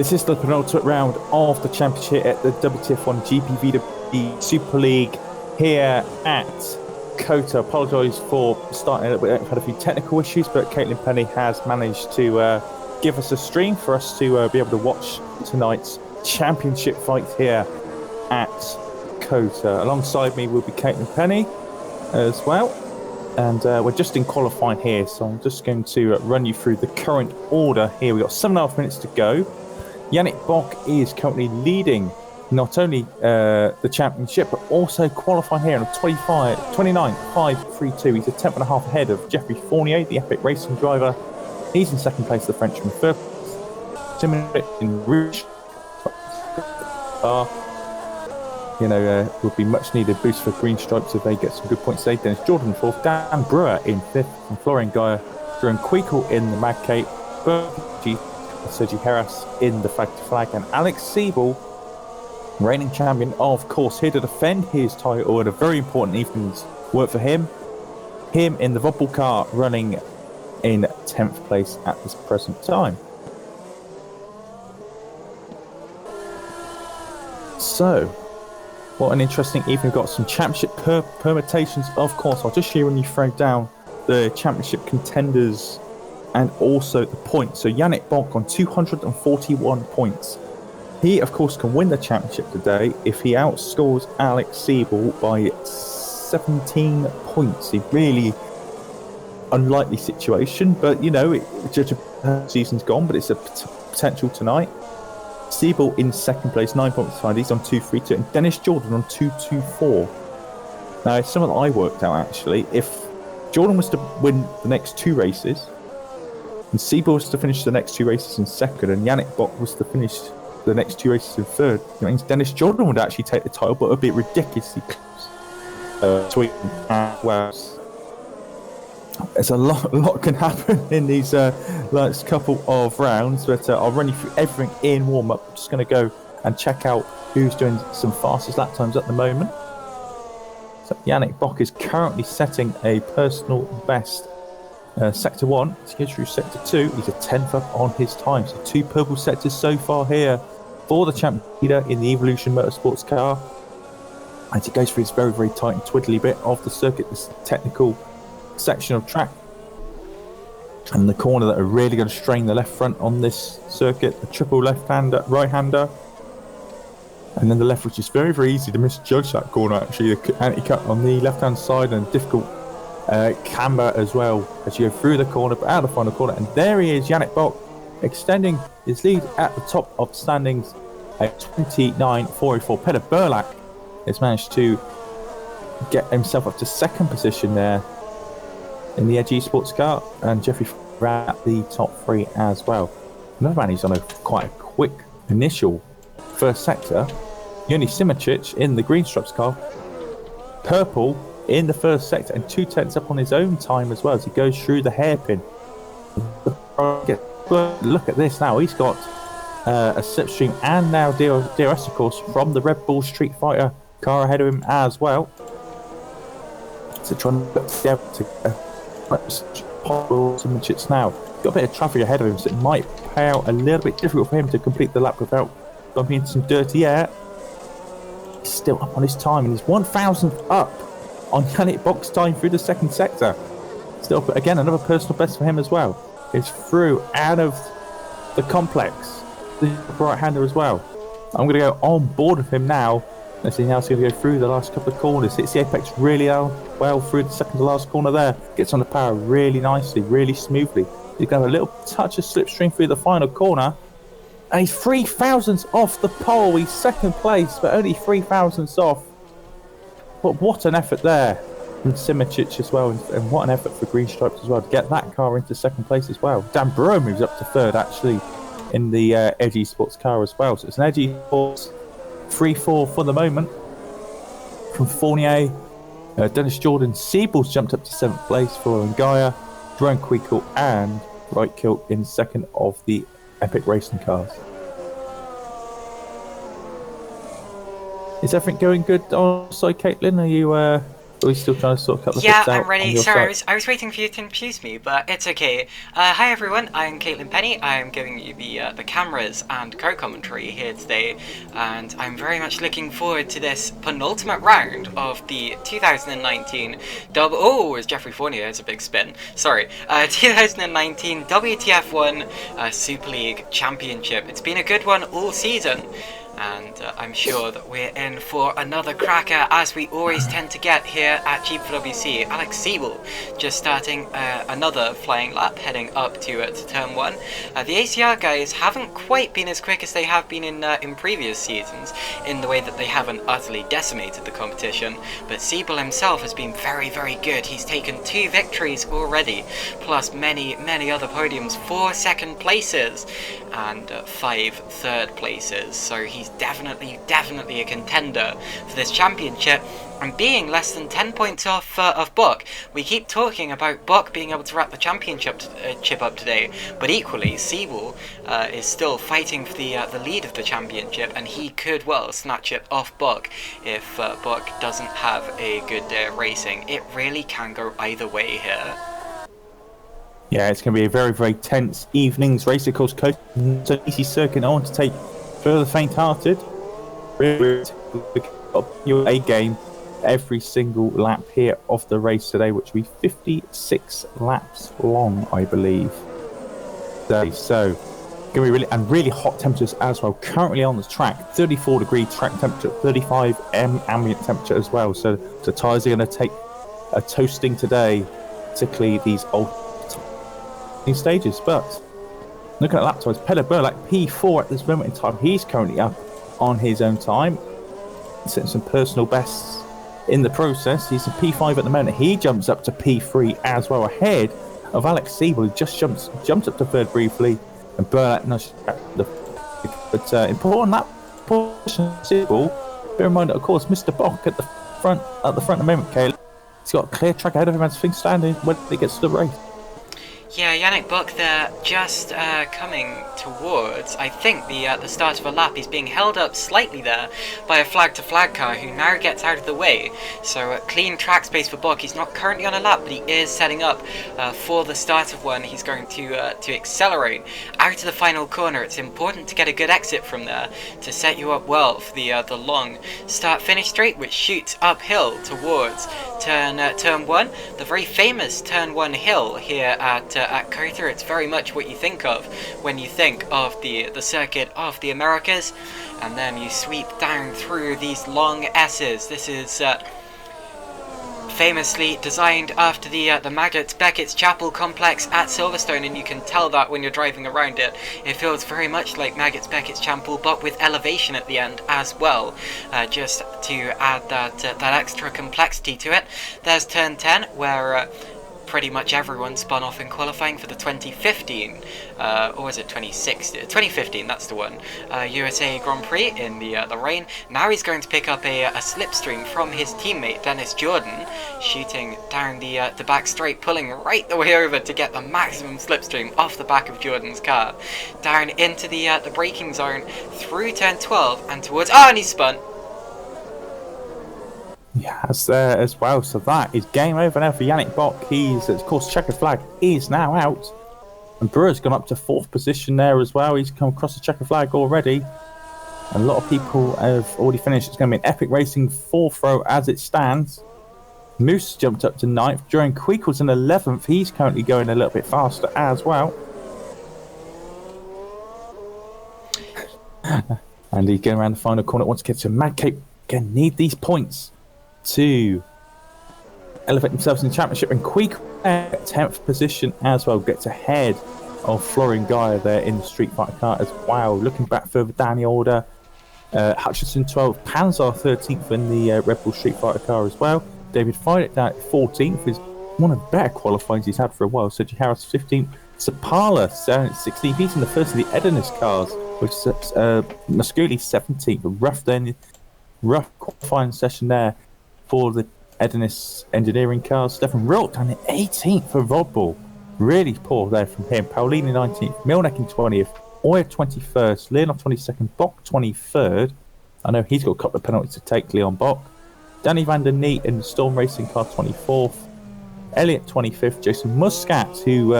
This is the penultimate round of the championship at the WTF1 GPVWC Superleague here at COTA. Apologise for starting a little bit. I've had a few technical issues, but Caitlin Penny has managed to give us a stream for us to be able to watch tonight's championship fight here at COTA. Alongside me will be Caitlin Penny as well. And we're just in qualifying here, so I'm just going to run you through the current order here. We've got 7.5 minutes to go. Yannick Bock is currently leading not only the championship, but also qualifying here on 29.532. He's a tenth and a half ahead of Geoffrey Fournier, the Epic Racing driver. He's in second place, the Frenchman. Third place, in Rouge. Would be much needed boost for Green Stripes if they get some good points today. Dennis Jordan fourth, Dan Brewer in fifth, and Florian Geyer, Jerome Queekle in the Mad Cape, Sergi Heras in the Flag to Flag, and Alex Siebel, reigning champion, of course, here to defend his title at a very important evening's work for him. Him in the Vobble car running in 10th place at this present time. So, what an interesting evening. We've got some championship permutations, of course. I'll just show you when you throw down the championship contenders and also the points. So Yannick Bock on 241 points. He, of course, can win the championship today if he outscores Alex Siebel by 17 points. A really unlikely situation, but, judge the season's gone, but it's a potential tonight. Siebel in second place, 9 points behind. He's on 232, and Dennis Jordan on 224. Now, it's something that I worked out, actually. If Jordan was to win the next two races, and Siebel was to finish the next two races in second, and Yannick Bock was to finish the next two races in third, it means Dennis Jordan would actually take the title, but it would be ridiculously close between Wales. There's a lot can happen in these last couple of rounds, but I'll run you through everything in warm-up. I'm just going to go and check out who's doing some fastest lap times at the moment. So Yannick Bock is currently setting a personal best. Sector 1, to go through Sector 2, he's a 10th up on his time. So 2 purple sectors so far here for the champion leader in the Evolution Motorsports car. As it goes through this very, very tight and twiddly bit of the circuit, this technical section of track. And the corner that are really going to strain the left front on this circuit, the triple left-hander, right-hander. And then the left, which is very, very easy to misjudge that corner, actually. The anti-cut on the left-hand side and difficult camber as well as you go through the corner, but out of the final corner. And there he is, Yannick Bock, extending his lead at the top of the standings at 29.404. Peter Burlack has managed to get himself up to second position there in the Edge Esports car, and Geoffrey ran at the top three as well. Another man who's on quite a quick initial first sector, Yoni Simičić in the Green Stripes car, purple in the first sector, and 2 tenths up on his own time as well as he goes through the hairpin. Look at this now. He's got a slipstream and now DRS, of course, from the Red Bull Street Fighter car ahead of him as well. So trying to get Simičić now. Got a bit of traffic ahead of him, so it might pay out a little bit difficult for him to complete the lap without bumping into some dirty air. He's still up on his time, and he's 1,000th up on Yannick Bock's time through the second sector. Still, but again, another personal best for him as well. He's through out of the complex, the right-hander as well. I'm going to go on board with him now. Let's see how he's going to go through the last couple of corners. Hits the apex really well through the second to last corner there. Gets on the power really nicely, really smoothly. He's going to have a little touch of slipstream through the final corner. And he's 3 thousandths off the pole. He's second place, but only 3 thousandths off. But what an effort there from Simičić as well, and what an effort for Green Stripes as well to get that car into second place as well. Dan Brewer moves up to third actually in the Edge Esports car as well. So it's an Edge Esports 3-4 for the moment from Fournier. Dennis Jordan. Siebel's jumped up to 7th place for Ngaya, Jerome Queekle and Wright Kilt in second of the Epic Racing cars. Is everything going good on side, Caitlin? Are you Are we still trying to sort a couple of Yeah, bits out I'm ready. on your Sorry, side? I was waiting for you to introduce me, but it's okay. Hi everyone, I'm Caitlin Penny. I'm giving you the cameras and co-commentary here today, and I'm very much looking forward to this penultimate round of the 2019 as Jeffrey Fournier has a big spin. Sorry, 2019 WTF1 Super League Championship. It's been a good one all season. And I'm sure that we're in for another cracker, as we always tend to get here at GPVWC. Alex Siebel just starting another flying lap, heading up to turn 1. The ACR guys haven't quite been as quick as they have been in previous seasons, in the way that they haven't utterly decimated the competition, but Siebel himself has been very, very good. He's taken 2 victories already, plus many, many other podiums, 4 second places, and 5 third places, so he's definitely a contender for this championship. And being less than 10 points off of Buck, we keep talking about Buck being able to wrap the championship chip up today, but equally, Siebel is still fighting for the lead of the championship, and he could well snatch it off Buck if Buck doesn't have a good day of racing. It really can go either way here. Yeah, it's going to be a very, very tense evening's race. Of course, coach, so easy circuit. I want to take further faint-hearted. Your A game every single lap here of the race today, which will be 56 laps long, I believe. So, going to be really hot temperatures as well. Currently on the track, 34-degree track temperature, 35 ambient temperature as well. So the tyres are going to take a toasting today, particularly these old stages. But looking at lap times, Peder Burlak P4 at this moment in time. He's currently up on his own time, setting some personal bests in the process. He's a P5 at the moment. He jumps up to P3 as well, ahead of Alex Siebel, who just jumped up to third briefly, and Burlak nudged the important lap portion. Siebel. Bear in mind that, of course, Mr. Bock at the front at the moment, Caleb. He's got a clear track ahead of him as things standing when he gets to the race. Yeah, Yannick Buck there, just coming towards, I think, the start of a lap. He's being held up slightly there by a flag-to-flag car, who now gets out of the way. So clean track space for Buck. He's not currently on a lap, but he is setting up for the start of one. He's going to accelerate out to the final corner. It's important to get a good exit from there to set you up well for the long start-finish straight, which shoots uphill towards turn 1, the very famous turn 1 hill here at Cota. It's very much what you think of when you think of the circuit of the Americas, and then you sweep down through these long S's. This is famously designed after the Maggots Beckett's Chapel complex at Silverstone, and you can tell that when you're driving around it. It feels very much like Maggots Beckett's Chapel, but with elevation at the end as well, just to add that extra complexity to it. There's turn 10, where pretty much everyone spun off in qualifying for the 2015, or was it 2016? 2015, that's the one, USA Grand Prix in the rain. Now he's going to pick up a slipstream from his teammate Dennis Jordan, shooting down the back straight, pulling right the way over to get the maximum slipstream off the back of Jordan's car, down into the braking zone, through turn 12 and towards, and he spun. Yeah, that's there as well. So that is game over now for Yannick Bock. He's, of course, checkered flag is now out. And Brewer's gone up to 4th position there as well. He's come across the checkered flag already. A lot of people have already finished. It's going to be an epic racing 4th row as it stands. Moose jumped up to 9th. During Queekle's in 11th. He's currently going a little bit faster as well. And he's going around the final corner. Wants to get to Mad Cape. Again, need these points to elevate themselves in the championship, and Queek at 10th position as well, gets ahead of Florian Geyer there in the Street Fighter car as well. Looking back further down the order, Hutchinson 12th, Panzar 13th in the Red Bull Street Fighter car as well. David Fidek down at 14th, is one of the better qualifyings he's had for a while. Sergio Harris 15th, Sapala 16th. He's in the first of the Edenis cars, which is Masculi 17th. Rough qualifying session there for the Edenis engineering cars. Stefan Rilk down at 18th for Rodball. Really poor there from him. Paulini 19th, Milnek in 20th, Oyer 21st, Leonov 22nd, Bock 23rd. I know he's got a couple of penalties to take, Leon Bock. Danny van der Neet in the Storm Racing car 24th. Elliott 25th. Jason Muscat, who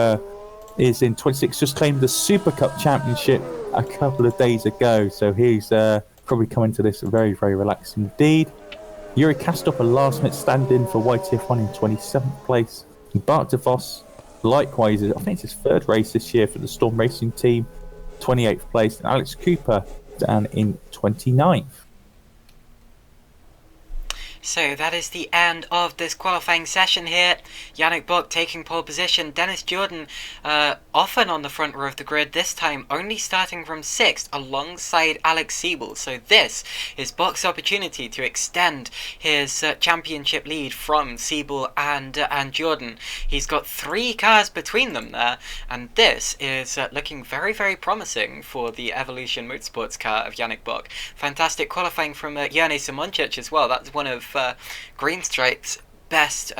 is in 26th, just claimed the Super Cup Championship a couple of days ago. So he's probably coming to this very, very relaxed indeed. Yuri Kastop, a last-minute stand-in for WTF1 in 27th place. And Bart de Vos, likewise, I think it's his third race this year for the Storm Racing team, 28th place. And Alex Cooper down in 29th. So that is the end of this qualifying session here. Yannick Buck taking pole position. Dennis Jordan often on the front row of the grid, this time only starting from 6th alongside Alex Siebel. So this is Buck's opportunity to extend his championship lead from Siebel and Jordan. He's got 3 cars between them there, and this is looking very, very promising for the Evolution Motorsports car of Yannick Buck. Fantastic qualifying from Jerne Simončić as well. That's one of Green Stripe's best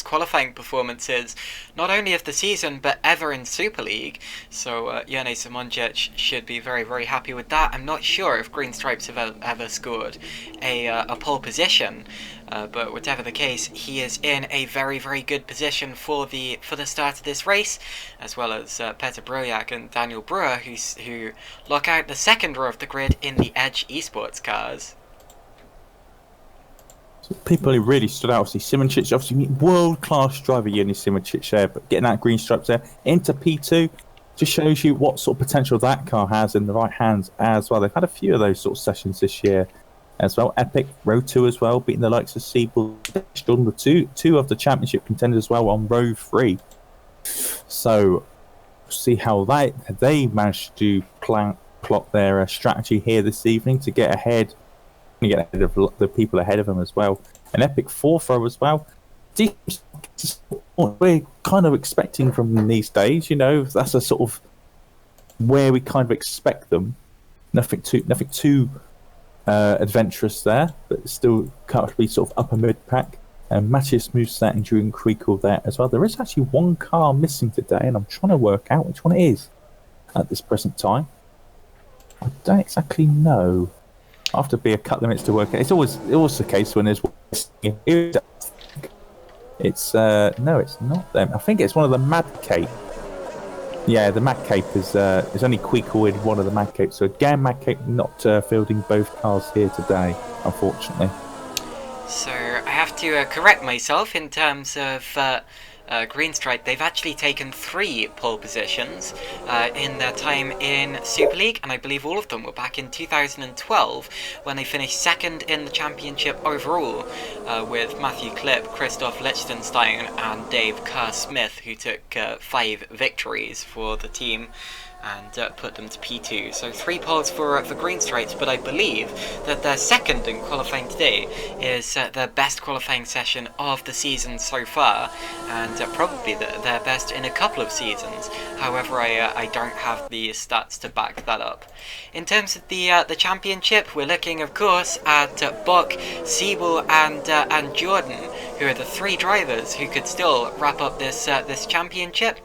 qualifying performances, not only of the season but ever in Super League. So Jerne Simončić should be very, very happy with that. I'm not sure if Green Stripes have ever scored a pole position, but whatever the case, he is in a very, very good position for the start of this race, as well as Peter Brojak and Daniel Brewer, who lock out the second row of the grid in the Edge Esports cars. People who really stood out, obviously Simončić, obviously world-class driver Jerne Simončić there, but getting that green stripes there into P2 just shows you what sort of potential that car has in the right hands as well. They've had a few of those sort of sessions this year as well. Epic, row 2 as well, beating the likes of Siebel, Jordan, the two of the championship contenders as well on row 3. So see how they managed to plot their strategy here this evening to get ahead of the people ahead of them as well. An epic 4th row as well. We're kind of expecting from these days, that's a sort of where we kind of expect them. Nothing too adventurous there, but still comfortably sort of upper mid pack. And Matthias Musat and Julian Kriegel there as well. There is actually one car missing today, and I'm trying to work out which one it is at this present time. I don't exactly know. I have to be a couple of minutes to work out. It's always the case when there's it's no, it's not them. I think it's one of the Mad Cape. Yeah, the Mad Cape is only Quickle in one of the Mad Capes. So again, Mad Cape not fielding both cars here today, unfortunately. So I have to correct myself in terms of Green Stripe. They've actually taken 3 pole positions in their time in Super League, and I believe all of them were back in 2012 when they finished 2nd in the championship overall with Matthew Klipp, Christoph Lichtenstein and Dave Kerr-Smith, who took 5 victories for the team and put them to P2. So 3 poles for Green Stripes, but I believe that their second in qualifying today is their best qualifying session of the season so far, and probably their best in a couple of seasons. However, I don't have the stats to back that up. In terms of the championship, we're looking, of course, at Buck, Siebel and Jordan, who are the 3 drivers who could still wrap up this championship,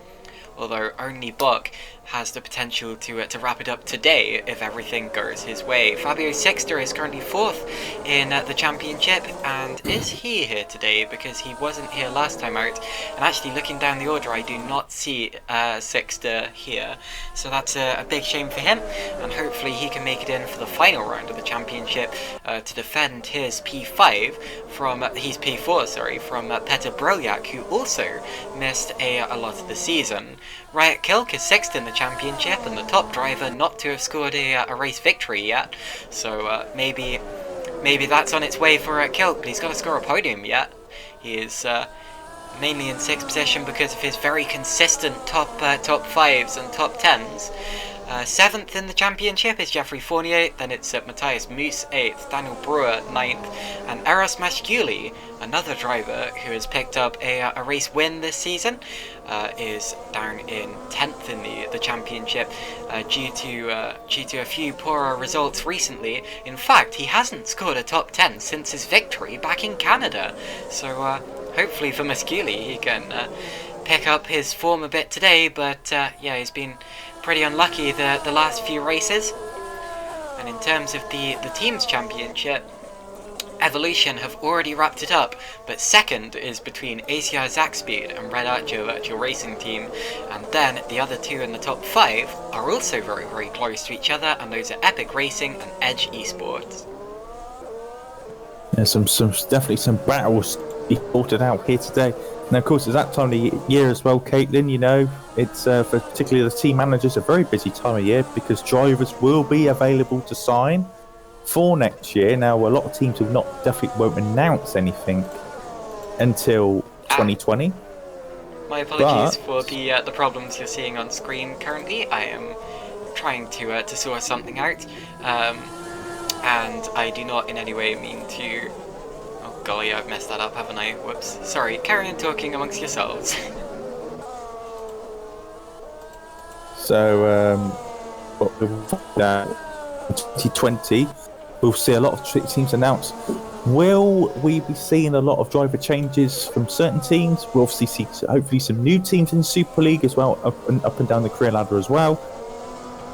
although only Buck has the potential to wrap it up today if everything goes his way. Fabio Sixter is currently 4th in the championship, and is he here today? Because he wasn't here last time out, and actually looking down the order I do not see Sixter here, so that's a big shame for him, and hopefully he can make it in for the final round of the championship to defend his P4 from Peter Brojak, who also missed a lot of the season. Riot Kilk is 6th in the championship and the top driver not to have scored a race victory yet, so maybe that's on its way for Kilk, but he's got to score a podium yet. He is mainly in 6th position because of his very consistent top 5s and top 10s. 7th in the championship is Jeffrey Fournier, then it's Matthias Moos 8th, Daniel Brewer 9th, and Eros Mashkuli, another driver who has picked up a race win this season, is down in 10th in the championship due to a few poorer results recently. In fact, he hasn't scored a top 10 since his victory back in Canada, so hopefully for Mashkuli he can pick up his form a bit today, but yeah, he's been pretty unlucky the last few races. And in terms of the team's championship, Evolution have already wrapped it up, but second is between ACR Zaxspeed and Red Archer Virtual Racing Team, and then the other two in the top 5 are also very, very close to each other, and those are Epic Racing and Edge Esports. Yeah, some definitely some battles be sorted out here today. Now, of course, it's that time of the year as well, Caitlin. You know, it's for particularly the team managers a very busy time of year because drivers will be available to sign for next year. Now, a lot of teams will definitely won't announce anything until 2020. My apologies for the problems you're seeing on screen currently. I am trying to sort something out, and I do not in any way mean to. Oh golly, I've messed that up, haven't I? Whoops. Sorry. Carry on talking amongst yourselves. So, 2020. We'll see a lot of teams announced. Will we be seeing a lot of driver changes from certain teams? We'll obviously see hopefully some new teams in Super League as well, up and down the career ladder as well.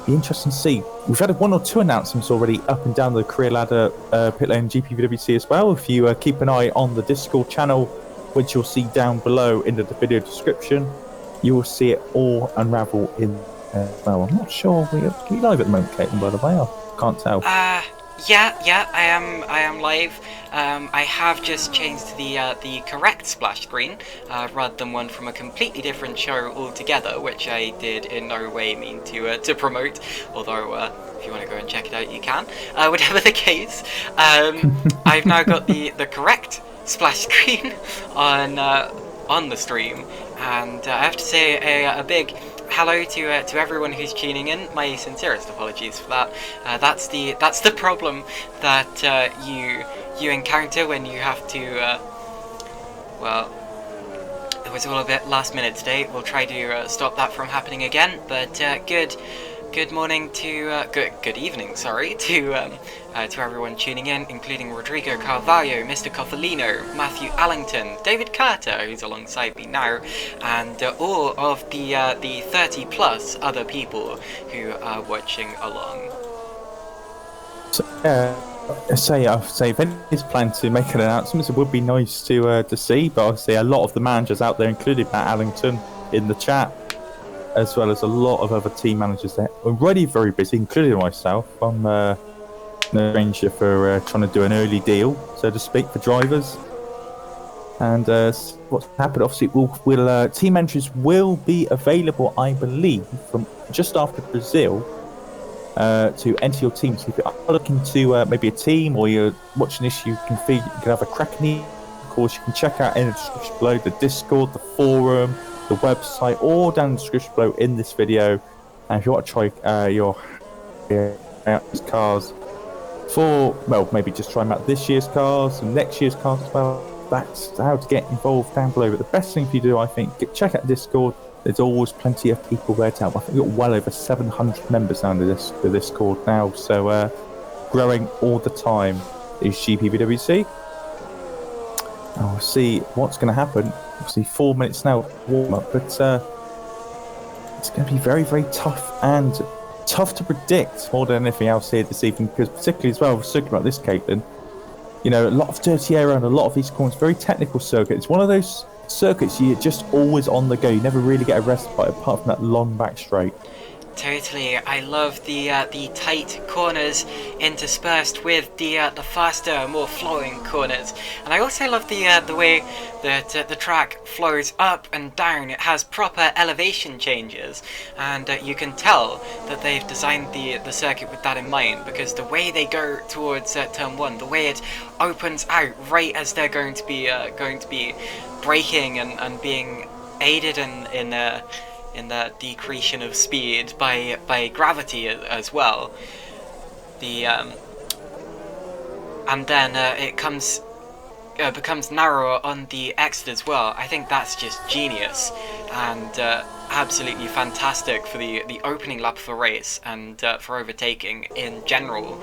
Be interesting to see. We've had 1 or 2 announcements already up and down the career ladder, pit lane GPVWC as well. If you keep an eye on the Discord channel, which you'll see down below in the video description, you will see it all unravel in. Well, I'm not sure. Are you live at the moment, Caitlin? By the way, I can't tell. Yeah, I am live. I have just changed the correct splash screen, rather than one from a completely different show altogether, which I did in no way mean to promote. Although, if you want to go and check it out, you can. Whatever the case, I've now got the correct splash screen on the stream, and I have to say a big hello to everyone who's tuning in. My sincerest apologies for that. That's the problem that you encounter when you have to. Well, it was all a bit last minute today. We'll try to stop that from happening again. But good morning to good evening, sorry, to everyone tuning in, including Rodrigo Carvalho, Mr. Coffolino, Matthew Allington, David Carter, who's alongside me now, and all of the 30 plus other people who are watching along. So, I say if anyone is planning to make an announcement, it would be nice to see. But I say a lot of the managers out there, including Matt Allington in the chat, as well as a lot of other team managers there, already very busy, including myself. I'm no stranger for trying to do an early deal, so to speak, for drivers. And what's happened, obviously, team entries will be available, I believe, from just after Brazil to enter your team. So if you're looking to maybe a team, or you're watching this, you can have a crack in it. Of course, you can check out in the description below the Discord, the forum, the website, or down in the description below in this video. And if you want to try your cars for, well, maybe just try them out this year's cars and next year's cars as well, that's how to get involved down below. But the best thing for you to do, I think, check out Discord. There's always plenty of people there to help. I think we've got well over 700 members down to the Discord now, so growing all the time is GPVWC. And we'll see what's going to happen. Obviously 4 minutes now warm up, but it's going to be very, very tough to predict more than anything else here this evening, because particularly as well, we're talking about this, Caitlin, you know, a lot of dirty air around a lot of these corners, very technical circuit. It's one of those circuits you're just always on the go. You never really get a respite apart from that long back straight. Totally, I love the tight corners interspersed with the faster, more flowing corners, and I also love the way that the track flows up and down. It has proper elevation changes, and you can tell that they've designed the circuit with that in mind, because the way they go towards turn 1, the way it opens out right as they're going to be braking and being aided in the decretion of speed by gravity as well. And then it becomes narrower on the exit as well. I think that's just genius and absolutely fantastic for the opening lap of a race and for overtaking in general.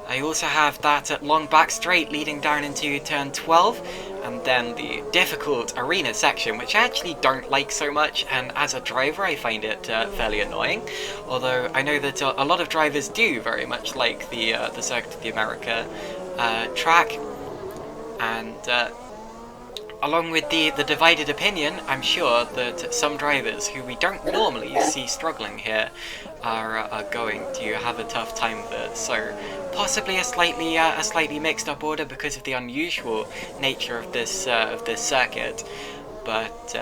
I also have that long back straight leading down into turn 12, and then the difficult arena section, which I actually don't like so much, and as a driver I find it fairly annoying, although I know that a lot of drivers do very much like the Circuit of the America track. And along with the divided opinion, I'm sure that some drivers who we don't normally see struggling here are going to have a tough time with it. So possibly a slightly mixed up order because of the unusual nature of this circuit. But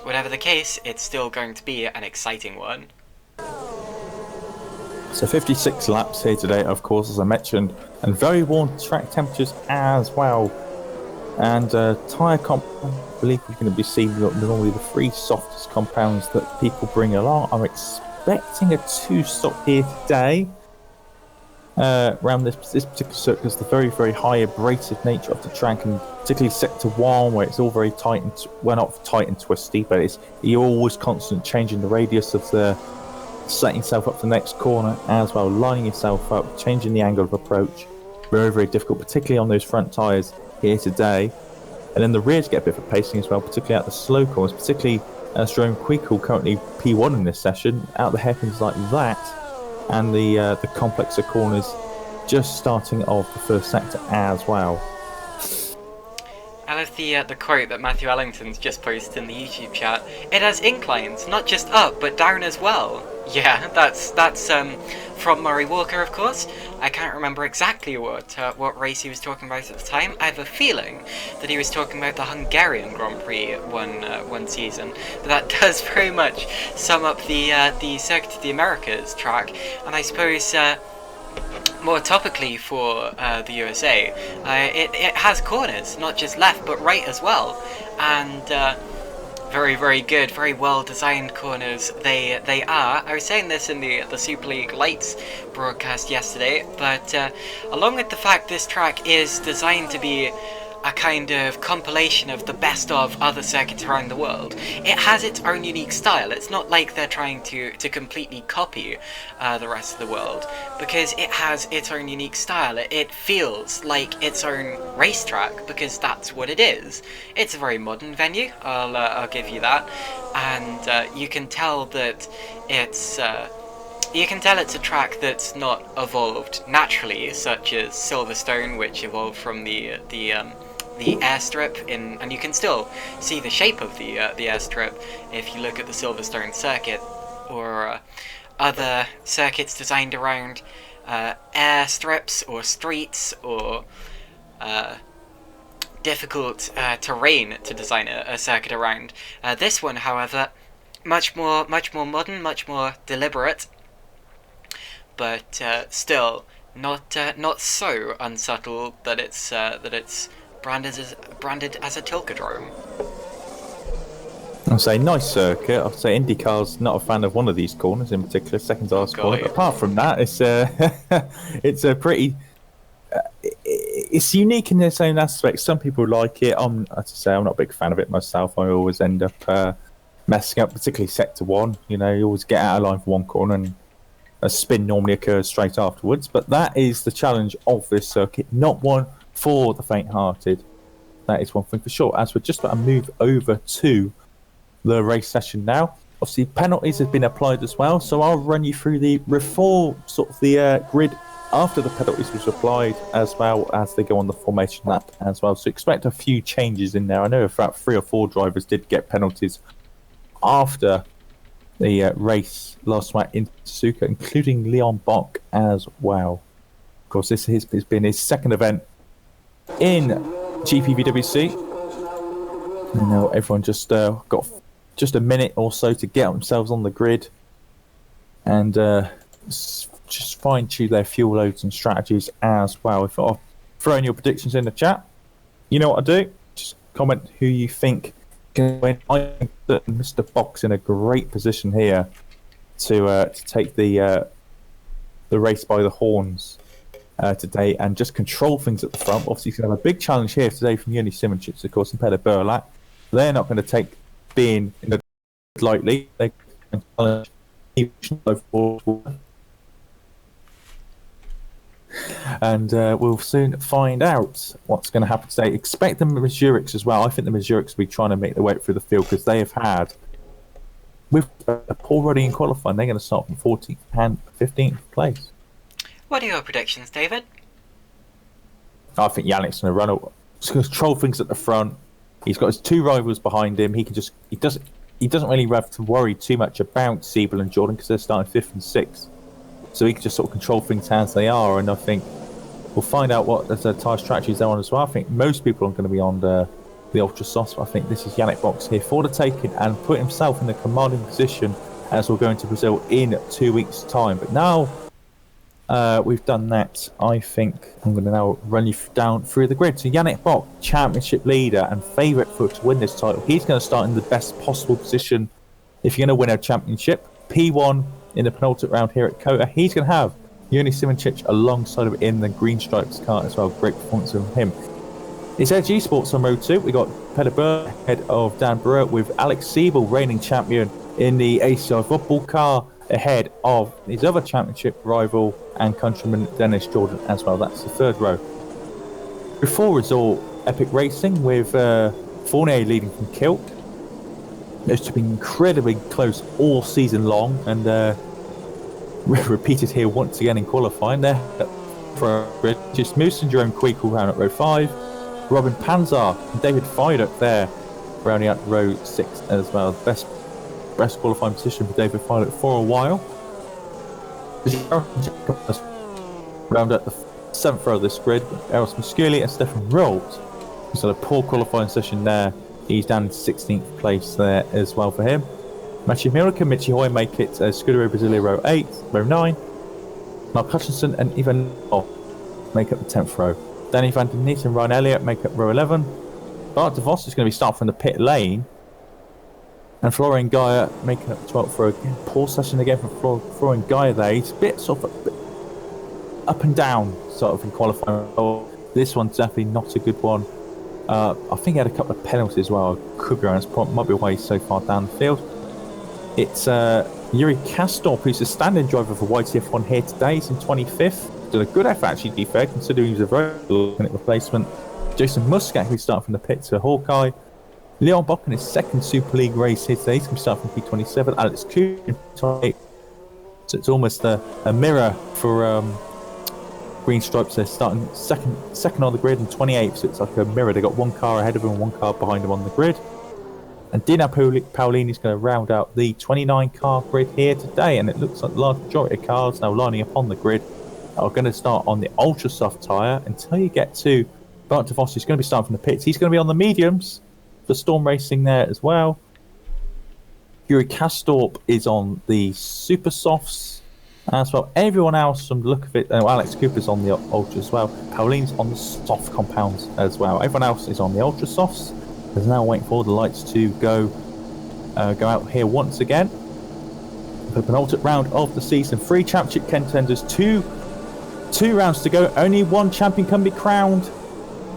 whatever the case, it's still going to be an exciting one. So 56 laps here today, of course, as I mentioned, and very warm track temperatures as well. And tyre comp, I believe we're going to be seeing normally the three softest compounds that people bring along. I'm expecting a 2-stop here today around this particular circuit because the very, very high abrasive nature of the track, and particularly sector 1 where it's all very tight and, well, not tight and twisty, but you're always constant changing the radius of the, setting yourself up for the next corner as well, lining yourself up, changing the angle of approach. Very, very difficult, particularly on those front tyres here today. And then the rears get a bit of a pacing as well, particularly out the slow corners, particularly Jerome Quickle, currently P1 in this session, out the hairpins like that, and the complexer corners just starting off the first sector as well. I love the quote that Matthew Ellington's just posted in the YouTube chat. It has inclines, not just up, but down as well. Yeah, that's from Murray Walker, of course. I can't remember exactly what race he was talking about at the time. I have a feeling that he was talking about the Hungarian Grand Prix one season. But that does very much sum up the Circuit of the Americas track, and I suppose more topically for the USA, it has corners, not just left but right as well, and very, very good, very well designed corners they are. I was saying this in the Super League Lights broadcast yesterday, but along with the fact this track is designed to be a kind of compilation of the best of other circuits around the world, it has its own unique style. It's not like they're trying to completely copy the rest of the world, because it has its own unique style. It feels like its own racetrack, because that's what it is. It's a very modern venue, I'll give you that, and you can tell that it's it's a track that's not evolved naturally, such as Silverstone, which evolved from the airstrip and you can still see the shape of the airstrip if you look at the Silverstone circuit, or other circuits designed around airstrips or streets or difficult terrain to design a circuit around. This one, however, much more modern, much more deliberate, but still not so unsubtle that it's branded as a Tilkedrome. I'll say nice circuit. I'll say IndyCar's not a fan of one of these corners in particular, second last corner. But apart from that, it's a pretty. It's unique in its own aspect. Some people like it. I'm not a big fan of it myself. I always end up messing up, particularly sector 1. You know, you always get out of line for one corner and a spin normally occurs straight afterwards. But that is the challenge of this circuit, not one for the faint-hearted. That is one thing for sure. As we're just about to move over to the race session now, obviously penalties have been applied as well, so I'll run you through the grid after the penalties was applied, as well as they go on the formation lap as well. So expect a few changes in there. I know about 3 or 4 drivers did get penalties after the race last night in Suzuka, including Leon Bock as well. Of course, this has been his second event in GPVWC. I know everyone just got just a minute or so to get themselves on the grid and just fine-tune their fuel loads and strategies as well. If I'll throw in your predictions in the chat, you know what I do? Just comment who you think can win. I think that Mr. Bock's in a great position here to take the race by the horns today and just control things at the front. Obviously, he's going to have a big challenge here today from Yoni Simracing, of course, and Peter Burlak. They're not going to take being in the lightly. They can challenge and we'll soon find out what's going to happen today. Expect the Mazuriks as well. I think the Mazuriks will be trying to make their way through the field, because they have had, with Paul Ruddy in qualifying, they're going to start from 14th and 15th place. What are your predictions, David? I think Yannick's going to run control things at the front. He's got his 2 rivals behind him. He doesn't really have to worry too much about Siebel and Jordan because they're starting 5th and 6th. So he can just sort of control things as they are. And I think we'll find out what the tyre strategies they're on as well. I think most people are going to be on the Ultra Softs. But I think this is Yannick Box here for the taking and put himself in a commanding position as we're going to Brazil in 2 weeks' time. But now we've done that, I think I'm going to now run you down through the grid. So Yannick Bock, championship leader and favourite to win this title. He's going to start in the best possible position if you're going to win a championship. P1 in the penultimate round here at Kota. He's going to have Yoni Simracing alongside of him in the Green Stripes car as well. Great performance from him. It's LG Sports on Road 2. We got Peter Burr ahead of Dan Brewer with Alex Siebel, reigning champion in the ACI football car, ahead of his other championship rival and countryman Dennis Jordan as well. That's the 3rd row. Before Resort Epic Racing with Fournier leading from Kilt. It's been incredibly close all season long and repeated here once again in qualifying. There for just Moose and Jerome Queek all round at row 5. Robin Panzar and David Fiduk there rounding out row 6 as well. Best qualifying position for David Fiduk for a while. Round out the 7th row of this grid, Eros Musculi and Stefan Rolt. So a poor qualifying session there. He's down in 16th place there as well for him. Matthew Milk and Mitchie Hoy make it Scuderia Brasilia row 8, row 9. Mark Hutchinson and Ivan make up the 10th row. Danny Van Den Neet and Ryan Elliott make up row 11. Bart de Vos is going to be starting from the pit lane. And Florian Gaia making up the 12th row again. Poor session again from Florian Gaia there. He's a bit sort of up and down sort of in qualifying. This one's definitely not a good one. I think he had a couple of penalties as well. Could be around. Might be why he's so far down the field. It's Yuri Kastorp, who's a standing driver for WTF1 here today. He's in 25th. Did a good effort actually, to be fair, considering he was a very good replacement. Jason Muscat, who's starting from the pit to Hawkeye. Leon Bock in his 2nd Super League race here today. He's going to start from P27. Alex Cooper in 28. So it's almost a mirror for Green Stripes. They're starting second on the grid and 28th. So it's like a mirror. They got 1 car ahead of him and 1 car behind him on the grid. And Dino Paolini is going to round out the 29 car grid here today. And it looks like the large majority of cars now lining up on the grid are going to start on the ultra soft tyre until you get to Bart de Vos, who's going to be starting from the pits. He's going to be on the mediums for Storm Racing there as well. Yuri Kastorp is on the super softs as well. Everyone else, from the look of it, Alex Cooper's on the ultra as well. Pauline's on the soft compounds as well. Everyone else is on the ultra softs. There's now waiting for the lights to go out here once again. For the penultimate round of the season, 3 championship contenders, two rounds to go. Only 1 champion can be crowned.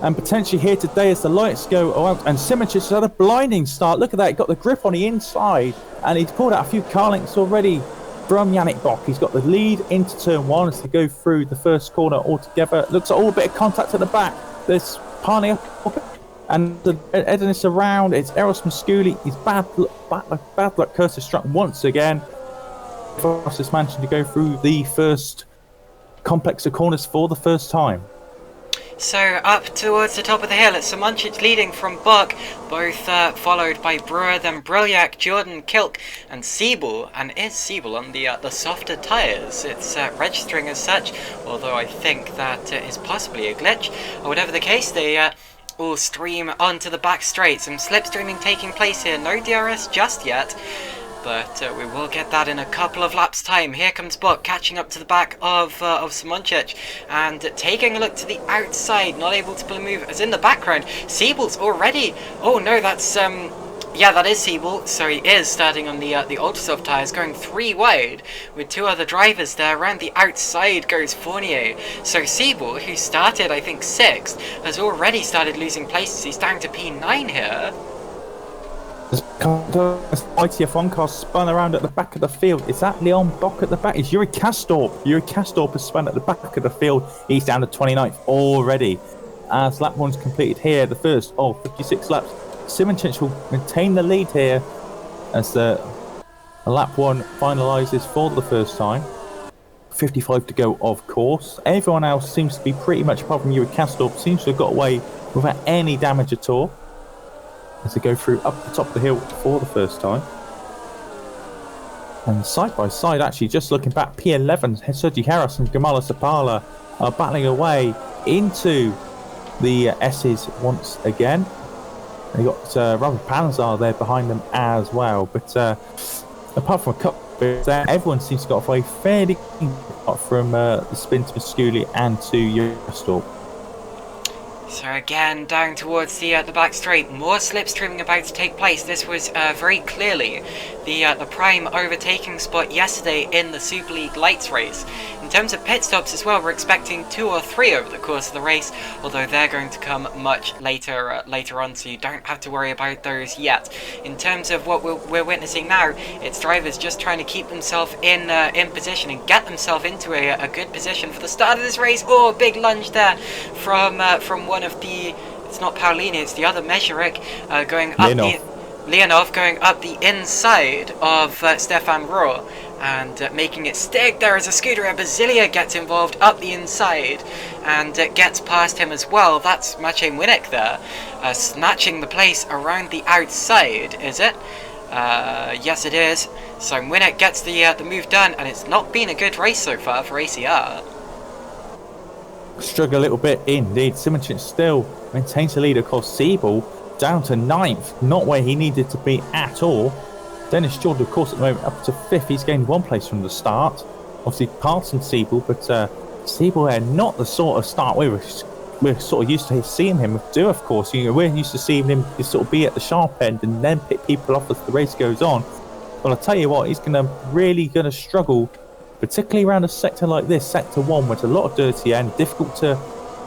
And potentially here today as the lights go out. And Simracing has had a blinding start. Look at that. He got the grip on the inside. And he's pulled out a few car links already from Yannick Bock. He's got the lead into turn 1 as they go through the first corner altogether. Looks like all a bit of contact at the back. There's piling up. And the Edinus around. It's Eros Musculi. He's bad luck curse is struck once again. Frost is managing to go through the first complex of corners for the first time. So up towards the top of the hill, it's Simončić leading from Buck, both followed by Brewer, then Brilliak, Jordan, Kilk and Siebel. And is Siebel on the softer tyres? It's registering as such, although I think that is possibly a glitch. Or whatever the case, they all stream onto the back straight. Some slipstreaming taking place here, no DRS just yet. But we will get that in a couple of laps' time. Here comes Buck catching up to the back of Simončić and taking a look to the outside, not able to pull a move as in the background. Siebel's already. Oh no, that's yeah, that is Siebel. So he is starting on the Ultrasoft tyres, going 3 wide with 2 other drivers there. Around the outside goes Fournier. So Siebel, who started I think 6th, has already started losing places. He's down to P9 here. ITF1 car spun around at the back of the field. Is that Leon Bock at the back? It's Yuri Kastorp. Yuri Kastorp has spun at the back of the field. He's down to 29th already. As lap 1's completed here, the first of 56 laps. Simracing will maintain the lead here as the lap 1 finalises for the first time. 55 to go, of course. Everyone else seems to be pretty much, apart from Yuri Kastorp, seems to have got away without any damage at all as they go through up the top of the hill for the first time. And side by side, actually, just looking back, P11, Sergi Harris and Gamala Sapala are battling away into the S's once again. They got Robert Panzar there behind them as well. But apart from a couple bits there, everyone seems to got away fairly clean, apart from the spin to Masculi and to Eurostorp. So again, down towards the back straight, more slipstreaming about to take place. This was very clearly the prime overtaking spot yesterday in the Super League Lights race. In terms of pit stops as well, we're expecting 2 or 3 over the course of the race, although they're going to come much later on, so you don't have to worry about those yet. In terms of what we're witnessing now, it's drivers just trying to keep themselves in position and get themselves into a good position for the start of this race. Oh, big lunge there from one of the, it's not Paolini, it's the other Mezheric, going up Leonov going up the inside of Stefan Rohr and making it stick. There is a scooter, Basilia gets involved up the inside and gets past him as well. That's Maciej Winnick there, snatching the place around the outside, is it? Yes, it is. So Winnick gets the move done, and it's not been a good race so far for ACR. Struggle a little bit indeed. Simracing still maintains the lead. Of course, Siebel down to 9th, not where he needed to be at all. Dennis Jordan, of course, at the moment up to 5th. He's gained 1 place from the start. Obviously, passing Siebel, but Siebel here not the sort of start we're sort of used to seeing him do. Of course, you know, we're used to seeing him sort of be at the sharp end and then pick people off as the race goes on. But I'll tell you what, he's really gonna struggle, particularly around a sector like this, sector 1, where it's a lot of dirty and difficult to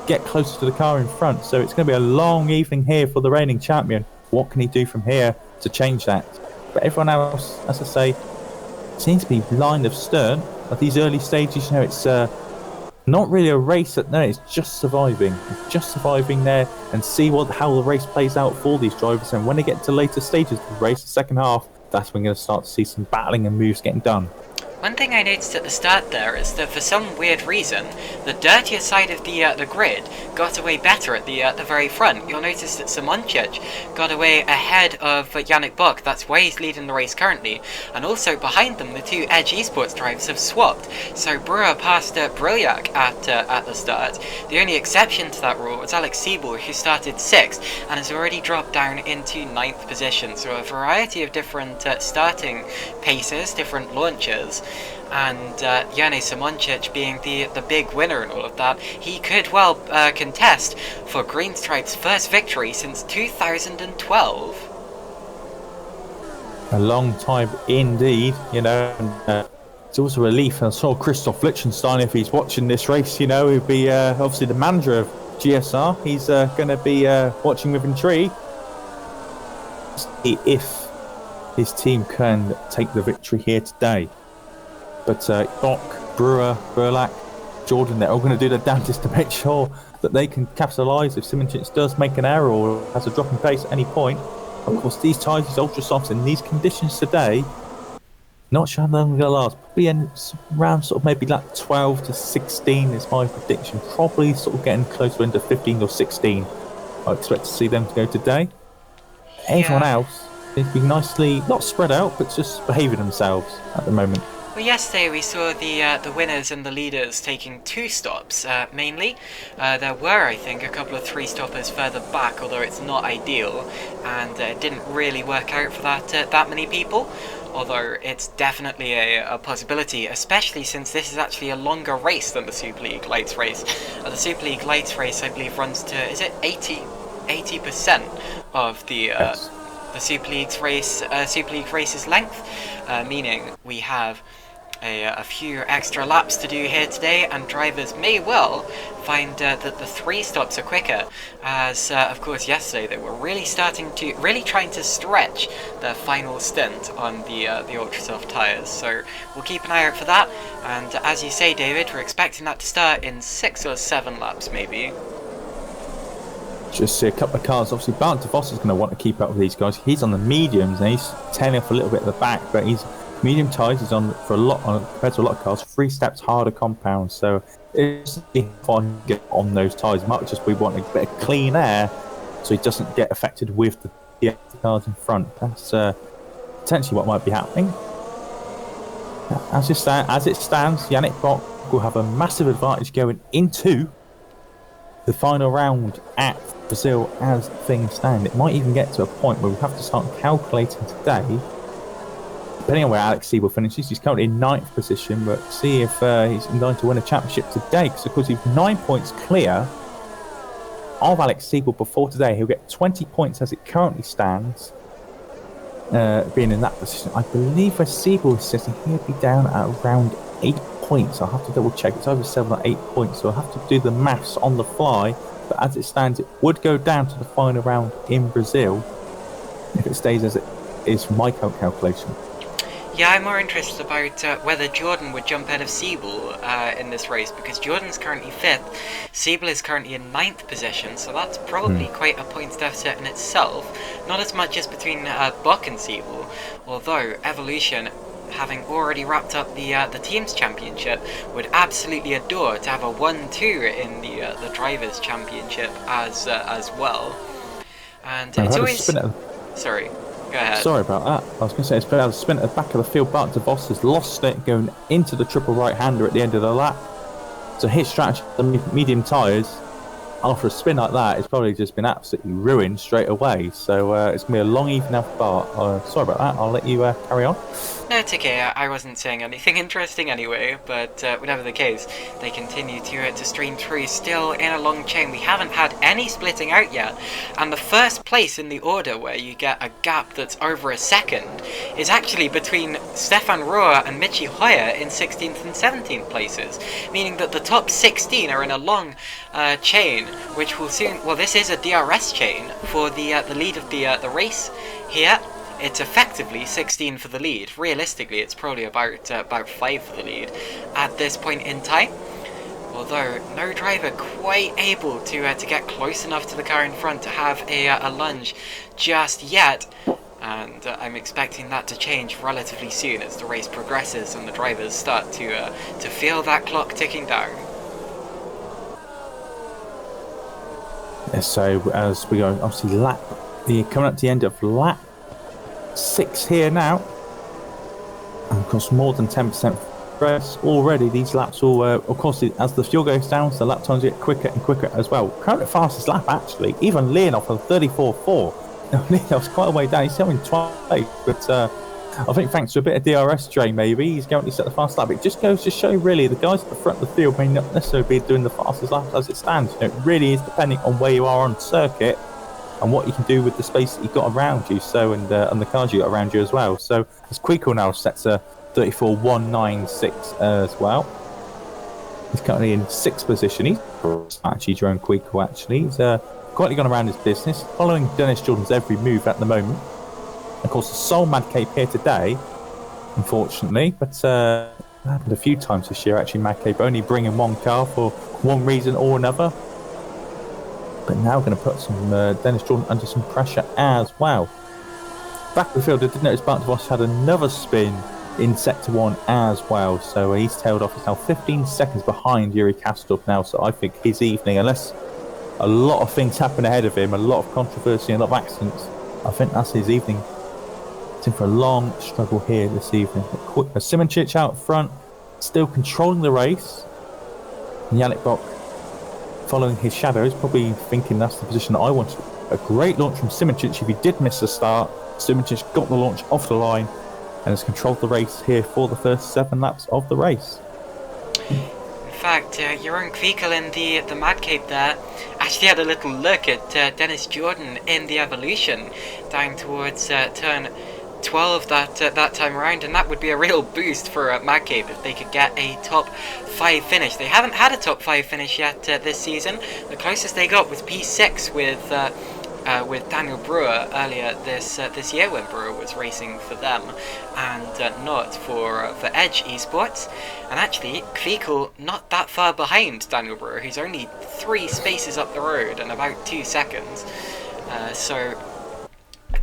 get closer to the car in front. So it's going to be a long evening here for the reigning champion. What can he do from here to change that? But everyone else, as I say, seems to be blind of stern at these early stages. You know, it's not really a race. No, it's just surviving. It's just surviving there and see how the race plays out for these drivers. And when they get to later stages of the race, the second half, that's when we're going to start to see some battling and moves getting done. One thing I noticed at the start there is that for some weird reason, the dirtier side of the grid got away better at the very front. You'll notice that Simoncic got away ahead of Yannick Bock. That's why he's leading the race currently. And also behind them, the 2 Edge Esports drivers have swapped. So Brewer passed Brilliak at the start. The only exception to that rule was Alex Siebel, who started 6th and has already dropped down into 9th position. So a variety of different starting paces, different launches. And Jane Simoncic being the big winner and all of that, he could well contest for Green Stripe's first victory since 2012. A long time indeed, you know, and it's also a relief. I saw Christoph Lichtenstein, if he's watching this race, you know, he'd be obviously the manager of GSR. He's going to be watching with intrigue if his team can take the victory here today. But Bock, Brewer, Burlak, Jordan, they're all going to do their damnedest to make sure that they can capitalise if Simoncic does make an error or has a drop in pace at any point. Of course, these tyres, these ultra softs in these conditions today, not sure how long they're going to last. Probably around sort of maybe like 12 to 16 is my prediction. Probably sort of getting closer into 15 or 16. I expect to see them to go today. Yeah. Everyone else seems to be nicely, not spread out, but just behaving themselves at the moment. Well, yesterday we saw the winners and the leaders taking 2 stops, mainly. There were, I think, a couple of 3-stoppers further back, although it's not ideal, and it didn't really work out for that many people. Although it's definitely a possibility, especially since this is actually a longer race than the Super League Lights race. The Super League Lights race, I believe, runs to, is it 80% of the Yes. the Super League race's length, meaning we have a few extra laps to do here today, and drivers may well find that the 3 stops are quicker, as of course yesterday they were really trying to stretch their final stint on the Ultrasoft tyres. So we'll keep an eye out for that, and as you say, David, we're expecting that to start in 6 or 7 laps maybe. Just see a couple of cars. Obviously, Bart DeVos is going to want to keep up with these guys. He's on the mediums and he's tailing off a little bit at the back, but he's Medium tyres is on for a lot compared to a lot of cars 3 steps harder compound, so it's fun to get on those tyres. Might just we want a bit of clean air so he doesn't get affected with the cars in front. That's potentially what might be happening. As it stands, Yannick Bock will have a massive advantage going into the final round at Brazil as things stand. It might even get to a point where we have to start calculating today, depending on where Alex Siebel finishes. He's currently in 9th position, but see if he's going to win a championship today, because of course he's 9 points clear of Alex Siebel before today. He'll get 20 points as it currently stands, being in that position. I believe where Siebel is sitting, he'll be down at around 8 points. I'll have to double check. It's over 7 or 8 points, so I'll have to do the maths on the fly. But as it stands, it would go down to the final round in Brazil if it stays as it is from my calculation. Yeah, I'm more interested about whether Jordan would jump ahead of Siebel in this race, because Jordan's currently 5th, Siebel is currently in 9th position, so that's probably quite a points deficit in itself. Not as much as between Buck and Siebel, although Evolution, having already wrapped up the team's championship, would absolutely adore to have a 1-2 in the drivers' championship as well. And it's always... Sorry. Go ahead. Sorry about that. I was going to say, it's been able to spin at the back of the field. Bart de Vos has lost it going into the triple right-hander at the end of the lap. So his strategy, the medium tyres, after a spin like that, it's probably just been absolutely ruined straight away. So it's going to be a long evening now for Bart. Sorry about that. I'll let you carry on. No, it's okay. I wasn't saying anything interesting anyway, but whatever the case, they continue to stream through, still in a long chain. We haven't had any splitting out yet, and the first place in the order where you get a gap that's over a second is actually between Stefan Rohr and Michi Hoyer in 16th and 17th places, meaning that the top 16 are in a long chain, which will soon... Well, this is a DRS chain for the lead of the race here. It's effectively 16 for the lead. Realistically, it's probably about 5 for the lead at this point in time. Although no driver quite able to get close enough to the car in front to have a lunge just yet. And I'm expecting that to change relatively soon as the race progresses and the drivers start to feel that clock ticking down. Yeah, so as we go, obviously coming up to the end of lap 6 here now, and of course more than 10% progress already. These laps will of course, as the fuel goes down, the lap times get quicker and quicker as well. Currently fastest lap actually, even Leonov on 34.4. Leonov's quite a way down. He's still in 12th, but I think thanks to a bit of DRS drain, maybe he's going to set the fast lap. It just goes to show really the guys at the front of the field may not necessarily be doing the fastest lap as it stands. It really is depending on where you are on circuit and what you can do with the space that you've got around you, so and the cars you got around you as well. So as Quico now sets a 34.196 as well. He's currently in 6th position. He's actually Jerome Quico actually. He's quietly gone around his business, following Dennis Jordan's every move at the moment. Of course, the sole Madcape here today, unfortunately, but it happened a few times this year actually. Madcape only bringing one car for one reason or another. But now going to put some Dennis Jordan under some pressure as well. Back of the field, I did notice Bart de Vos had another spin in Sector 1 as well. So he's tailed off. He's now 15 seconds behind Yuri Kastorp now. So I think his evening, unless a lot of things happen ahead of him, a lot of controversy, a lot of accidents, I think that's his evening. It's in for a long struggle here this evening. Simoncic out front, still controlling the race. And Yannick Bock following his shadows, probably thinking that's the position that I wanted. A great launch from Simoncic. If he did miss the start, Simoncic got the launch off the line and has controlled the race here for the first 7 laps of the race. In fact, Jeroen Kweekel in the Madcape there actually had a little look at Dennis Jordan in the Evolution down towards turn 12 that time around, and that would be a real boost for Madcape if they could get a top 5 finish. They haven't had a top 5 finish yet this season. The closest they got was P6 with Daniel Brewer earlier this year when Brewer was racing for them and not for Edge Esports. And actually, Kweekel not that far behind Daniel Brewer, who's only 3 spaces up the road and about 2 seconds. So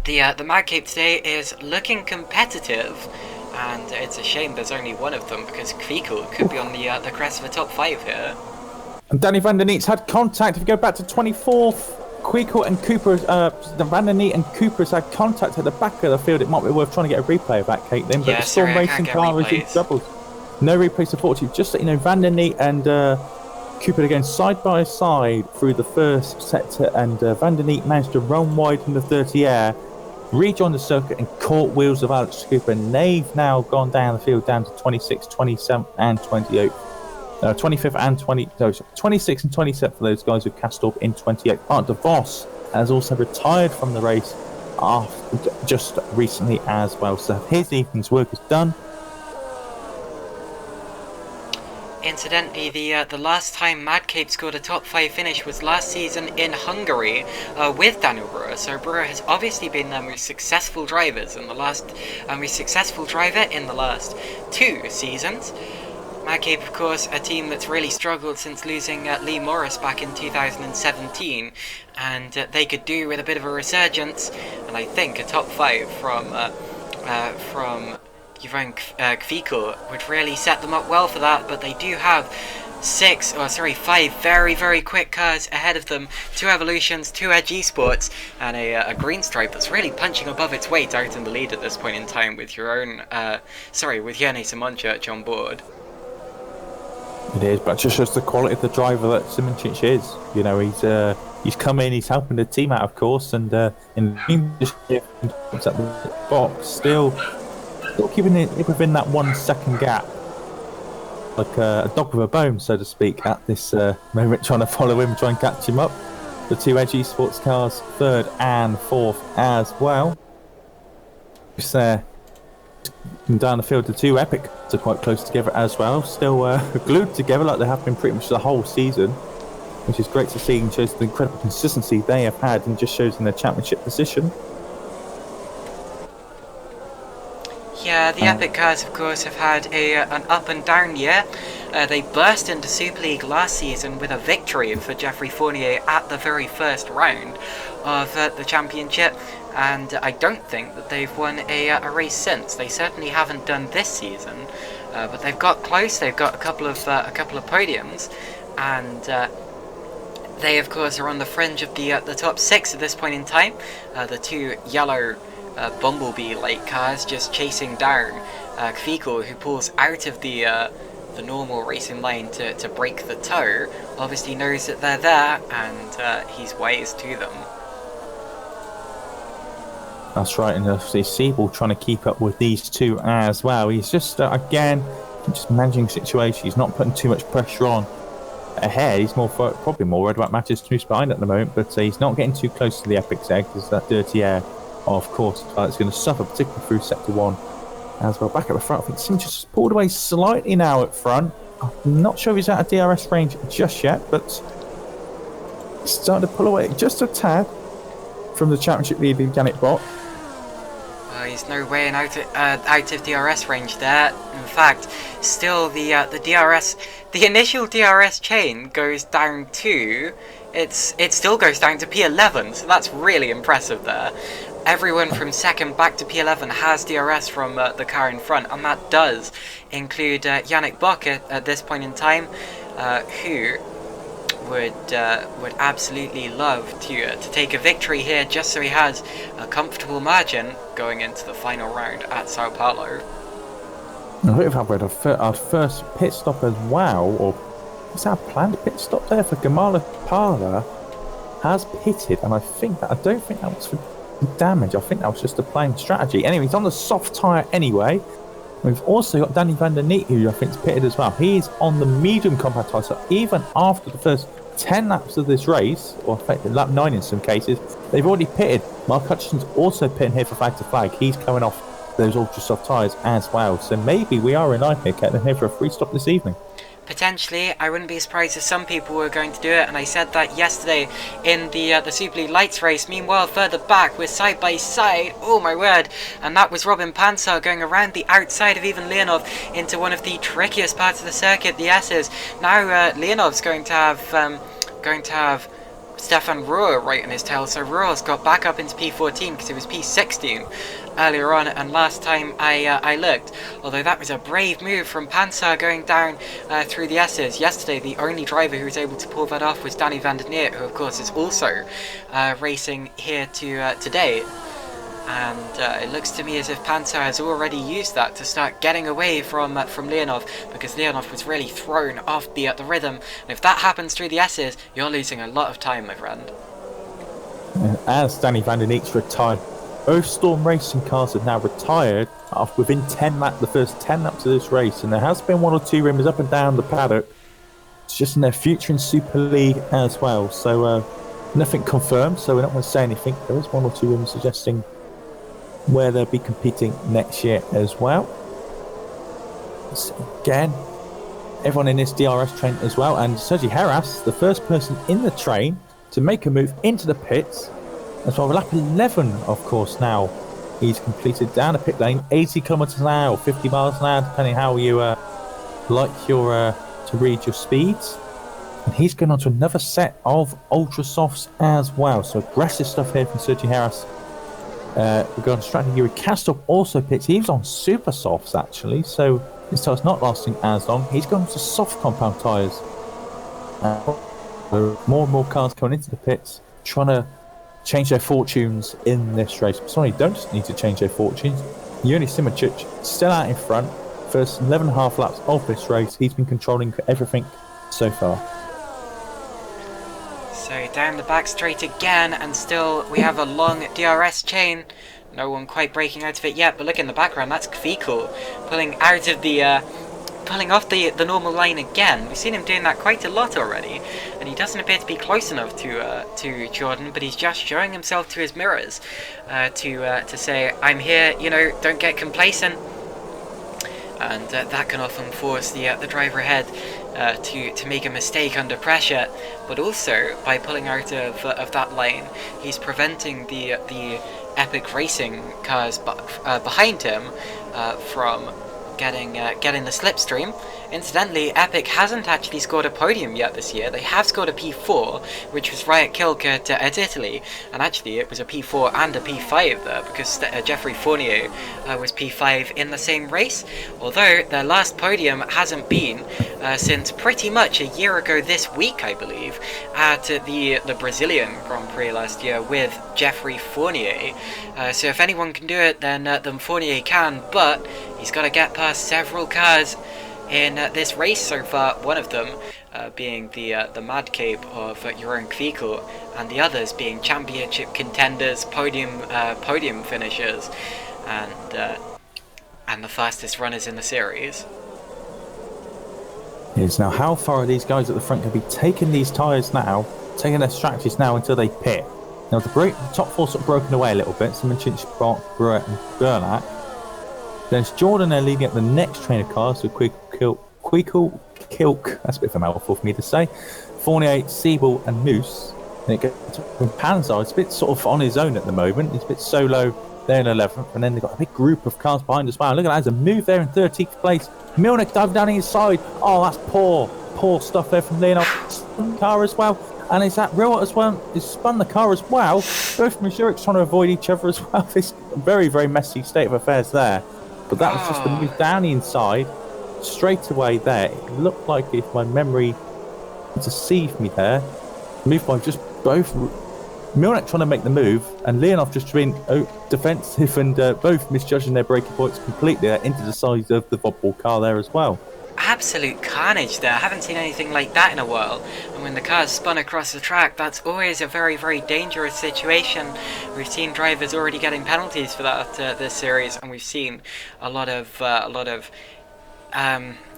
the Madcape today is looking competitive, and it's a shame there's only one of them, because Kvikul could be on the crest of a top 5 here. And Danny van der Neet's had contact. If you go back to 24th, Kvikul and Cooper, van der Neet and Cooper's had contact at the back of the field. It might be worth trying to get a replay of that, Caitlin. But Yeah, the Storm Racing car is in trouble. No replays, unfortunately. Just so you know, van der Neet and Cooper again side by side through the first sector, and van der Neet managed to run wide in the 30 air, rejoin the circuit and caught wheels of Alex Cooper, and they've now gone down the field down to 26, 27 and 28. 25th and 26 and 27 for those guys who cast off in 28. Art de Vos has also retired from the race just recently as well, so his evening's work is done. Incidentally, the last time Madcape scored a top 5 finish was last season in Hungary with Daniel Brewer. So Brewer has obviously been their most successful drivers in the last, most successful driver in the last 2 seasons. Madcape, of course, a team that's really struggled since losing Lee Morris back in 2017, and they could do with a bit of a resurgence, and I think a top 5 from Jeroen Kvikul would really set them up well for that. But they do have 5 very, very quick cars ahead of them, 2 Evolutions, 2 Edge Esports, and a Green Stripe that's really punching above its weight out in the lead at this point in time with with Jerne Simonchurch on board. It is, but just shows the quality of the driver that Simonchurch is. You know, he's come in, he's helping the team out, of course, and in just at the box, still keeping it within that 1 second gap, like a dog with a bone, so to speak, at this moment, trying to follow him, try and catch him up. The 2 Edge Esports cars, 3rd and 4th as well. Just there. Down the field, the 2 Epic are quite close together as well, still glued together like they have been pretty much the whole season, which is great to see and shows the incredible consistency they have had, and just shows in their championship position. Yeah, the Epic cars, of course, have had an up and down year. They burst into Super League last season with a victory for Geoffrey Fournier at the very first round of the championship, and I don't think that they've won a race since. They certainly haven't done this season, but they've got close. They've got a couple of podiums, and they, of course, are on the fringe of the top 6 at this point in time. The 2 yellow Bumblebee-like cars just chasing down Kvikul, who pulls out of the normal racing lane to break the tow. Obviously knows that they're there, and he's wise to them. That's right, and obviously Siebel trying to keep up with these 2 as well. He's just, again, just managing the situation. He's not putting too much pressure on ahead. He's probably more worried about Mattis Knus behind at the moment, but he's not getting too close to the Epic's egg, because that dirty air, of course, it's going to suffer, particularly through Sector 1 as well. Back at the front, I think Sim just pulled away slightly now at front. I'm not sure if he's out of DRS range just yet, but he's starting to pull away just a tad from the championship leading Yannick Bott. He's no way out of DRS range there. In fact, still the initial DRS chain goes down to, it still goes down to P11, so that's really impressive there. Everyone from 2nd back to P11 has DRS from the car in front, and that does include Yannick Bock at this point in time, who would absolutely love to take a victory here, just so he has a comfortable margin going into the final round at Sao Paulo. I think we've had our first pit stop as well, or is that a planned pit stop there for Gamala Parra? Has pitted, and I don't think that was for damage. I think that was just a plain strategy. Anyway, he's on the soft tyre anyway. We've also got Danny van der Neet, who I think is pitted as well. He's on the medium compact tyre, so even after the first 10 laps of this race, or effectively lap 9 in some cases, they've already pitted. Mark Hutchinson's also pitting here for flag to flag. He's coming off those ultra soft tyres as well. So maybe we are in line here, Ketlin, here for a free stop this evening. Potentially, I wouldn't be surprised if some people were going to do it, and I said that yesterday in the Super League Lights race. Meanwhile, further back, we're side by side, oh my word, and that was Robin Pansar going around the outside of Ivan Leonov into one of the trickiest parts of the circuit, the S's. Now Leonov's going to have Stefan Ruhr right in his tail, so Ruhr's got back up into P14 because it was P16 earlier on, and last time I looked, although that was a brave move from Panzer going down through the S's. Yesterday the only driver who was able to pull that off was Danny van der Neer, who of course is also racing here today. And it looks to me as if Panzer has already used that to start getting away from Leonov, because Leonov was really thrown off the rhythm, and if that happens through the S's, you're losing a lot of time, my friend. As Danny van der Neer's retired, both Storm Racing cars have now retired within 10 laps, the first 10 laps of this race, and there has been one or two rumours up and down the paddock. It's just in their future in Super League as well, so nothing confirmed, so we're not going to say anything. There is one or two rumours suggesting where they'll be competing next year as well. So again, everyone in this DRS train as well, and Sergi Heras, the first person in the train to make a move into the pits as well. Lap 11, of course, now he's completed down the pit lane, 80 kilometers an hour, 50 miles an hour, depending how you like your to read your speeds. And he's going on to another set of ultra softs as well, so aggressive stuff here from Sergi Heras. We're going to strategy. Yuri Kastorp also pits. He was on super softs actually, so his tire's not lasting as long. He's gone to soft compound tires. More and more cars coming into the pits, trying to change their fortunes in this race. Sorry, don't just need to change their fortunes. Yuri Simracing still out in front. First 11.5 laps of this race, he's been controlling everything so far. So down the back straight again, and still we have a long DRS chain. No one quite breaking out of it yet, but look in the background, that's Kvikul pulling out of the pulling off the normal line again. We've seen him doing that quite a lot already, and he doesn't appear to be close enough to Jordan, but he's just showing himself to his mirrors to say, I'm here, you know, don't get complacent. And that can often force the driver ahead to make a mistake under pressure, but also by pulling out of that lane, he's preventing the Epic Racing cars behind him from getting the slipstream. Incidentally, Epic hasn't actually scored a podium yet this year. They have scored a P4, which was Riot Kilk at Italy, and actually it was a P4 and a P5 there, because Geoffrey Fournier was P5 in the same race, although their last podium hasn't been since pretty much a year ago this week, I believe, at the Brazilian Grand Prix last year with Geoffrey Fournier. So if anyone can do it, then Fournier can, but he's got to get past several cars in this race so far, one of them being the Mad Cape of Jeroen Kvikul, and the others being championship contenders, podium finishers, and the fastest runners in the series. Yes, now how far are these guys at the front going to be taking these tyres now, taking their strategies now until they pit? Now the top four sort of broken away a little bit, Simracing, Spark, Brewer and Burlack. There's Jordan there leading up the next train of cars with Kvikul, Kilk, that's a bit of a mouthful for me to say, Fournier, Siebel and Moose. And it gets from Panzer, it's a bit sort of on his own at the moment, he's a bit solo there in 11th, and then they've got a big group of cars behind as well. Look at that, there's a move there in 13th place. Milnik diving down his side. Oh, that's poor stuff there from Leonov's car as well. And is that Real as well? He's spun the car as well. Both from Zurich's trying to avoid each other as well. This very, very messy state of affairs there. But that was just the move down the inside, straight away there. It looked like, if my memory deceived me there, move by just both Milnik trying to make the move, and Leonov just being defensive and both misjudging their braking points completely into the side of the Vodball car there as well. Absolute carnage there. I haven't seen anything like that in a while. And when the car's spun across the track, that's always a very, very dangerous situation. We've seen drivers already getting penalties for that this series, and we've seen a lot of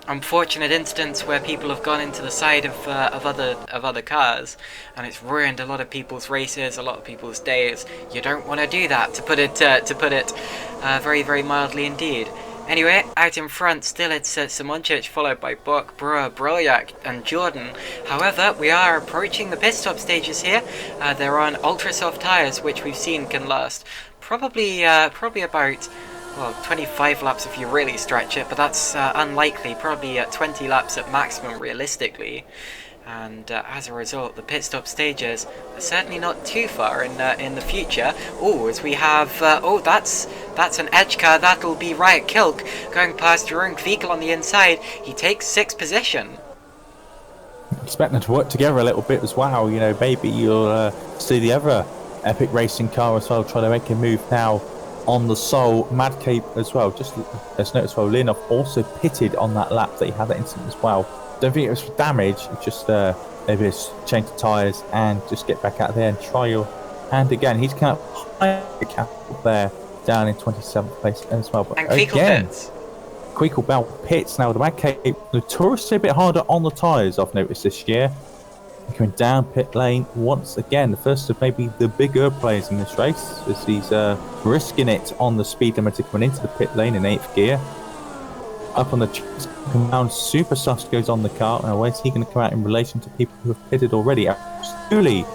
unfortunate incidents where people have gone into the side of other cars, and it's ruined a lot of people's races, a lot of people's days. You don't want to do that, to put it very, very mildly indeed. Anyway, out in front still it's Simončić, followed by Bock, Brewer, Broljak and Jordan. However, we are approaching the pit stop stages here. They're on ultra soft tyres, which we've seen can last probably about, well, 25 laps if you really stretch it, but that's unlikely, probably 20 laps at maximum realistically. and as a result, the pit stop stages are certainly not too far in the future. Oh, as we have, that's an edge car. That'll be Riot Kilk going past Jerome Feekel on the inside. He takes 6th position. Expect them to work together a little bit as well. You know, maybe you'll see the other Epic Racing car as well try to make a move now on the Soul Mad Cape as well. Just as note as well, Leonov also pitted on that lap that he had that incident as well. Don't think it was for damage, it's just maybe it's change the tyres and just get back out there and try your hand again. He's kind of high there, down in 27th place as well. But and again, Queequel Bell pits now. The Mad Cape notoriously a bit harder on the tyres, I've noticed this year. Coming down pit lane once again, the first of maybe the bigger players in this race, as he's risking it on the speed limiter coming into the pit lane in 8th gear. Up on the down, Super Sus goes on the car. Now, where's he going to come out in relation to people who have pitted already? Stooley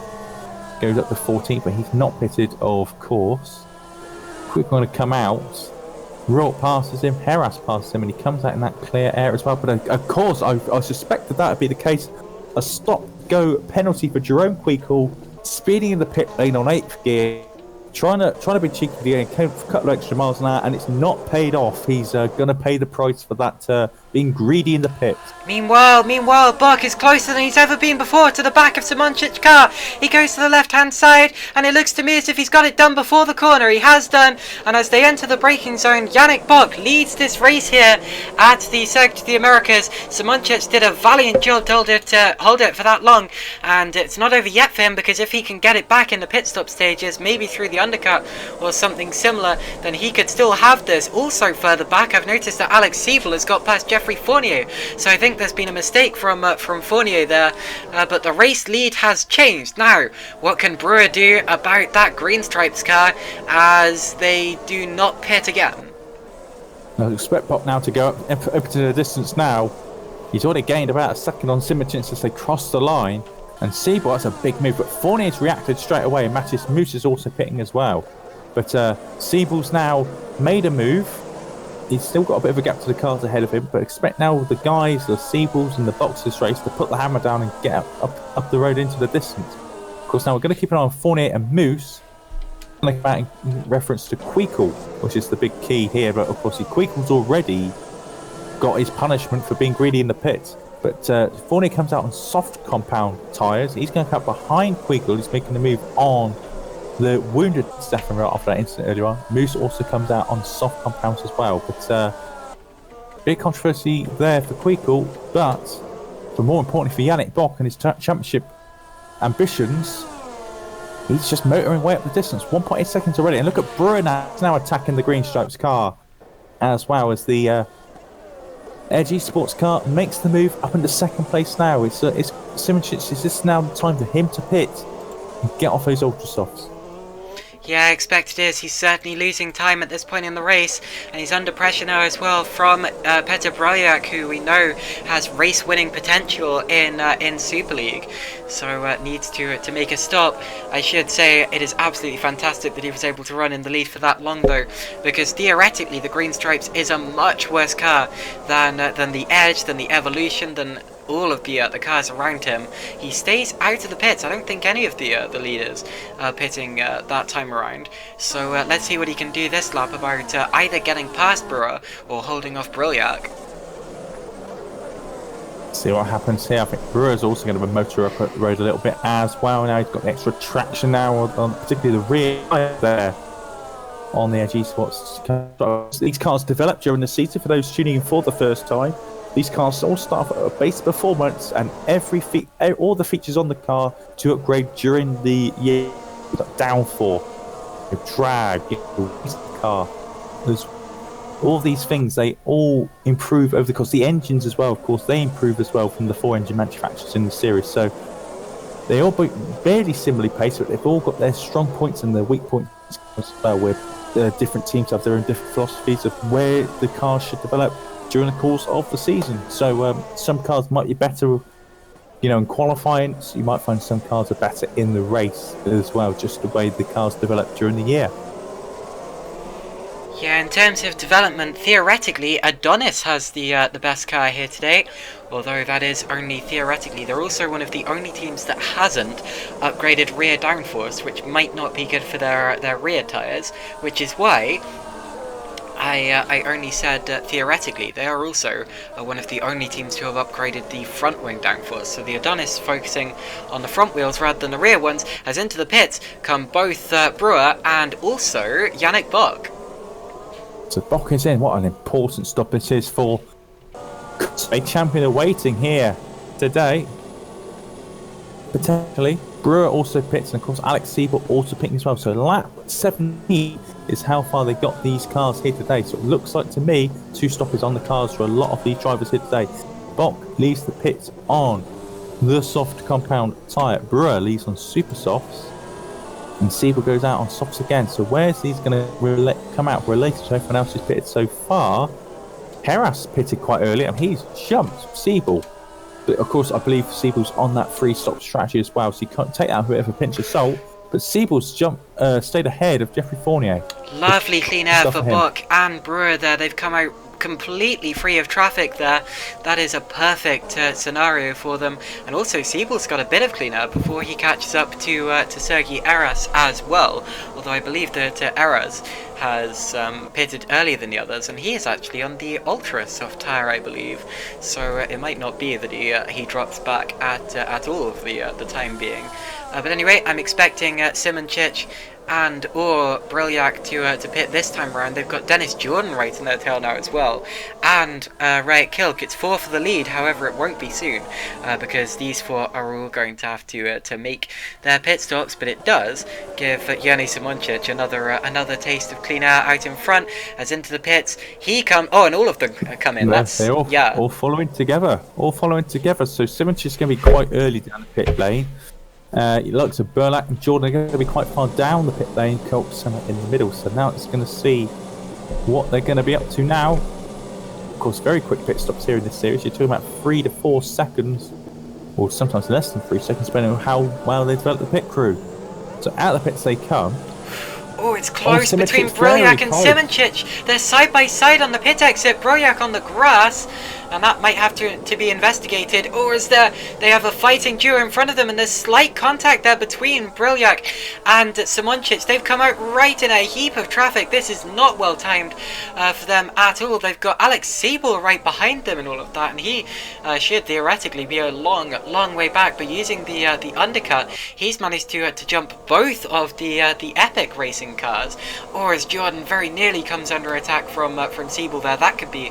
goes up to 14th, but he's not pitted, of course. Quick going to come out. Rolt passes him, Heras passes him, and he comes out in that clear air as well. But of course, I suspected that would be the case. A stop-go penalty for Jerome Queequel, speeding in the pit lane on 8th gear. Trying to be cheeky again, came a couple of extra miles an hour, and it's not paid off. He's going to pay the price for that, being greedy in the pit. Meanwhile, Buck is closer than he's ever been before to the back of Simoncic's car. He goes to the left-hand side, and it looks to me as if he's got it done before the corner. He has done, and as they enter the braking zone, Yannick Buck leads this race here at the Circuit of the Americas. Simoncic did a valiant job to hold it for that long, and it's not over yet for him, because if he can get it back in the pit stop stages, maybe through the undercut or something similar, then he could still have this. Also further back, I've noticed that Alex Siebel has got past Jeffrey Fournier, so I think there's been a mistake from Fournier there, but the race lead has changed. Now, what can Brewer do about that Green Stripes car as they do not pit again? I expect Pop now to go up to the distance now. He's already gained about a second on Simracing as they cross the line. And Siebel, that's a big move, but Fournier's reacted straight away. Matthias Moose is also pitting as well. But Siebel's now made a move. He's still got a bit of a gap to the cars ahead of him, but expect now the guys, the Siebels and the Boxers race, to put the hammer down and get up the road into the distance. Of course, now we're going to keep an eye on Fournier and Moose. In reference to Queequel, which is the big key here, but of course, Queequel's already got his punishment for being greedy in the pits. But Fournier comes out on soft compound tyres. He's going to come behind Queequel. He's making the move on the wounded Stefan right after that incident earlier on. Moose also comes out on soft compounds as well. But big controversy there for Queequel. But more importantly for Yannick Bock and his championship ambitions, he's just motoring way up the distance. 1.8 seconds already. And look at Brewer now attacking the Green Stripes car, as well as the Edge Esports car makes the move up into second place now. It's Simoncic. Is this now the time for him to pit and get off those ultra softs? Yeah, I expect it is. He's certainly losing time at this point in the race, and he's under pressure now as well from Petr Braliak, who we know has race-winning potential in Super League. So needs to make a stop. I should say it is absolutely fantastic that he was able to run in the lead for that long, though, because theoretically the Green Stripes is a much worse car than the Edge, than the Evolution, than all of the cars around him. He stays out of the pits. I don't think any of the leaders are pitting that time around. So let's see what he can do this lap about either getting past Brewer or holding off Braliak. See what happens here. I think Brewer's also going to motor up the road a little bit as well. Now he's got the extra traction now on particularly the rear there on the Edge Esports. These cars developed during the season for those tuning in for the first time. These cars all start off at a base performance, and all the features on the car to upgrade during the year. Downforce, drag, the car. There's all these things. They all improve over the course. The engines as well, of course, they improve as well from the 4 engine manufacturers in the series. So they all barely similarly paced, but they've all got their strong points and their weak points as well. Where different teams have their own different philosophies of where the cars should develop during the course of the season. So some cars might be better, in qualifying. So you might find some cars are better in the race as well, just the way the cars develop during the year. Yeah, in terms of development, theoretically, Adonis has the best car here today, although that is only theoretically. They're also one of the only teams that hasn't upgraded rear downforce, which might not be good for their rear tyres, which is why I only said theoretically. They are also one of the only teams who have upgraded the front wing downforce. So the Adonis focusing on the front wheels rather than the rear ones, as into the pits come both Brewer and also Yannick Bock. So Bock is in. What an important stop this is for a champion awaiting here today. Potentially. Brewer also pits, and of course Alex Siebel also pitting as well. So lap 17 is how far they got these cars here today. So it looks like to me 2 stoppers on the cars for a lot of these drivers here today. Bock leaves the pits on the soft compound tyre. Brewer leaves on super softs. And Siebel goes out on softs again. So where's these going to come out related to everyone else who's pitted so far? Heras pitted quite early and he's jumped Siebel. But of course, I believe Siebel's on that free stop strategy as well, so you can't take that with a bit of a pinch of salt. But Siebel's stayed ahead of Jeffrey Fournier. Lovely clean air for Bock and Brewer there. They've come out completely free of traffic there. That is a perfect scenario for them. And also Siebel's got a bit of clean air before he catches up to Sergei Eras as well. Although I believe that Eras has pitted earlier than the others, and he is actually on the ultra soft tyre, I believe. So it might not be that he drops back at all for the time being. But anyway, I'm expecting Simoncic and or Brilliac to pit this time around. They've got Dennis Jordan right in their tail now as well, and Riot Kilk. It's 4 for the lead. However, it won't be soon because these 4 are all going to have to make their pit stops. But it does give Jani Simoncic another taste of clean air out in front. As into the pits he come. Oh, and all of them come in. That's all following together. All following together. So Simoncic is going to be quite early down the pit lane. It looks at Burlack and Jordan are going to be quite far down the pit lane. Colt's in the middle, so now it's going to see what they're going to be up to now. Of course, very quick pit stops here in this series. You're talking about 3 to 4 seconds, or sometimes less than 3 seconds, depending on how well they develop the pit crew. So out of the pits they come. Oh, it's close between Brilliac and Simoncic. They're side by side on the pit exit. Brilliac on the grass, and that might have to be investigated. Or is they have a fighting duo in front of them, and there's slight contact there between Brilliac and Simoncic. They've come out right in a heap of traffic. This is not well timed for them at all. They've got Alex Siebel right behind them and all of that, and he should theoretically be a long way back. But using the undercut, he's managed to jump both of the Epic Racing cars. Or as Jordan very nearly comes under attack from Siebel there, that could be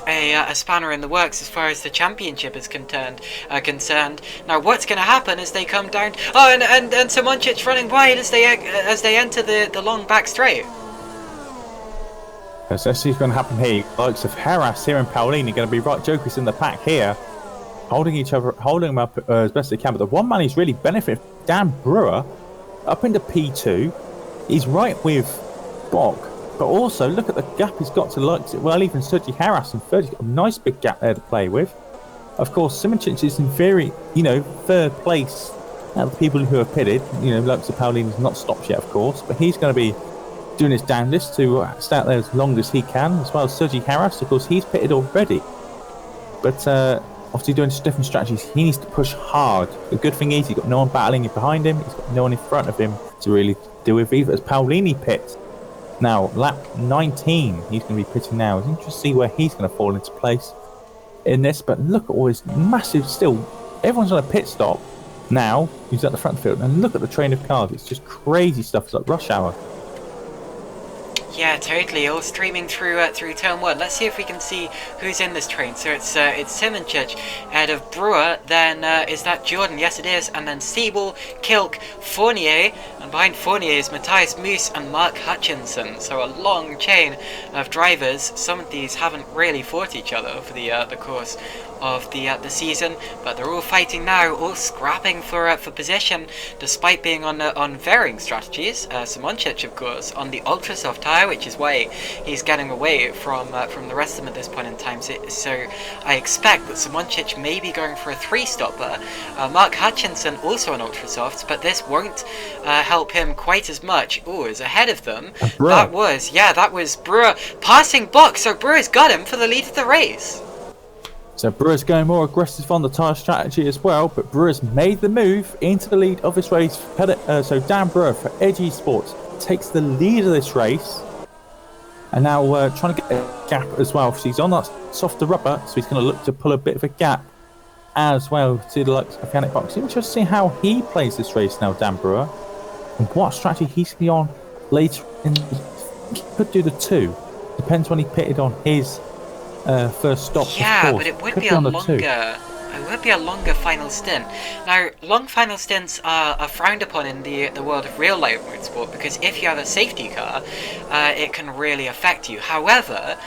a spanner in the works as far as the championship is concerned. Now what's going to happen as they come down? Oh, and Simoncic running wide as they enter the long back straight. So this is going to happen here. The likes of Heras here and Paolini are going to be right jokers in the pack here, holding them up as best they can. But the one man who's really benefited, Dan Brewer, up into P2. He's right with Bock, but also look at the gap he's got to likes it. Well, even Sergi Harras and Fergie's got a nice big gap there to play with. Of course, Simoncic is in very, third place out of the people who have pitted. Likes of Paulina's not stopped yet, of course, but he's going to be doing his damnedest to stay out there as long as he can, as well as Sergi Harras. Of course, he's pitted already, but obviously doing different strategies. He needs to push hard. The good thing is he's got no one battling behind him. He's got no one in front of him to really deal with either. As Paolini pits now, lap 19, he's going to be pitting now. It's interesting to see where he's going to fall into place in this. But look at all this massive. Still, everyone's on a pit stop now. He's at the front field, and look at the train of cars. It's just crazy stuff. It's like rush hour. Yeah, totally. All streaming through turn 1. Let's see if we can see who's in this train. So it's Simoncic ahead of Brewer. Then is that Jordan? Yes, it is. And then Siebel, Kilk, Fournier, and behind Fournier is Matthias Moose and Mark Hutchinson. So a long chain of drivers. Some of these haven't really fought each other over the course of the season, but they're all fighting now, all scrapping for position, despite being on varying strategies. Simoncic, of course, on the ultra soft tyre tyre, which is why he's getting away from the rest of them at this point in time. So I expect that Simončić may be going for a 3-stopper. Mark Hutchinson also on ultra softs, but this won't help him quite as much. Oh, is ahead of them. That was Brewer passing Bock. So Brewer's got him for the lead of the race. So Brewer's going more aggressive on the tyre strategy as well, but Brewer's made the move into the lead of this race. So Dan Brewer for Edgy Sports takes the lead of this race, and now trying to get a gap as well. So he's on that softer rubber, so he's going to look to pull a bit of a gap as well to the likes of Yannick Bock. Interesting to see how he plays this race now, Dan Brewer, and what strategy he's going to be on later. He could do the 2. Depends when he pitted on his first stop. Yeah, but it would be a longer final stint. Now, long final stints are frowned upon in the world of real life motorsport, because if you have a safety car, it can really affect you. However,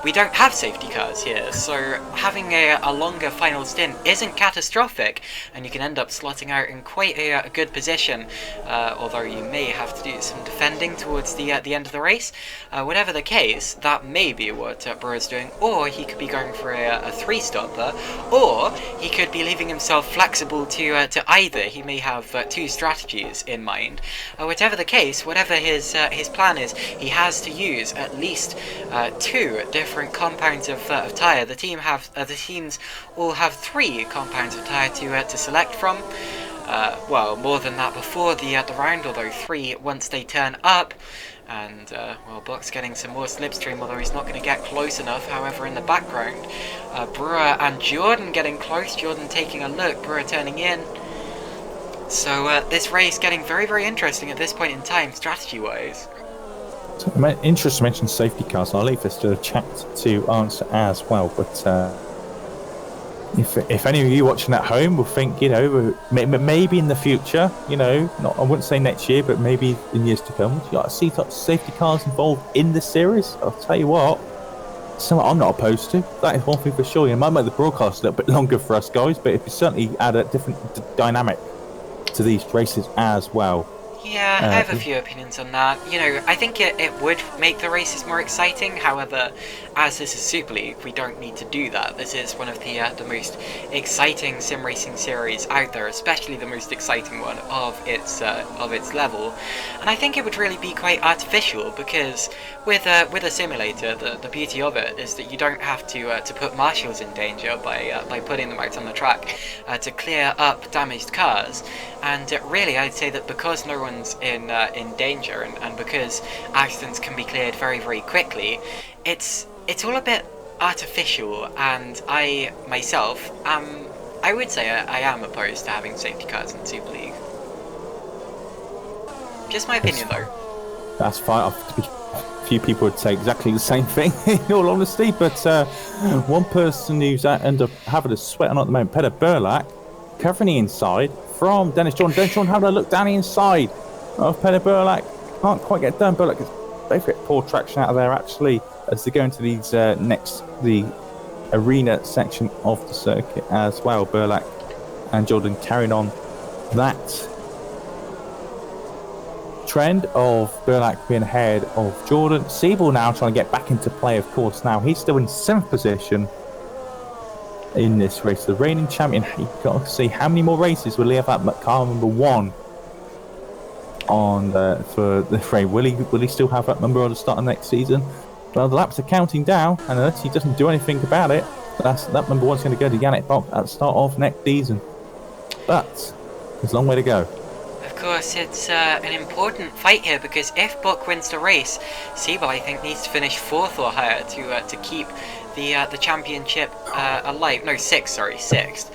we don't have safety cars here, so having a longer final stint isn't catastrophic, and you can end up slotting out in quite a good position, although you may have to do some defending towards the end of the race. Whatever the case, that may be what Brewer's doing, or he could be going for a 3-stopper, or he could be leaving himself flexible to either. He may have 2 strategies in mind. Whatever the case, whatever his plan is, he has to use at least 2 different compounds of tyre. The teams all have 3 compounds of tyre to select from. Well, more than that before the round, although 3 once they turn up. And well, Bock's getting some more slipstream, although he's not going to get close enough. However, in the background, Brewer and Jordan getting close. Jordan taking a look, Brewer turning in. So this race getting very, very interesting at this point in time, strategy-wise. So, interesting to mention safety cars, and I'll leave this to the chat to answer as well. But if any of you watching at home will think, maybe in the future, I wouldn't say next year, but maybe in years to come, you got to see safety cars involved in this series. I'll tell you what, something I'm not opposed to. That is one thing for sure. It might make the broadcast a little bit longer for us guys, but it could certainly add a different dynamic to these races as well. Yeah, I have a few opinions on that. I think it would make the races more exciting. However, as this is Super League, we don't need to do that. This is one of the most exciting sim racing series out there, especially the most exciting one of its level. And I think it would really be quite artificial, because with a simulator, the beauty of it is that you don't have to put marshals in danger by putting them out on the track to clear up damaged cars. And really, I'd say that because no one's in danger, and because accidents can be cleared very, very quickly, it's all a bit artificial. And I myself I would say I am opposed to having safety cars in Super League. Just my opinion, though. That's fine. A few people would say exactly the same thing, in all honesty. But one person who's ended up having a sweat on at the moment, Peter Burlak, covering the inside from Dennis Jordan. Dennis Jordan having a look down the inside of Peter Burlak. Can't quite get done. Burlak is both get poor traction out of there, actually, as they go into these the arena section of the circuit as well. Burlak and Jordan carrying on that trend of Burlak being ahead of Jordan. Siebel now trying to get back into play, of course. Now he's still in 7th position in this race, the reigning champion. You've got to see how many more races will he have at car number 1 on for the frame. Will he still have that number on the start of next season? Well, the laps are counting down, and unless he doesn't do anything about it, that number 1's going to go to Yannick Bock at the start of next season. But there's a long way to go. Of course, it's an important fight here, because if Bock wins the race, Siebel, I think, needs to finish 4th or higher to keep the championship alive. No, 6th.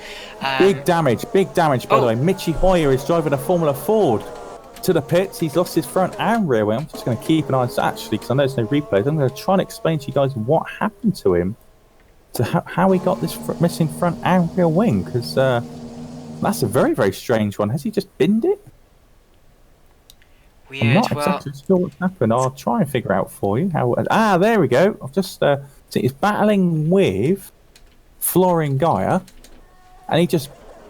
Big damage, by the way. Michi Hoyer is driving a Formula Ford to the pits. He's lost his front and rear wheel. I'm just going to keep an eye on that, actually, because I know there's no replays. I'm going to try and explain to you guys what happened to him, to how he got this missing front and rear wing, because that's a very, very strange one. Has he just binned it? Weird. I'm not exactly sure what's happened. I'll try and figure out for you how. There we go. I've just see he's battling with Florin Gaia, and he just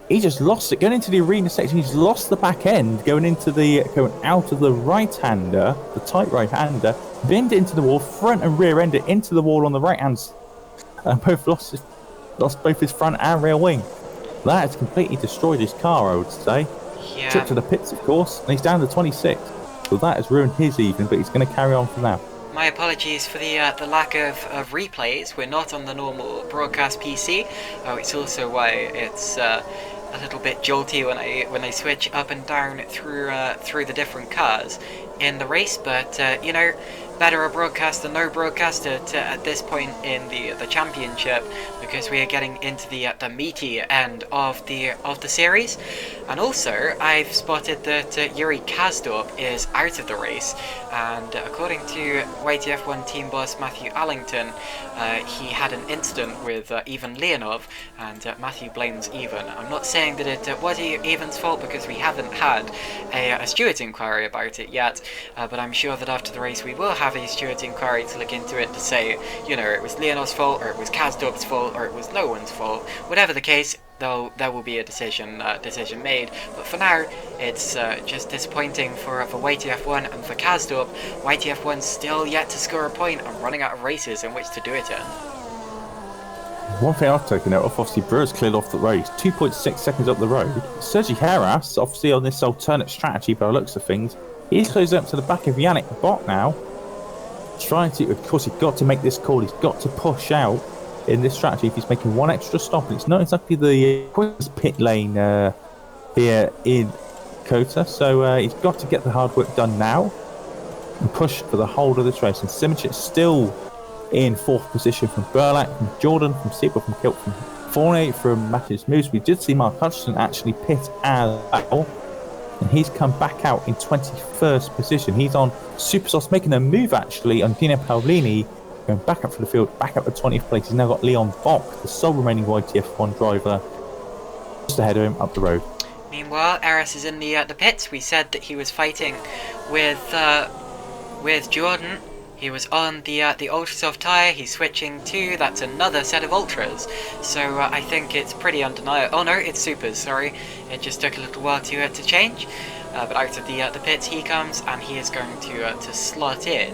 he just lost it going into the arena section. He's lost the back end going out of the right-hander, the tight right-hander, binned it into the wall, front and rear end it into the wall on the right hand, and both lost both his front and rear wing. That has completely destroyed his car, I would say. Yeah. Took to the pits, of course, and he's down to 26. So that has ruined his evening, but he's going to carry on for now. My apologies for the lack of replays. We're not on the normal broadcast PC. It's also why it's a little bit jolty when I switch up and down through the different cars in the race. But you know, better a broadcast than no broadcast at this point in the championship, because we are getting into the meaty end of the series. And also, I've spotted that Yuri Kasdorp is out of the race, and according to WTF1 team boss Matthew Allington, he had an incident with Ivan Leonov, and Matthew blames Ivan. I'm not saying that it was Ivan's fault, because we haven't had a stewards inquiry about it yet, but I'm sure that after the race we will have a stewards inquiry to look into it, to say, you know, it was Leonov's fault, or it was Kasdorp's fault, or it was no one's fault. Whatever the case, there will be a decision made. But for now, it's just disappointing for WTF1 and for Kasdorp. WTF1 still yet to score a point and running out of races in which to do it in. One thing I've taken out of, obviously, Brewer's cleared off the race, 2.6 seconds up the road. Sergi Heras, obviously on this alternate strategy by the looks of things, he's closed up to the back of Yannick Bok now. Trying to, of course, he's got to make this call. He's got to push out in this strategy if he's making one extra stop. And it's not exactly the quickest pit lane here in Kota. So he's got to get the hard work done now and push for the whole of this race. And Simracing still in 4th position from Burlak, from Jordan, from Siebel, from Kilt, from Fournier, from Matthews Moose. We did see Mark Hutchinson actually pit as well, and he's come back out in 21st position. He's on Supersauce, making a move actually on Dino Paolini, going back up for the field, back up to 20th place. He's now got Leon Bok, the sole remaining YTF1 driver, just ahead of him up the road. Meanwhile, Eris is in the pits. We said that he was fighting with Jordan. He was on the ultra soft tyre. He's switching to, that's another set of ultras. So I think it's pretty undeniable. Oh no, it's supers. Sorry, it just took a little while to change. But out of the pits he comes, and he is going to slot in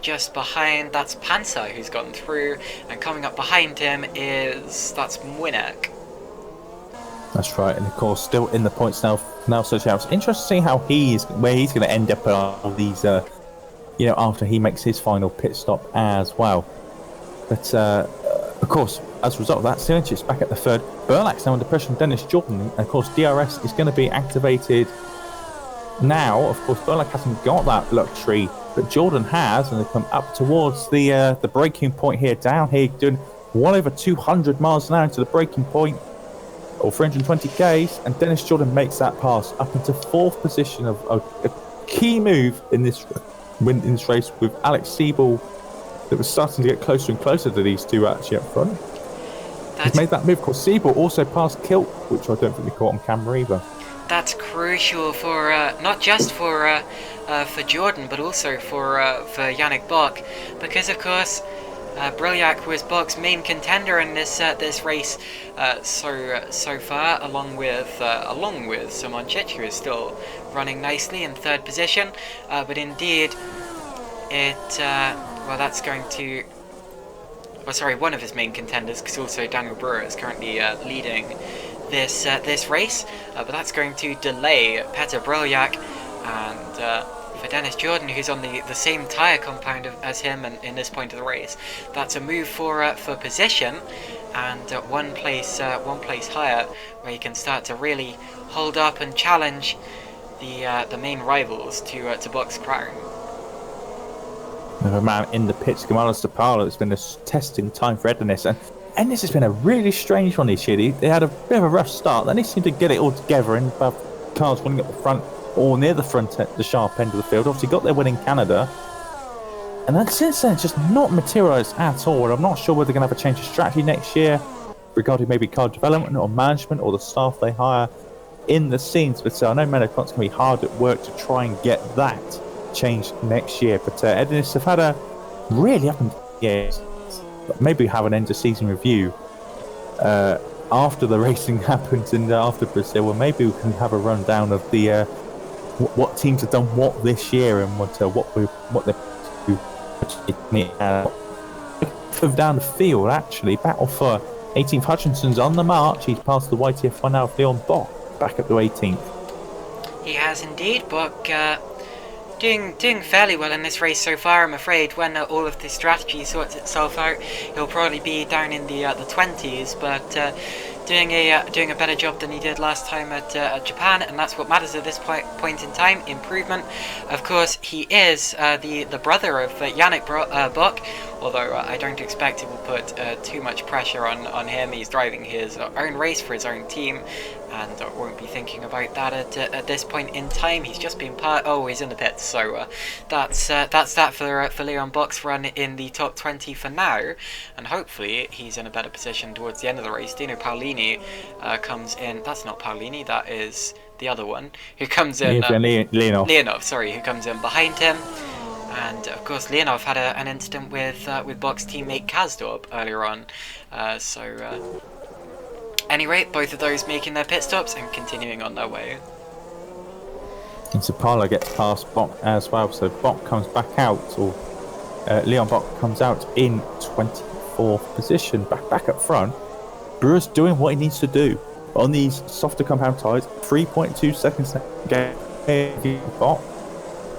just behind. That's Panzer, who's gotten through, and coming up behind him that's Mwinek. That's right, and of course still in the points now. So it's interesting to see how where he's going to end up all these. You know, after he makes his final pit stop as well. But, of course, as a result of that, Silenchic's back at the 3rd. Burlak's now under pressure from Dennis Jordan. And, of course, DRS is going to be activated now. Of course, Burlak hasn't got that luxury, but Jordan has, and they come up towards the braking point here, down here, doing well over 200 miles an hour into the braking point, or 320 k's, and Dennis Jordan makes that pass up into 4th position of a key move in this race, with Alex Siebel that was starting to get closer and closer to these two actually up front. He's made that move. Of course, Siebel also passed Kilt, which I don't think we caught on camera either. That's crucial for not just for Jordan, but also for Yannick Bok, because of course Brilliac was Bok's main contender in this race so far, along with Simoncic, who is still running nicely in 3rd position. But indeed, that's going to. One of his main contenders, because also Daniel Brewer is currently leading this race. But that's going to delay Petr Brilliac, and for Dennis Jordan, who's on the same tyre compound as him in this point of the race, that's a move for position, and one place higher, where you can start to really hold up and challenge the main rivals to Bok's crown. Another man in the pits, Kamalas Depala. It's been a testing time for Ennis, and this has been a really strange one this year. They had a bit of a rough start, then they seemed to get it all together, and cars running at the front, or near the front at the sharp end of the field. Obviously got their win in Canada, and then since then it's just not materialised at all. And I'm not sure whether they're going to have a change of strategy next year regarding maybe car development or management or the staff they hire in the scenes. But I know Menacrott's going to be hard at work to try and get that changed next year. But Ednis have had a really up and years. Maybe have an end of season review after the racing happens and after Brazil, well, maybe we can have a rundown of the what teams have done what this year and what they're further down the field. Actually, battle for 18th. Hutchinson's on the march. He's passed the WTF1 now. Leon Bock back up to 18th. He has indeed. Bock doing fairly well in this race so far. I'm afraid when all of the strategy sorts itself out, he'll probably be down in the 20s, but doing a better job than he did last time at Japan, and that's what matters at this point in time. Improvement. Of course, he is the brother of Yannick Bock, although I don't expect it will put too much pressure on him. He's driving his own race for his own team, and won't be thinking about that at this point in time. He's just been he's in the pits, so that's that for Leon Bock's run in the top 20 for now, and hopefully he's in a better position towards the end of the race. Dino Paolini comes in. That's not Paolini, that is the other one who comes in. Leonov, sorry, who comes in behind him. And of course, Leonov had an incident with Bock's teammate Kazdorp earlier on. Anyway, both of those making their pit stops and continuing on their way. And Sapala gets past Bock as well, so Bock comes back out, or Leon Bock comes out in 24th position, back up front. Brewer's doing what he needs to do on these softer compound tyres. 3.2 seconds to get Bock.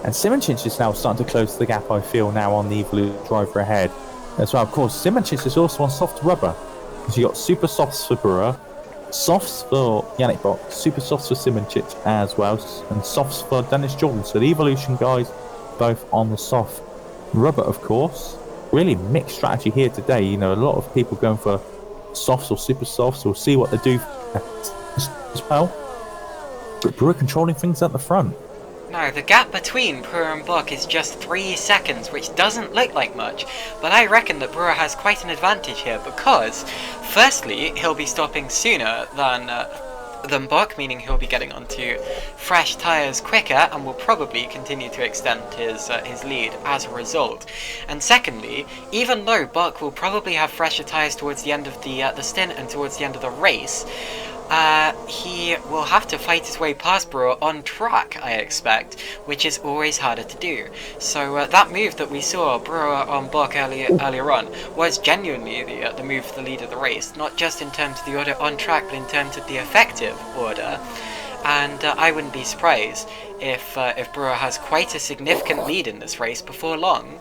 And Simracing is now starting to close the gap, I feel, now on the Evolute driver ahead. As well, of course, Simracing is also on soft rubber. So you got super softs for Brewer, softs for Yannick Bock, super softs for Simracing as well, and softs for Dennis Jordan. So the Evolution guys both on the soft rubber, of course. Really mixed strategy here today. You know, a lot of people going for softs or super softs. We'll see what they do as well. But Brewer controlling things at the front. No, the gap between Brewer and Bock is just 3 seconds, which doesn't look like much, but I reckon that Brewer has quite an advantage here because, firstly, he'll be stopping sooner than Bock, meaning he'll be getting onto fresh tyres quicker and will probably continue to extend his lead as a result. And secondly, even though Bock will probably have fresher tyres towards the end of the stint and towards the end of the race, he will have to fight his way past Brewer on track, I expect, which is always harder to do. So that move that we saw Brewer on Bock earlier on was genuinely the move for the lead of the race, not just in terms of the order on track, but in terms of the effective order. And I wouldn't be surprised if Brewer has quite a significant lead in this race before long.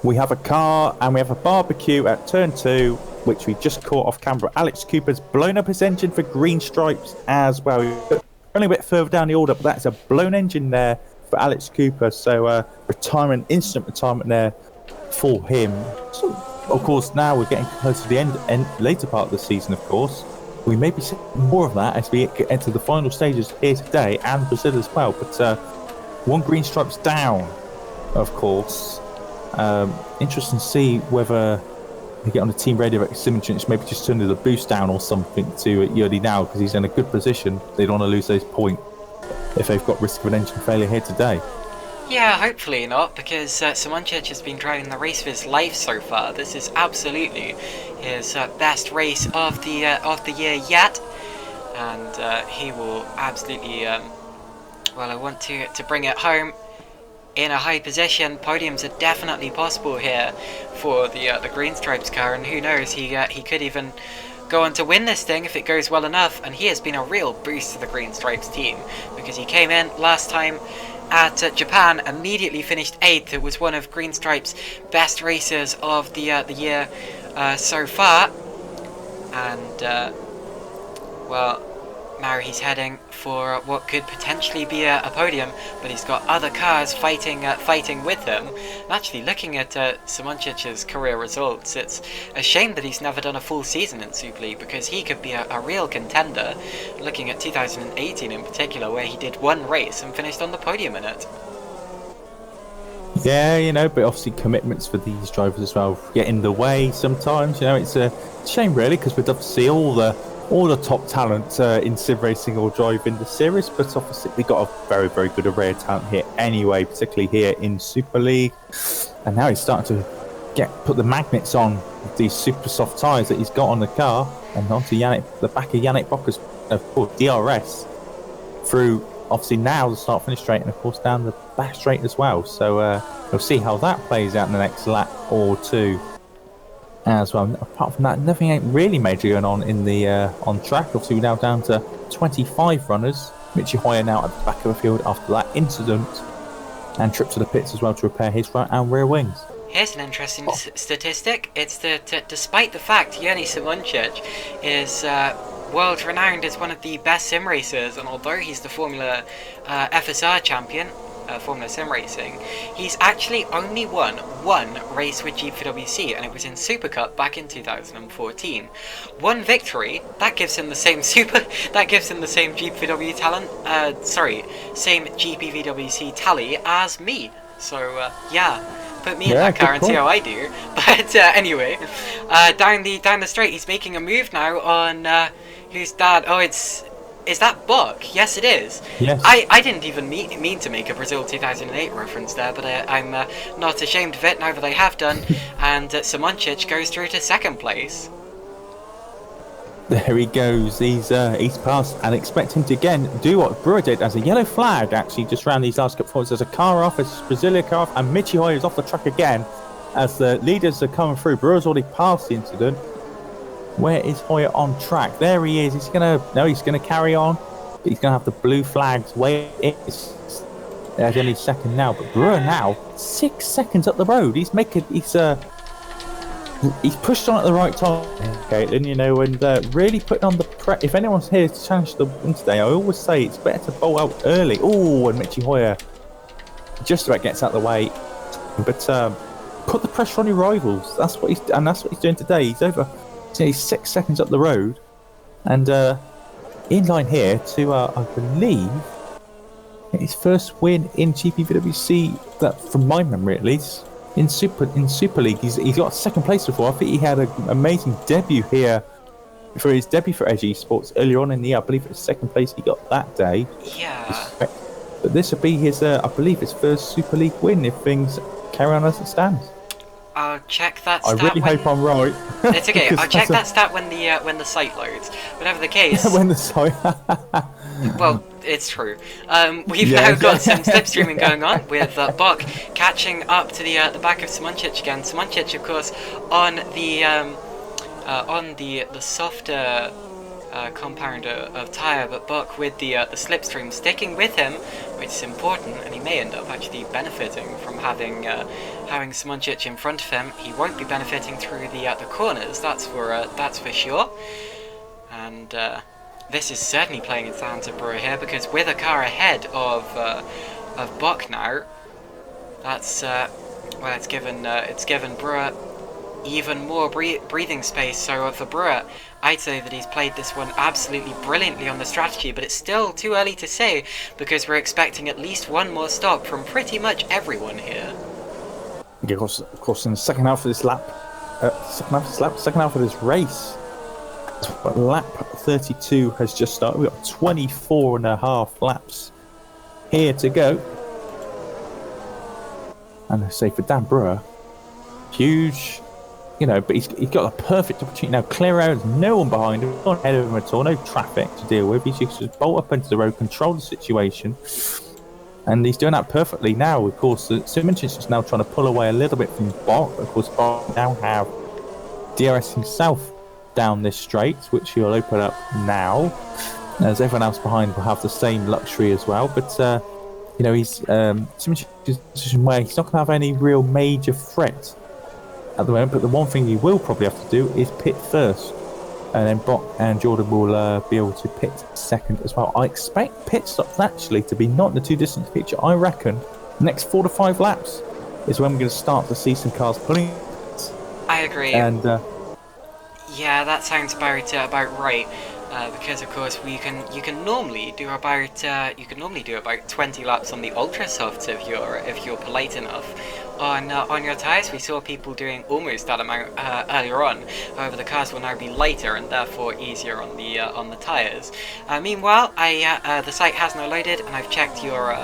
We have a car and we have a barbecue at turn 2, which we just caught off camera. Alex Cooper's blown up his engine for green stripes as well. Only a bit further down the order, but that's a blown engine there for Alex Cooper. So instant retirement there for him. So, of course, now we're getting close to the end later part of the season, of course. We may be seeing more of that as we enter the final stages here today and Brazil as well. But one green stripe's down, of course. Interesting to see whether they get on the team radio at Simracing, maybe just turn the boost down or something to Gerrit now, because he's in a good position. They don't want to lose those points if they've got risk of an engine failure here today. Yeah, hopefully not, because Simracing has been driving the race of his life so far. This is absolutely his best race of the year yet, and he will absolutely. I want to bring it home. In a high position, podiums are definitely possible here for the Green Stripes car, and who knows, he could even go on to win this thing if it goes well enough. And he has been a real boost to the Green Stripes team, because he came in last time at Japan, immediately finished 8th. It was one of Green Stripes' best races of the year so far, and now he's heading for what could potentially be a podium, but he's got other cars fighting with him. And actually, looking at Simonsic's career results, it's a shame that he's never done a full season in Super League, because he could be a real contender. Looking at 2018 in particular, where he did one race and finished on the podium in it. Yeah, but obviously commitments for these drivers as well get in the way sometimes. It's a shame really, because we'd love to see all the top talent in sim racing or drive in the series, but obviously we got a very, very good array of talent here anyway, particularly here in Super League. And now he's starting to put the magnets on these super soft tyres that he's got on the car, and onto the back of Yannick Bocker's DRS through, obviously now the start finish straight, and of course down the back straight as well. So we'll see how that plays out in the next lap or two as well. Apart from that, nothing ain't really major going on in the on track. Obviously we're now down to 25 runners. Mitchy Hoyer now at the back of the field after that incident, and trip to the pits as well to repair his front and rear wings. Here's an interesting statistic. It's that despite the fact Yerny Simoncic is world renowned as one of the best sim racers, and although he's the Formula FSR champion, Formula Sim Racing, he's actually only won one race with GPVWC, and it was in Super Cup back in 2014. One victory that gives him the same same GPVW talent. Same GPVWC tally as me. So yeah. Put me in that car and see how I do. But anyway, down the straight, he's making a move now on who's that? Oh, is that Buck? Yes, it is. Yes. I didn't even mean to make a Brazil 2008 reference there, but I'm not ashamed of it now that I have done. And Simoncic goes through to second place. There he goes. He's passed, and expect him to again do what Brewer did as a yellow flag actually just ran these last couple of points. There's a car off, it's Brasilia car off, and Mitchy Hoyer is off the track again as the leaders are coming through. Brewer's already passed the incident. Where is Hoyer on track? There he is. He's gonna carry on, but he's gonna have the blue flags where it is. There's only second now, but Brewer now 6 seconds up the road. He's pushed on at the right time, Caitlin, and really putting on the prep. If anyone's here to challenge the win today, I always say it's better to bowl out early. Oh, and Mitchy Hoyer just about gets out of the way. But put the pressure on your rivals. That's what he's doing today. He's 6 seconds up the road, and in line here to, I believe, his first win in GPVWC, that from my memory at least. In Super League, he's got second place before. I think he had an amazing debut here for his debut for Edge Esports earlier on in the year. I believe it was second place he got that day. Yeah. But this will be his, I believe, his first Super League win if things carry on as it stands. I'll check that stat. I really hope I'm right. It's okay. I'll check that stat when the site loads. Whatever the case. When the site. Well, it's true. We've now got some slipstreaming going on with Buck catching up to the back of Simoncic again. Simoncic, of course, on the softer compound of tyre, but Buck with the slipstream sticking with him, which is important, and he may end up actually benefiting from having Simoncic in front of him. He won't be benefiting through the corners, that's for sure. And this is certainly playing its hands at Brewer here, because with a car ahead of Buck now, that's it's given Brewer even more breathing space. So for Brewer, I'd say that he's played this one absolutely brilliantly on the strategy, but it's still too early to say because we're expecting at least one more stop from pretty much everyone here. Yeah, of course, in the second half of this race, lap 32 has just started. We've got 24 and a half laps here to go. And I say for Dan Brewer, huge, but he's got a perfect opportunity now. Clear out, there's no one behind him, not ahead of him at all, no traffic to deal with. He's just bolt up into the road, control the situation, and he's doing that perfectly now. Of course, Simoncic is now trying to pull away a little bit from Bot. Of course, Bot now have DRS himself down this straight, which he'll open up now, as everyone else behind will have the same luxury as well. But he's Simoncic is in a position where he's not going to have any real major threat at the moment, but the one thing you will probably have to do is pit first, and then Bot and Jordan will be able to pit second as well. I expect pit stops actually to be not in the too distant future. I reckon the next 4 to 5 laps is when we're going to start to see some cars pulling. I agree. And yeah, that sounds about right. Because of course you can normally do about 20 laps on the ultra softs if you're polite enough on your tyres. We saw people doing almost that amount earlier on. However, the cars will now be lighter and therefore easier on the tyres. Meanwhile, the site has now loaded, and I've checked your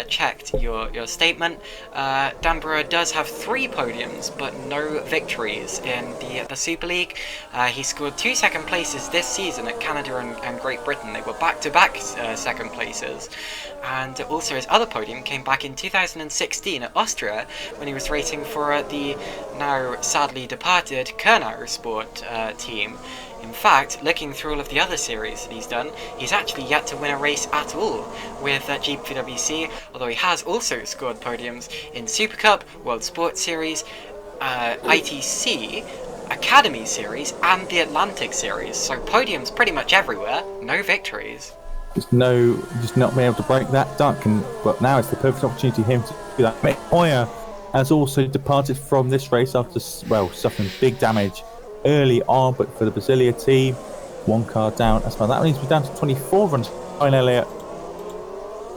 checked your statement. Dan Brewer does have 3 podiums, but no victories in the Super League. He scored 2 second places this season at Canada and Great Britain. They were back-to-back second places. And also his other podium came back in 2016 at Austria, when he was racing for the now sadly departed Kernauer Sport team. In fact, looking through all of the other series that he's done, he's actually yet to win a race at all with GPVWC, although he has also scored podiums in Super Cup, World Sports Series, ITC, Academy Series, and the Atlantic Series. So podiums pretty much everywhere, no victories. Just not being able to break that duck, but now it's the perfect opportunity for him to do that. Mick Hoyer has also departed from this race after, suffering big damage early on, but for the Brasilia team, 1 car down as well. That means we're down to 24 runs. Ryan Elliott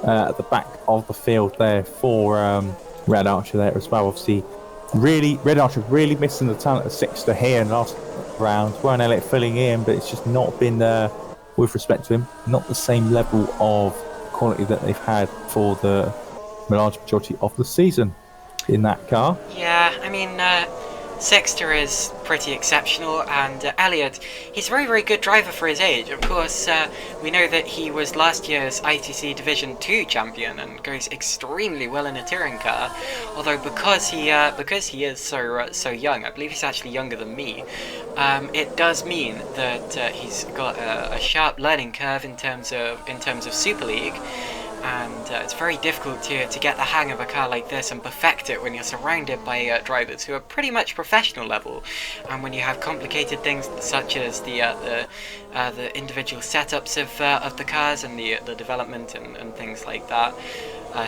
at the back of the field there for Red Archer there as well. Obviously, Red Archer really missing the talent of Sixter here in the last round. Ryan Elliott filling in, but it's just not been with respect to him, not the same level of quality that they've had for the large majority of the season in that car. Yeah, I mean, Sexter is pretty exceptional, and Elliott, he's a very, very good driver for his age. Of course, we know that he was last year's ITC Division 2 champion and goes extremely well in a touring car. Although because he is so young, I believe he's actually younger than me. It does mean that he's got a sharp learning curve in terms of Super League. And it's very difficult to get the hang of a car like this and perfect it when you're surrounded by drivers who are pretty much professional level, and when you have complicated things such as the individual setups of the cars and the development and things like that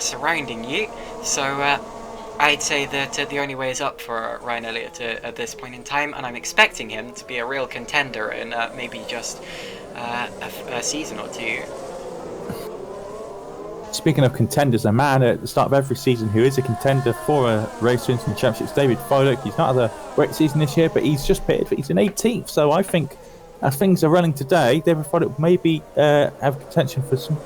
surrounding you. So I'd say that the only way is up for Ryan Elliott at this point in time, and I'm expecting him to be a real contender in maybe just a season or two. Speaking of contenders, a man at the start of every season who is a contender for a race wins in the championships, David Folek. He's not had a great season this year, but he's just pitted. He's in 18th, so I think as things are running today, David Folek maybe have contention for some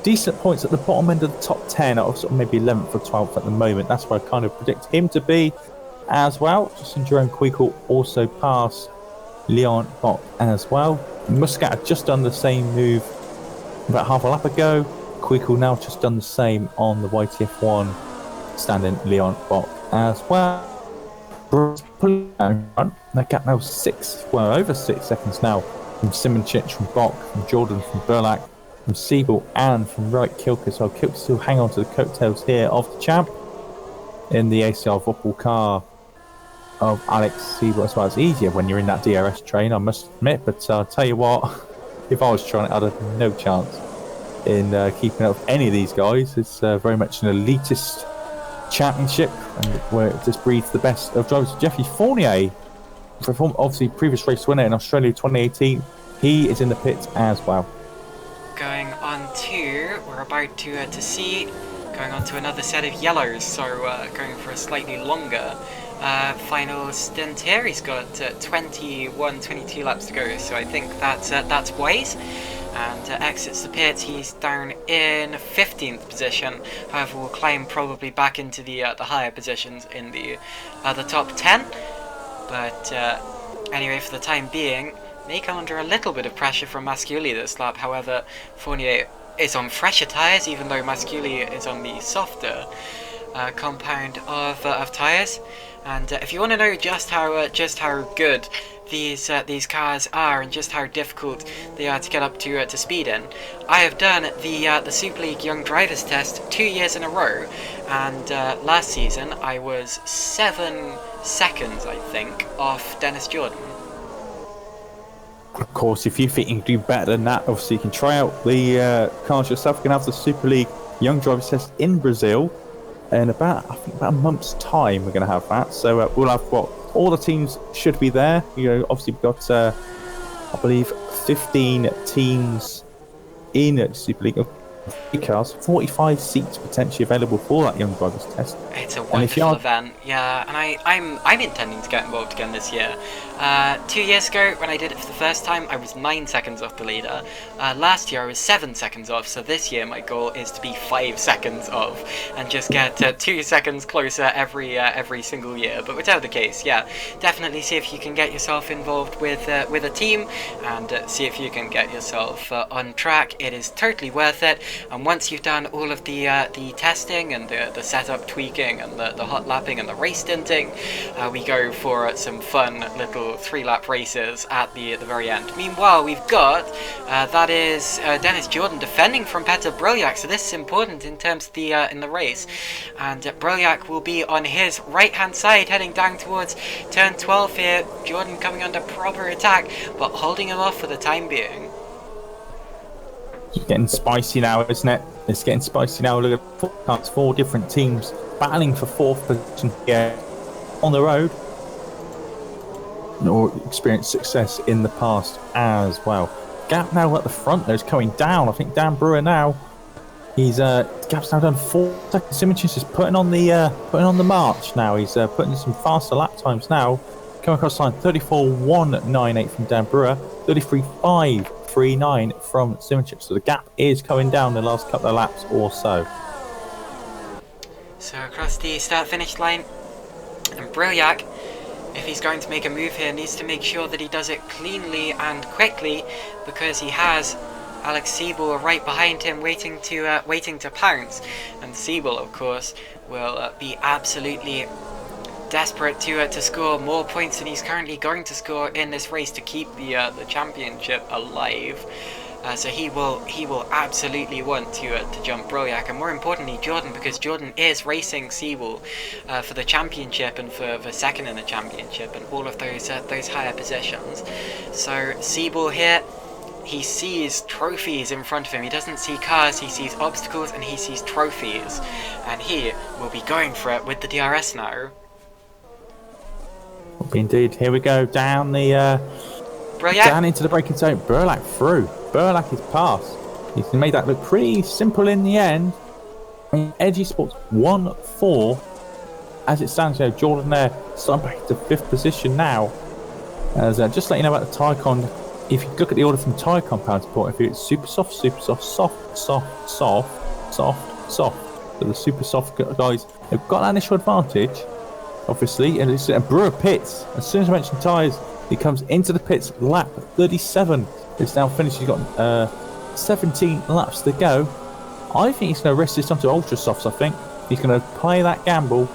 decent points at the bottom end of the top 10, or sort of maybe 11th or 12th at the moment. That's where I kind of predict him to be as well. Justin Jerome Quickle also passed Leon Bock as well. Muscat just done the same move about half a lap ago. Quickle now just done the same on the YTF1 stand-in Leon Bock as well. That gap now over 6 seconds now from Simonchich, from Bock, from Jordan, from Burlak, from Siebel, and from Wright Kilker. So Kilker still hang on to the coattails here of the champ in the ACR Voppel car of Alex Siebel as well. It's easier when you're in that DRS train, I must admit, but I'll tell you what, if I was trying it, I'd have no chance in keeping up with any of these guys. It's very much an elitist championship, and where it just breeds the best of drivers. Jeffrey Fournier, obviously previous race winner in Australia 2018, he is in the pits as well. Going on to, we're about to see, going on to another set of yellows, so going for a slightly longer final stint here. He's got 22 laps to go, so I think that's wise. And exits the pit. He's down in 15th position. However, will climb probably back into the higher positions in the top 10. But anyway, for the time being, may come under a little bit of pressure from Masciuli this lap. However, Fournier is on fresher tyres, even though Masciuli is on the softer compound of tyres. And if you want to know just how good these cars are and just how difficult they are to get up to speed in, I have done the Super League Young Drivers Test 2 years in a row, and last season I was 7 seconds, I think, off Dennis Jordan. Of course, if you think you can do better than that, obviously you can try out the cars yourself. You can have the Super League Young Drivers Test in Brazil in about a month's time. We're going to have that, so we'll have all the teams should be there. Obviously we've got I believe 15 teams in Super League. cars, 45 seats potentially available for that Young Drivers test. It's a wonderful event, yeah, and I'm intending to get involved again this year. 2 years ago, when I did it for the first time, I was 9 seconds off the leader. Last year, I was 7 seconds off, so this year my goal is to be 5 seconds off, and just get 2 seconds closer every single year. But whatever the case, yeah, definitely see if you can get yourself involved with a team, and see if you can get yourself on track. It is totally worth it, and once you've done all of the testing and the setup tweaking and the hot lapping and the race stinting, we go for some fun little 3-lap races at the very end. Meanwhile, we've got that is Dennis Jordan defending from Petter Bryljac, so this is important in terms of the in the race, and Bryljac will be on his right hand side heading down towards turn 12 here. Jordan coming under proper attack but holding him off for the time being. It's getting spicy now, isn't it? It's getting spicy now. Look at 4 different teams battling for 4th position here on the road, or experienced success in the past as well. Gap now at the front though is coming down. I think Dan Brewer now, he's Gap's now done 4 seconds. Simracing is putting on the march now. He's putting some faster lap times now. Coming across line 34.198 from Dan Brewer, 33.539 from Simracing. So the gap is coming down the last couple of laps or so. So across the start-finish line, and Bryljac, if he's going to make a move here, needs to make sure that he does it cleanly and quickly, because he has Alex Siebel right behind him waiting to pounce, and Siebel, of course, will be absolutely desperate to score more points than he's currently going to score in this race to keep the championship alive. So he will absolutely want to jump Bryljac, and more importantly Jordan, because Jordan is racing Siebel for the championship and for second in the championship and all of those higher positions. So Siebel here, he sees trophies in front of him. He doesn't see cars, he sees obstacles and he sees trophies, and he will be going for it with the DRS now. Indeed, here we go down the down into the braking zone. Bryljac through. Bryljac is past. He's made that look pretty simple in the end. Edgy Sports 1-4. As it stands, Jordan there starting back to 5th position now. As just let you know about the Tycon. If you look at the order from Tycon power support, if it's super soft, soft, soft, soft. So the super soft guys have got that initial advantage, obviously, and it's Brewer pits. As soon as I mention tyres, he comes into the pits, lap 37. It's now finished. He's got 17 laps to go. I think he's going to rest this onto ultra softs. I think he's going to play that gamble,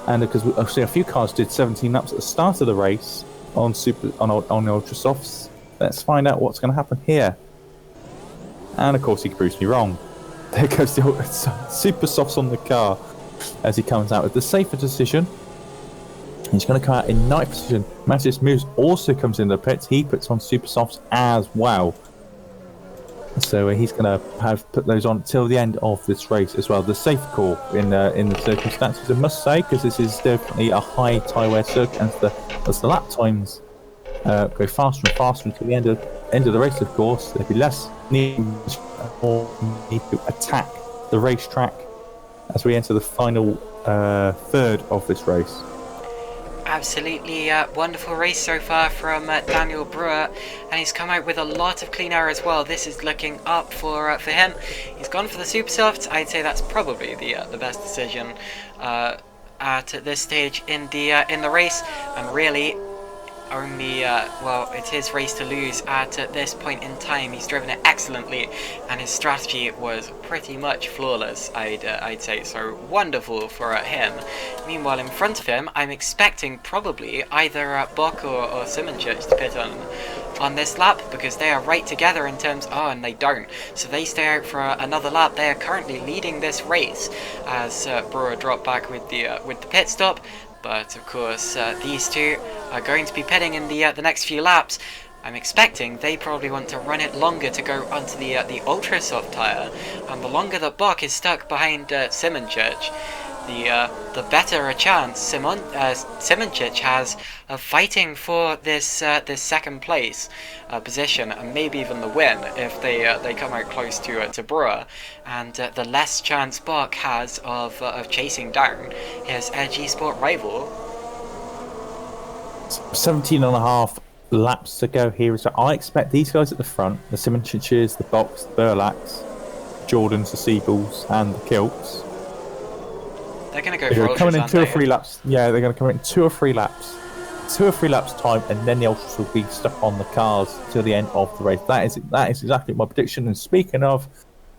and because obviously a few cars did 17 laps at the start of the race on the ultra softs. Let's find out what's going to happen here. And of course, he proves me wrong. There goes the super softs on the car as he comes out with the safer decision. He's going to come out in 9th position. Matthias Moos also comes into the pits. He puts on super softs as well. So he's going to have put those on till the end of this race as well. The safe call in the circumstances, I must say, because this is definitely a high tyre wear circuit, and as the lap times go faster and faster until the end of the race, of course, there'll be less need to attack the racetrack as we enter the final third of this race. Absolutely wonderful race so far from Daniel Brewer, and he's come out with a lot of clean air as well. This is looking up for him. He's gone for the super softs. I'd say that's probably the best decision at this stage in the race, and really only well, it's his race to lose at this point in time. He's driven it excellently, and his strategy was pretty much flawless, I'd say. So wonderful for him. Meanwhile, in front of him, I'm expecting probably either Bock or Simracing to pit on this lap, because they are right together in terms. Oh, and they don't, so they stay out for another lap. They are currently leading this race as Brewer dropped back with the pit stop. But of course, these two are going to be pitting in the next few laps. I'm expecting they probably want to run it longer to go onto the ultra soft tyre, and the longer that Bock is stuck behind Simracing, the better a chance Simracing has of fighting for this this second place position, and maybe even the win if they come out close to Brewer, and the less chance Bach has of chasing down his Edge Sport rival. 17 and a half laps to go here. So I expect these guys at the front, the Simracics, the Box, the Burlaks, Jordans, the Seagulls, and the Kilts. They're going to go for coming ultras, in 2 or 3 laps. Yeah, they're going to come in 2 or 3 laps. 2 or 3 laps time, and then the ultras will be stuck on the cars till the end of the race. That is exactly my prediction. And speaking of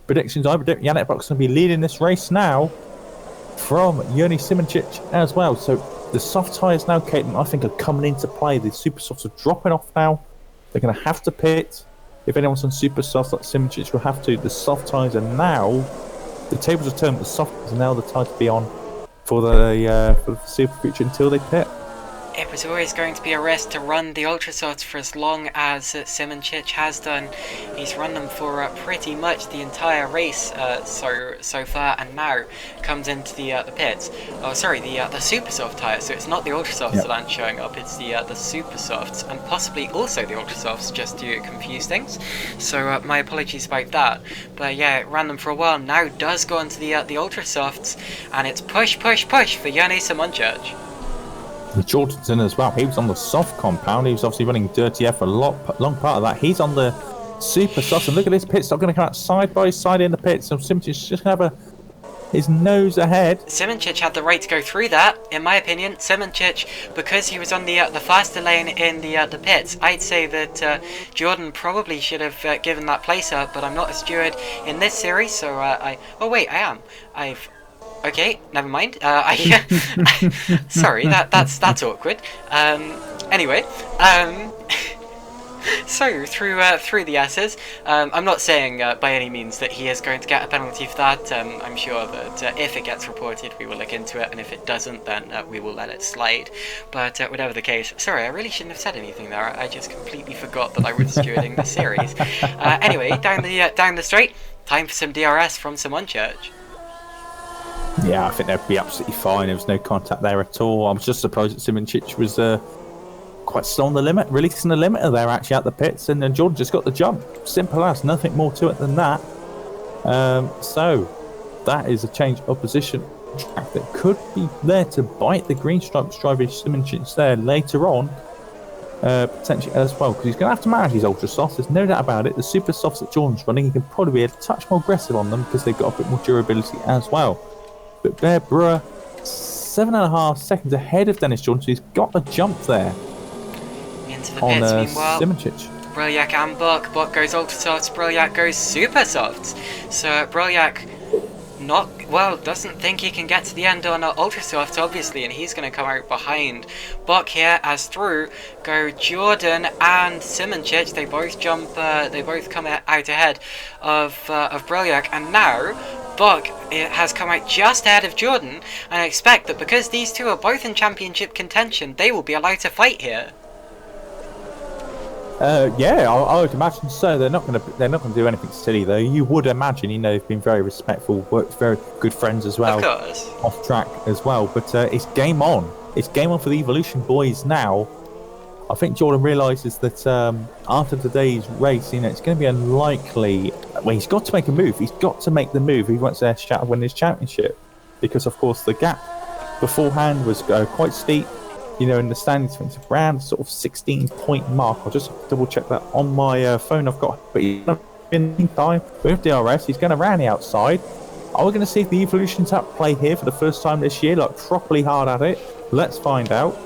predictions, I predict Yannick Buck's going to be leading this race now from Joni Simracing as well. So the soft tyres now, Caitlin, I think are coming into play. The super softs are dropping off now. They're going to have to pit. If anyone's on super softs like Simracing will have to. The soft tyres are now, the tables are turned, the soft tyres are now the tyre to be on for the foreseeable future until they pit. It was always going to be a risk to run the ultra softs for as long as Simracing has done. He's run them for pretty much the entire race so far, and now comes into the pits. Oh, sorry, the super soft tyres. So it's not the ultra softs that aren't showing up. It's the super softs, and possibly also the ultra softs, just to confuse things. So my apologies about that. But yeah, it ran them for a while. Now does go into the ultra softs, and it's push for Joni Simracing. Jordan's in as well. He was on the soft compound. He was obviously running Dirty F for a long part of that. He's on the super soft, and look at this pit stop going to come out side by side in the pits. So Simracing's just going to have his nose ahead. Simracing had the right to go through that, in my opinion. Simracing, because he was on the faster lane in the pits, I'd say that Jordan probably should have given that place up, but I'm not a steward in this series, so oh wait, I am. Okay, never mind. Sorry, that's awkward. Anyway, so through the S's, I'm not saying by any means that he is going to get a penalty for that. I'm sure that if it gets reported, we will look into it, and if it doesn't, then we will let it slide. But whatever the case, sorry, I really shouldn't have said anything there. I just completely forgot that I was stewarding the series. Anyway, down the straight, time for some DRS from Simracing. Yeah, I think they'd be absolutely fine. There was no contact there at all. I was just surprised that Simracing was quite slow on the limit, releasing the limiter there actually at the pits, and then Jordan just got the jump. Simple as, nothing more to it than that. So that is a change of position track that could be there to bite the green stripes driver Simracing there later on, potentially as well, because he's going to have to manage these ultra softs. There's no doubt about it. The super softs that Jordan's running, he can probably be a touch more aggressive on them because they've got a bit more durability as well. But Bear Brewer, 7.5 seconds ahead of Dennis Jordan, so he's got a jump there. Into the pits, meanwhile. Simracing. Brylyak and Bach. Bach goes ultra softs, Brylyak goes super softs. So Brylyak doesn't think he can get to the end on ultra softs, obviously, and he's going to come out behind Bach here, as through go Jordan and Simracing. They both jump, they both come out ahead of Brylyak, and now Bach has come out just ahead of Jordan, and I expect that because these two are both in championship contention, they will be allowed to fight here. Yeah, I would imagine so. They're not going to do anything silly though. You would imagine, they've been very respectful, worked very good friends as well, of course, off track as well. But it's game on. It's game on for the Evolution boys now. I think Jordan realises that after today's race, it's going to be unlikely. Well, he's got to make a move. He's got to make the move if he wants to win his championship, because of course the gap beforehand was quite steep. In the standings, I think it's around sort of 16-point mark. I'll just double check that on my phone I've got. But in the meantime, with DRS, he's going around the outside. Are we going to see if the Evolution's at play here for the first time this year, like properly hard at it? Let's find out.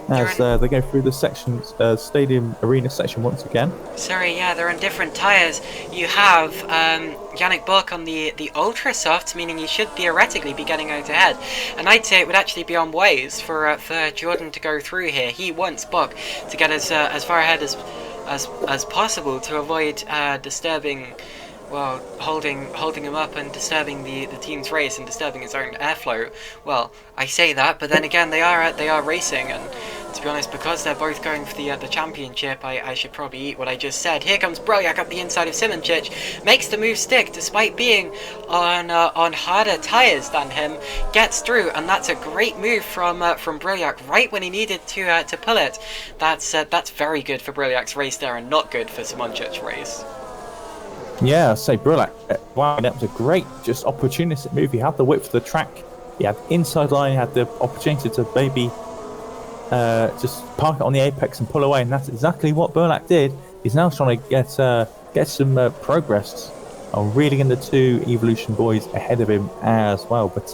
As they go through the sections, stadium arena section once again. Sorry, yeah, they're on different tyres. You have Yannick Bach on the ultra softs, meaning he should theoretically be getting out ahead. And I'd say it would actually be on ways for Jordan to go through here. He wants Bach to get as far ahead as possible to avoid disturbing well, holding him up and disturbing the team's race and disturbing his own airflow. Well, I say that, but then again, they are racing, and to be honest, because they're both going for the championship, I should probably eat what I just said. Here comes Broliak up the inside of Simracing, makes the move stick despite being on harder tyres than him, gets through, and that's a great move from Broliak right when he needed to pull it. That's very good for Broliak's race there, and not good for Simracing's race. Yeah, I say Broliak, wow, that was a great, just opportunistic move. He had the width of the track, he had the inside line, he had the opportunity to maybe just park it on the apex and pull away, and that's exactly what Broliak did. He's now trying to get some progress on reeling the two Evolution boys ahead of him as well. But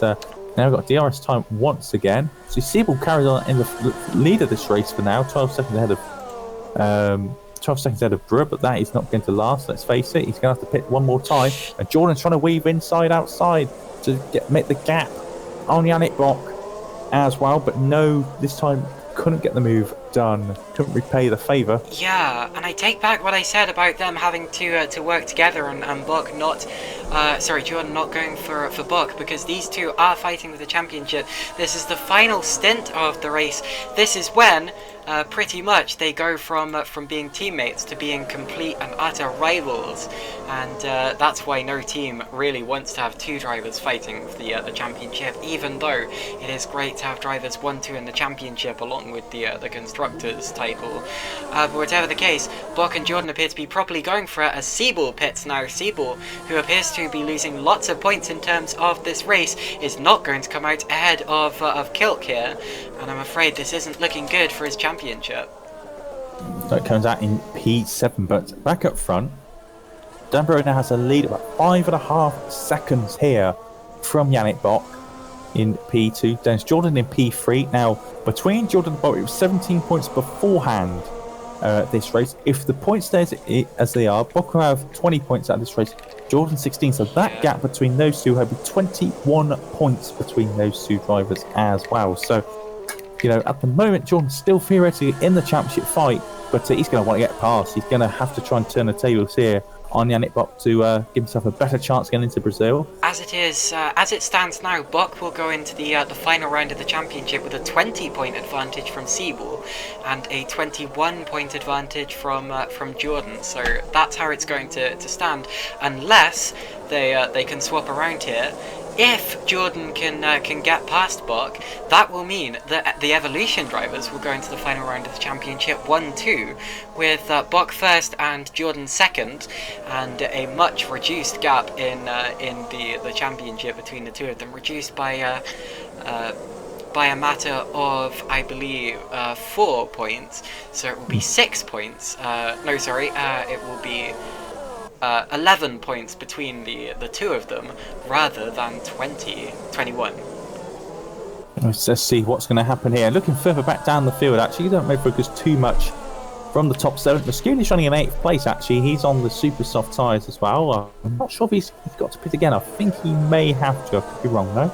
now we've got DRS time once again. So Siebel carries on in the lead of this race for now, 12 seconds ahead of Brewer, but that is not going to last. Let's face it, he's going to have to pit one more time. And Jordan's trying to weave inside outside to make the gap on Yannick Bock as well, but no, this time couldn't get the move done, couldn't repay the favour. Yeah, and I take back what I said about them having to work together, and Bock not, Jordan not going for Bock, because these two are fighting for the championship. This is the final stint of the race. This is when pretty much they go from being teammates to being complete and utter rivals, and that's why no team really wants to have two drivers fighting for the championship, even though it is great to have drivers 1-2 in the championship along with the constructors title. But whatever the case, Bock and Jordan appear to be properly going for it as Siebel pits now. Siebel, who appears to be losing lots of points in terms of this race, is not going to come out ahead of Kilk here, and I'm afraid this isn't looking good for his championship. So it comes out in P7, but back up front, Dan Brewer now has a lead of about 5.5 seconds here from Yannick Bock in P2. Then it's Jordan in P3. Now, between Jordan and Bock, it was 17 points beforehand this race. If the points stay as they are, Bock will have 20 points out of this race, Jordan 16. So that gap between those two will be 21 points between those two drivers as well. So, you know, at the moment, Jordan's still theoretically in the championship fight, but he's going to want to get past. He's going to have to try and turn the tables here on Yannick Bock to give himself a better chance getting into Brazil. As it stands now, Bock will go into the final round of the championship with a 20-point advantage from Siebel and a 21-point advantage from Jordan. So that's how it's going to stand, unless they can swap around here. If Jordan can get past Bock, that will mean that the Evolution drivers will go into the final round of the championship 1-2, with Bock first and Jordan second, and a much reduced gap in the championship between the two of them, reduced by a matter of, I believe, 4 points. So it will be 6 points. It will be 11 points between the two of them, rather than 21. Let's see what's going to happen here. Looking further back down the field, actually, you don't really focus too much from the top 7. Masculi's running in 8th place, actually. He's on the super soft tyres as well. I'm not sure if he's got to pit again. I think he may have to. I could be wrong, though.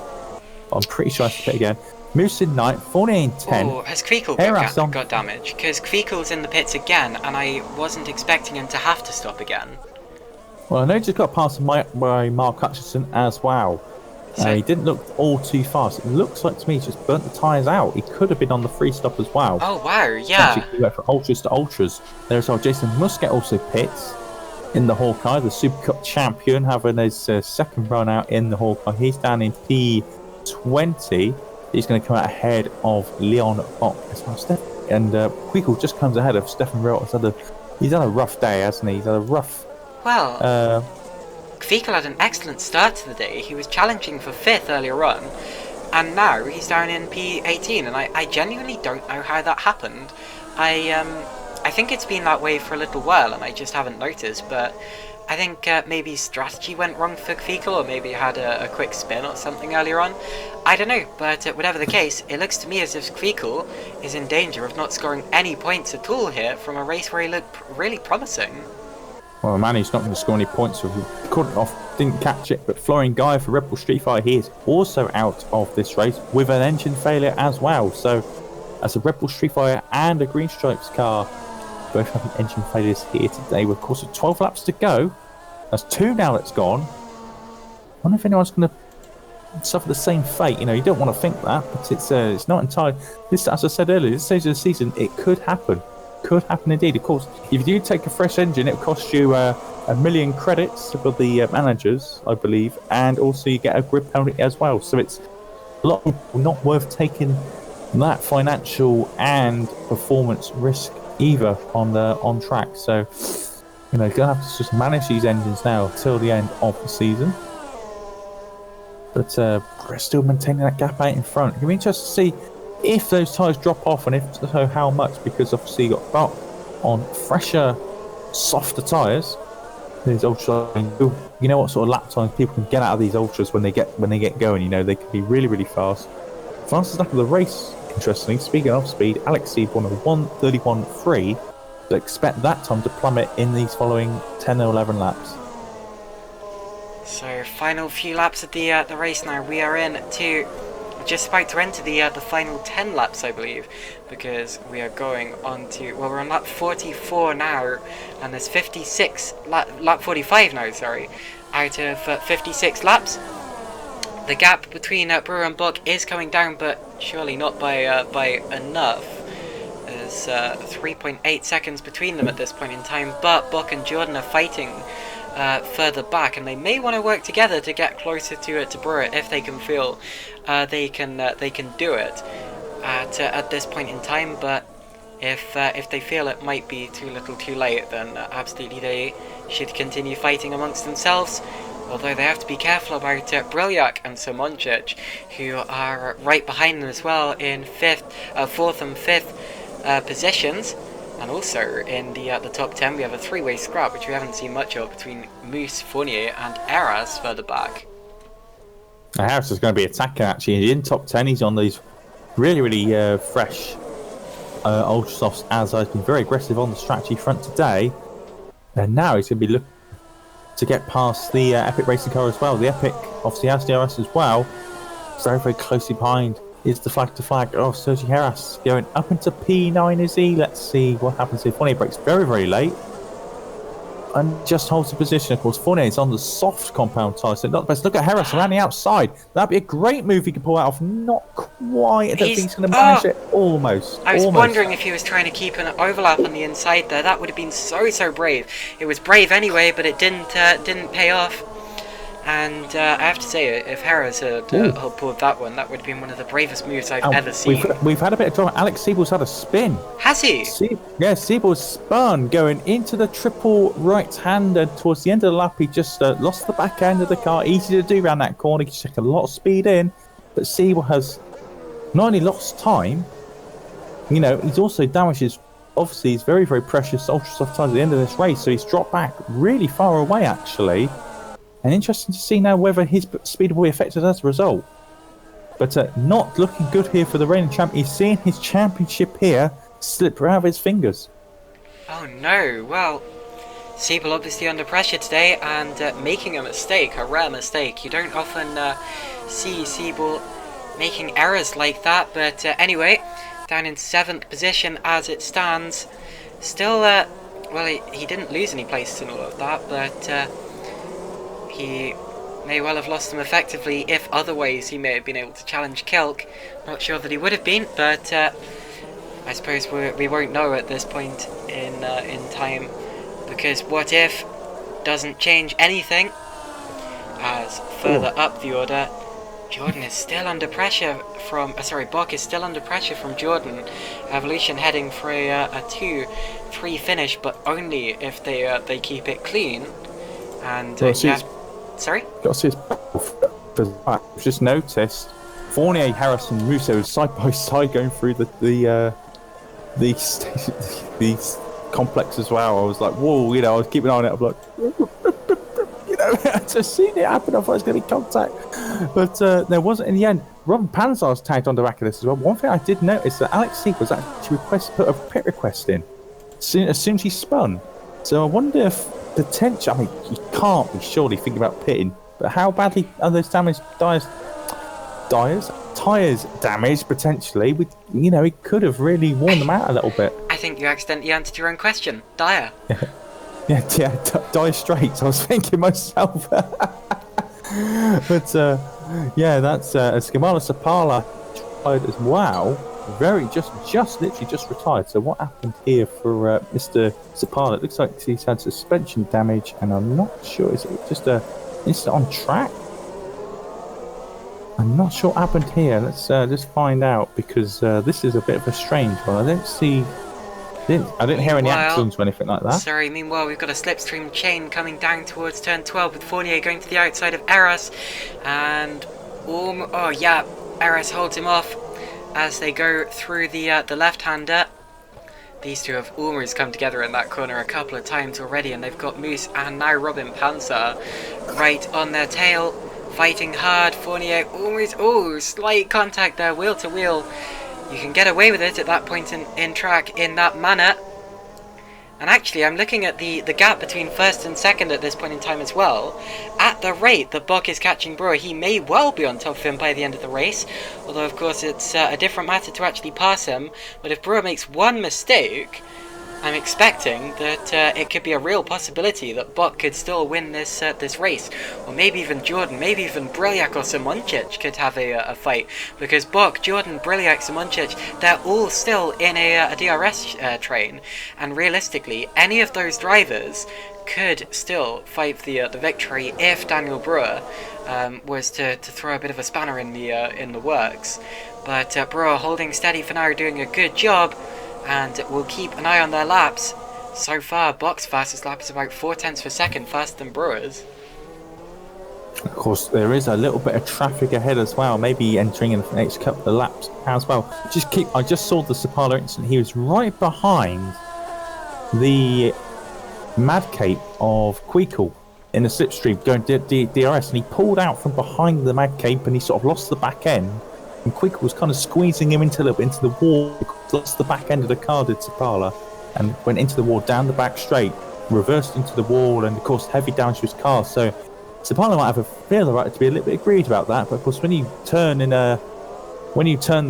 But I'm pretty sure I have to pit again. Moose in 9th, 14 in 10. Oh, has Kvikl got damage? Because Kvikl's in the pits again, and I wasn't expecting him to have to stop again. Well, I know he just got past by Mark Hutchinson as well. He didn't look all too fast. It looks like to me he just burnt the tyres out. He could have been on the free stop as well. Oh, wow, yeah. Actually, he went from ultras to ultras. There's our Jason Muscat also pits in the Hawkeye, the Super Cup champion, having his second run out in the Hawkeye. He's down in P20. He's going to come out ahead of Leon Bock as well. And Kvikl just comes ahead of Stefan Reuter. He's had a rough day, hasn't he? He's had a rough... Well, Kvikl had an excellent start to the day. He was challenging for 5th earlier on, and now he's down in P18, and I genuinely don't know how that happened. I think it's been that way for a little while, and I just haven't noticed, but I think maybe strategy went wrong for Kvikl, or maybe he had a quick spin or something earlier on. I don't know, but whatever the case, it looks to me as if Kvikl is in danger of not scoring any points at all here from a race where he looked really promising. Well, a man who's not going to score any points, so didn't catch it, but Florian Guy for Red Bull Street Fighter, he is also out of this race with an engine failure as well. So, as a Red Bull Street Fighter and a Green Stripes car, both having engine failures here today, with of course 12 laps to go. That's 2 now that's gone. I wonder if anyone's going to suffer the same fate. You don't want to think that, but it's not entirely. This, as I said earlier, this stage of the season, it could happen. Could happen indeed. Of course, if you do take a fresh engine, it will cost you 1 million credits for the managers, I believe, and also you get a grid penalty as well. So it's a lot not worth taking that financial and performance risk either on track. So you're gonna have to just manage these engines now till the end of the season. But we're still maintaining that gap out in front. It'll be interesting to see if those tyres drop off, and if so, how much, because obviously you got Bart on fresher, softer tyres. These ultra, you know what sort of lap times people can get out of these ultras when they get going. They can be really, really fast. Fastest lap of the race, interestingly, speaking of speed, Alex Sieb won a 1:31.3. So expect that time to plummet in these following 10 or 11 laps. So final few laps of the race now. We are just about to enter the final 10 laps, I believe, because we are going on to, well, we're on lap 44 now, and there's lap 45 now, sorry, out of 56 laps. The gap between Brewer and Buck is coming down, but surely not by enough. There's 3.8 seconds between them at this point in time, but Buck and Jordan are fighting further back, and they may want to work together to get closer to Brewer if they can feel they can do it at this point in time. But if they feel it might be too little too late, then absolutely they should continue fighting amongst themselves, although they have to be careful about Brilyak and Simonjic, who are right behind them as well in 4th and 5th positions. And also in the top 10 we have a 3-way scrap, which we haven't seen much of, between Moose, Fournier and Eras further back. Harris is going to be attacking actually. In top 10 he's on these really, really fresh Ultra Softs, as I've been very aggressive on the strategy front today. And now he's going to be looking to get past the Epic racing car as well. The Epic obviously has DRS as well. It's very, very closely behind is the flag to flag. Oh, Sergi Harris going up into P9, is he? Let's see what happens here. Fournier breaks very, very late and just holds the position. Of course, Fournier is on the soft compound tyre, so not the best. Look at Harris around the outside. That'd be a great move he could pull out off. Not quite. I don't think he's going to manage it. Almost. I was wondering if he was trying to keep an overlap on the inside there. That would have been so brave. It was brave anyway, but it didn't pay off. And I have to say, if Harris had pulled that one, that would have been one of the bravest moves I've ever seen. We've had a bit of drama. Alex Siebel's had a spin. Has he? Siebel's spun going into the triple right-hander. Towards the end of the lap, he just lost the back end of the car. Easy to do around that corner. He can check a lot of speed in. But Siebel has not only lost time, he's also damaged his, obviously, his very, very precious ultra soft tyres at the end of this race. So he's dropped back really far away, actually. And interesting to see now whether his speed will be affected as a result. But not looking good here for the reigning champ. He's seeing his championship here slip out of his fingers. Oh no, well, Siebel obviously under pressure today and making a mistake, a rare mistake. You don't often see Siebel making errors like that, but anyway, down in 7th position as it stands. Still, well, he didn't lose any places in all of that, but he may well have lost them effectively. If otherwise he may have been able to challenge Kelk. Not sure that he would have been, but I suppose we won't know at this point in time, because what if doesn't change anything. As further up the order, Jordan is still under pressure from Buck is still under pressure from Jordan. Evolution heading for a 2-3 finish, but only if they keep it clean. And sorry? Got to see his I've just noticed Fournier, Harris and Russo side by side going through these complex as well. I was like, whoa, I was keeping an eye on it. I'm like, I just seen it happen. I thought it was going to be contact. But there wasn't in the end. Robin Panzar was tagged on the back of this as well. One thing I did notice that Alex Sieg was actually put a pit request in as soon as he spun. So I wonder if potential. I mean, you can't be surely thinking about pitting, but how badly are those damaged tyres damaged potentially? He could have really worn them out a little bit. I think you accidentally answered your own question. Dire. dire straits. I was thinking myself. But yeah, that's Skimala Sapala retired as well. Literally just retired. So what happened here for Mr. Sapala? It looks like he's had suspension damage, and I'm not sure. Is it just a incident on track? I'm not sure what happened here. Let's just find out, because this is a bit of a strange one. I didn't hear any accidents or anything like that. Sorry, meanwhile, we've got a slipstream chain coming down towards turn 12 with Fournier going to the outside of Eras. And, Eras holds him off as they go through the left-hander. These two have almost come together in that corner a couple of times already, and they've got Moose and now Robin Panzer right on their tail, fighting hard. Fournier almost, slight contact there, wheel to wheel. You can get away with it at that point in track in that manner. And actually, I'm looking at the gap between first and second at this point in time as well. At the rate that Bock is catching Brewer, he may well be on top of him by the end of the race. Although, of course, it's a different matter to actually pass him. But if Brewer makes one mistake, I'm expecting that it could be a real possibility that Bock could still win this race. Or maybe even Jordan, maybe even Brilyak or Simončić could have a fight. Because Bock, Jordan, Brilyak, Simončić, they're all still in a DRS train. And realistically, any of those drivers could still fight for the victory if Daniel Brewer was to throw a bit of a spanner in the works. But Brewer holding steady for now, doing a good job. And we'll keep an eye on their laps. So far, Bock's fastest lap is about 0.4 per second faster than Brewer's. Of course, there is a little bit of traffic ahead as well, maybe entering in the next couple of laps as well. I just saw the Sapala incident. He was right behind the Mad Cape of Queekle in the slipstream going to DRS, and he pulled out from behind the Mad Cape, and he sort of lost the back end. And Queekle was kind of squeezing him a little bit into the wall. Lost the back end of the car, did Sapala, and went into the wall down the back straight, reversed into the wall, and of course heavy damage to his car. So Sapala might have a feel right to be a little bit aggrieved about that. But of course, when you turn the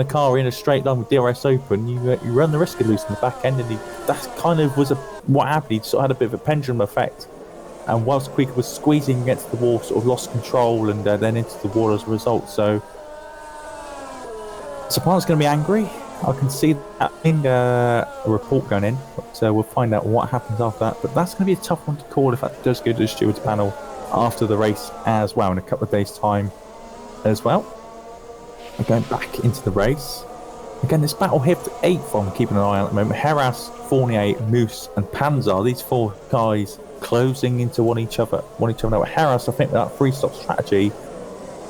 car in a straight line with DRS open, you run the risk of losing the back end, and that kind of was what happened. He sort of had a bit of a pendulum effect, and whilst Queekle was squeezing against the wall, sort of lost control and then into the wall as a result. So Sapala's going to be angry. I can see that in a report going in, but we'll find out what happens after that. But that's going to be a tough one to call if that does go to the stewards panel after the race as well, in a couple of days' time as well. We're going back into the race. Again, this battle here for 8th, I'm keeping an eye on at the moment. Heras, Fournier, Moose and Panzer, these four guys closing into one each other now. Heras, I think, with that three-stop strategy,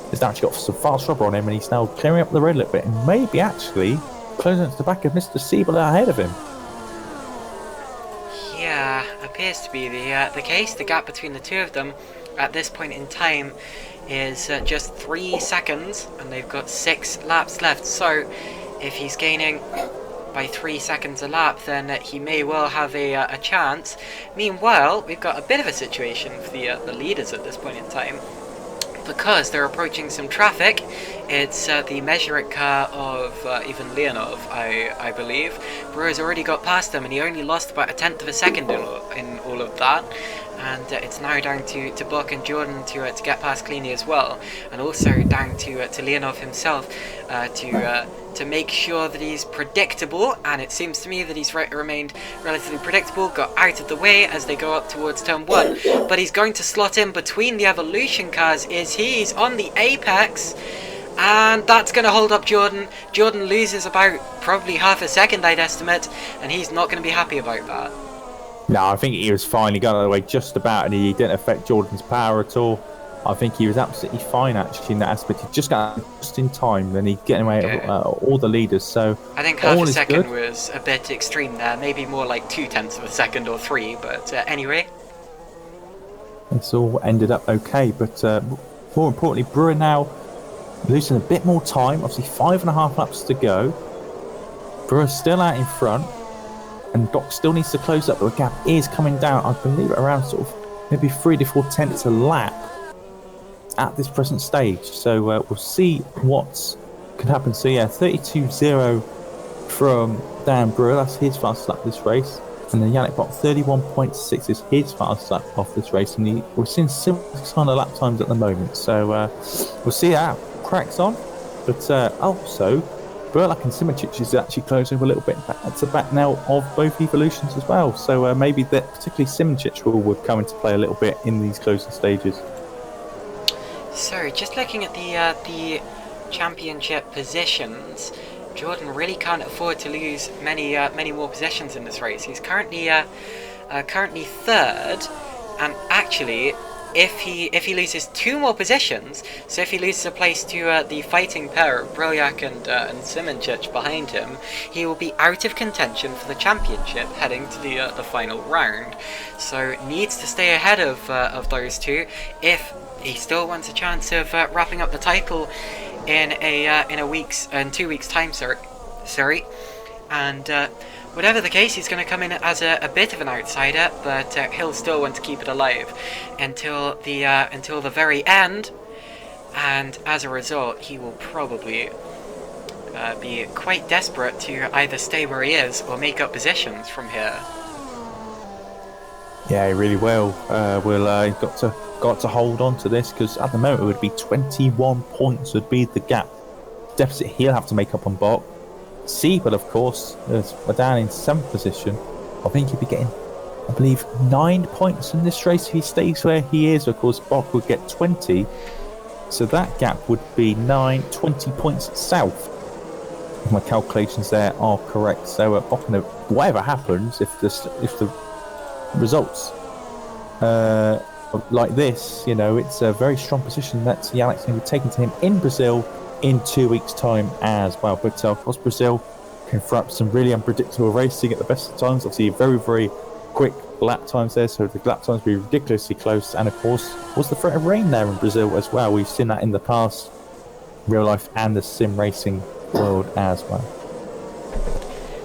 has actually got some fast rubber on him, and he's now clearing up the road a little bit, and maybe actually closing to the back of Mr. Siebel ahead of him. Yeah, appears to be the case. The gap between the two of them at this point in time is just 3 seconds, and they've got 6 laps left. So if he's gaining by 3 seconds a lap, then he may well have a chance. Meanwhile, we've got a bit of a situation for the leaders at this point in time, because they're approaching some traffic. It's the measuring car of Ivan Leonov, I believe. Brewer's already got past them, and he only lost about 1/10 of a second in all of that. And it's now down to Bock and Jordan to get past cleanly as well, and also down to Leonov himself to make sure that he's predictable. And it seems to me that he's remained relatively predictable. Got out of the way as they go up towards turn 1, but he's going to slot in between the Evolution cars. He's on the apex, and that's going to hold up Jordan. Jordan loses about probably half a second, I'd estimate, and he's not going to be happy about that. No, I think he was fine. He got out of the way just about, and he didn't affect Jordan's power at all. I think he was absolutely fine, actually, in that aspect. He just got just in time, and he's getting away all the leaders. So I think half a second was a bit extreme there. Maybe more like 0.2 of a second or 3, but anyway. It's all ended up okay, but more importantly, Brewer now losing a bit more time. Obviously, 5.5 laps to go. Brewer's still out in front, and Doc still needs to close up, but the gap is coming down, I believe, around sort of maybe 3 to 4 tenths a lap at this present stage. So we'll see what can happen. So yeah, 32.0 from Dan Brewer. That's his fastest lap this race. And then Yannick Bock, 31.6 is his fastest lap off this race, and we're seeing similar kind of lap times at the moment. So we'll see how it cracks on. But also, Burlak and Simracing is actually closing a little bit back to back now of both evolutions as well. So maybe that particularly Simracing would come into play a little bit in these closing stages. So just looking at the championship positions, Jordan really can't afford to lose many more positions in this race. He's currently third, and actually, if he loses 2 more positions, so if he loses a place to the fighting pair of Brylyak and Simracing behind him, he will be out of contention for the championship heading to the final round. So needs to stay ahead of those two if he still wants a chance of wrapping up the title in 2 weeks time. Sorry, and whatever the case, he's going to come in as a bit of an outsider, but he'll still want to keep it alive until the very end, and as a result, he will probably be quite desperate to either stay where he is or make up positions from here. Yeah, he really will. Got to hold on to this, because at the moment it would be 21 points would be the gap deficit he'll have to make up on Bock. Siebel, of course, is down in 7th position. I think he'll be getting, I believe, 9 points in this race if he stays where he is. Of course, Bock would get 20, so that gap would be 20 points south. If my calculations there are correct. So Bock, whatever happens, if the results like this, it's a very strong position that Yannick's going to be taken to him in Brazil in 2 weeks' time as well. But of course, Brazil can throw up some really unpredictable racing at the best of times. Obviously, very, very quick lap times there, so the lap times will be ridiculously close. And of course, was the threat of rain there in Brazil as well. We've seen that in the past, real life and the sim racing world as well.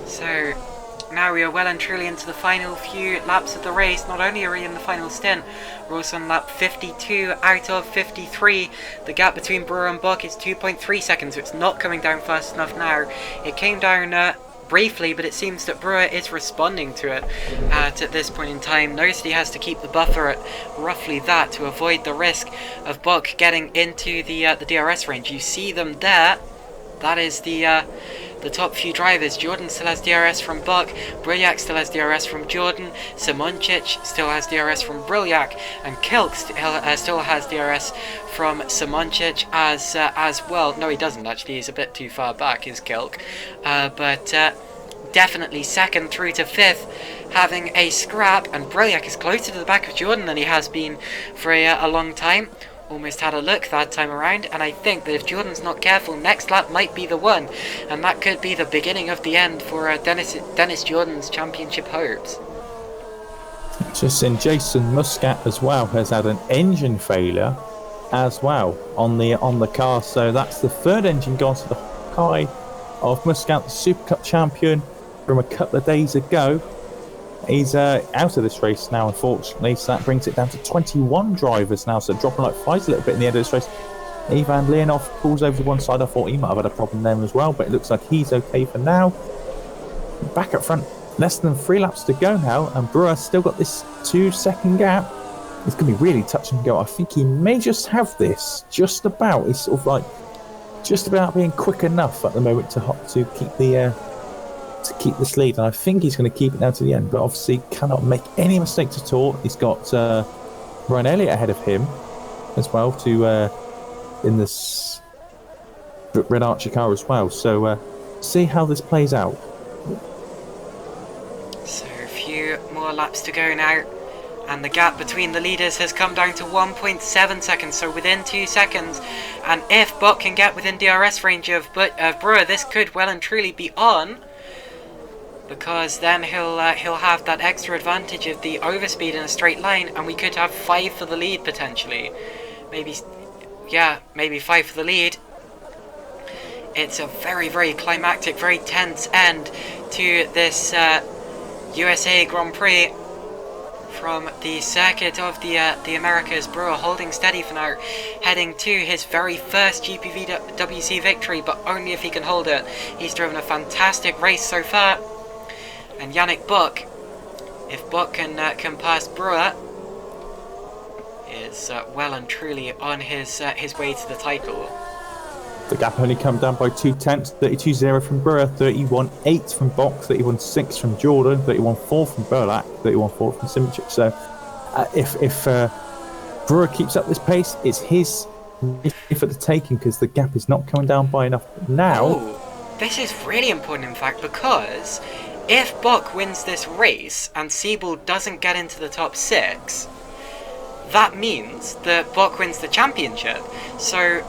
So now we are well and truly into the final few laps of the race. Not only are we in the final stint, we're also on lap 52 out of 53. The gap between Brewer and Bock is 2.3 seconds, so it's not coming down fast enough now. It came down briefly, but it seems that Brewer is responding to it at this point in time. Knows that he has to keep the buffer at roughly that to avoid the risk of Bock getting into the DRS range. You see them there. That is the top few drivers. Jordan still has DRS from Bock, Brylyak still has DRS from Jordan, Simracing still has DRS from Brylyak, and Kilk still has DRS from Simracing as well. No, he doesn't actually, he's a bit too far back, is Kilk. But definitely second through to 5th, having a scrap, and Brylyak is closer to the back of Jordan than he has been for a long time. Almost had a look that time around, and I think that if Jordan's not careful, next lap might be the one, and that could be the beginning of the end for Dennis Jordan's championship hopes. Just in Jason Muscat as well has had an engine failure as well on the car, so that's the 3rd engine gone to the high of Muscat, the Super Cup champion from a couple of days ago. He's out of this race now, unfortunately, so that brings it down to 21 drivers now, so dropping like 5 a little bit in the end of this race. Ivan Leonov pulls over to one side. I thought he might have had a problem there as well, but it looks like he's okay for now. Back up front, less than 3 laps to go now, and Brewer still got this 2-second gap. It's going to be really touch and go. I think he may just have this, just about. It's sort of like just about being quick enough at the moment to keep this lead, and I think he's going to keep it down to the end, but obviously cannot make any mistakes at all. He's got Ryan Elliott ahead of him as well in this Red Archer car as well, so see how this plays out. So a few more laps to go now, and the gap between the leaders has come down to 1.7 seconds, so within 2 seconds, and if Bock can get within DRS range of Brewer, this could well and truly be on, because then he'll have that extra advantage of the overspeed in a straight line, and we could have 5 for the lead potentially. Maybe 5 for the lead. It's a very, very climactic, very tense end to this USA Grand Prix from the circuit of the Americas. Brewer holding steady for now, heading to his very first GPVWC victory, but only if he can hold it. He's driven a fantastic race so far. And Yannick Bock If Buck can pass Brewer, is well and truly on his way to the title. The gap only come down by 0.2, 32.0 from Brewer, 31.8 from Bock, 31.6 from Jordan, 31.4 from Burlak, 31.4 from Simracing. So if Brewer keeps up this pace, it's his for the taking, because the gap is not coming down by enough now. Ooh, this is really important, in fact, because if Buck wins this race and Siebel doesn't get into the top 6, that means that Buck wins the championship. So,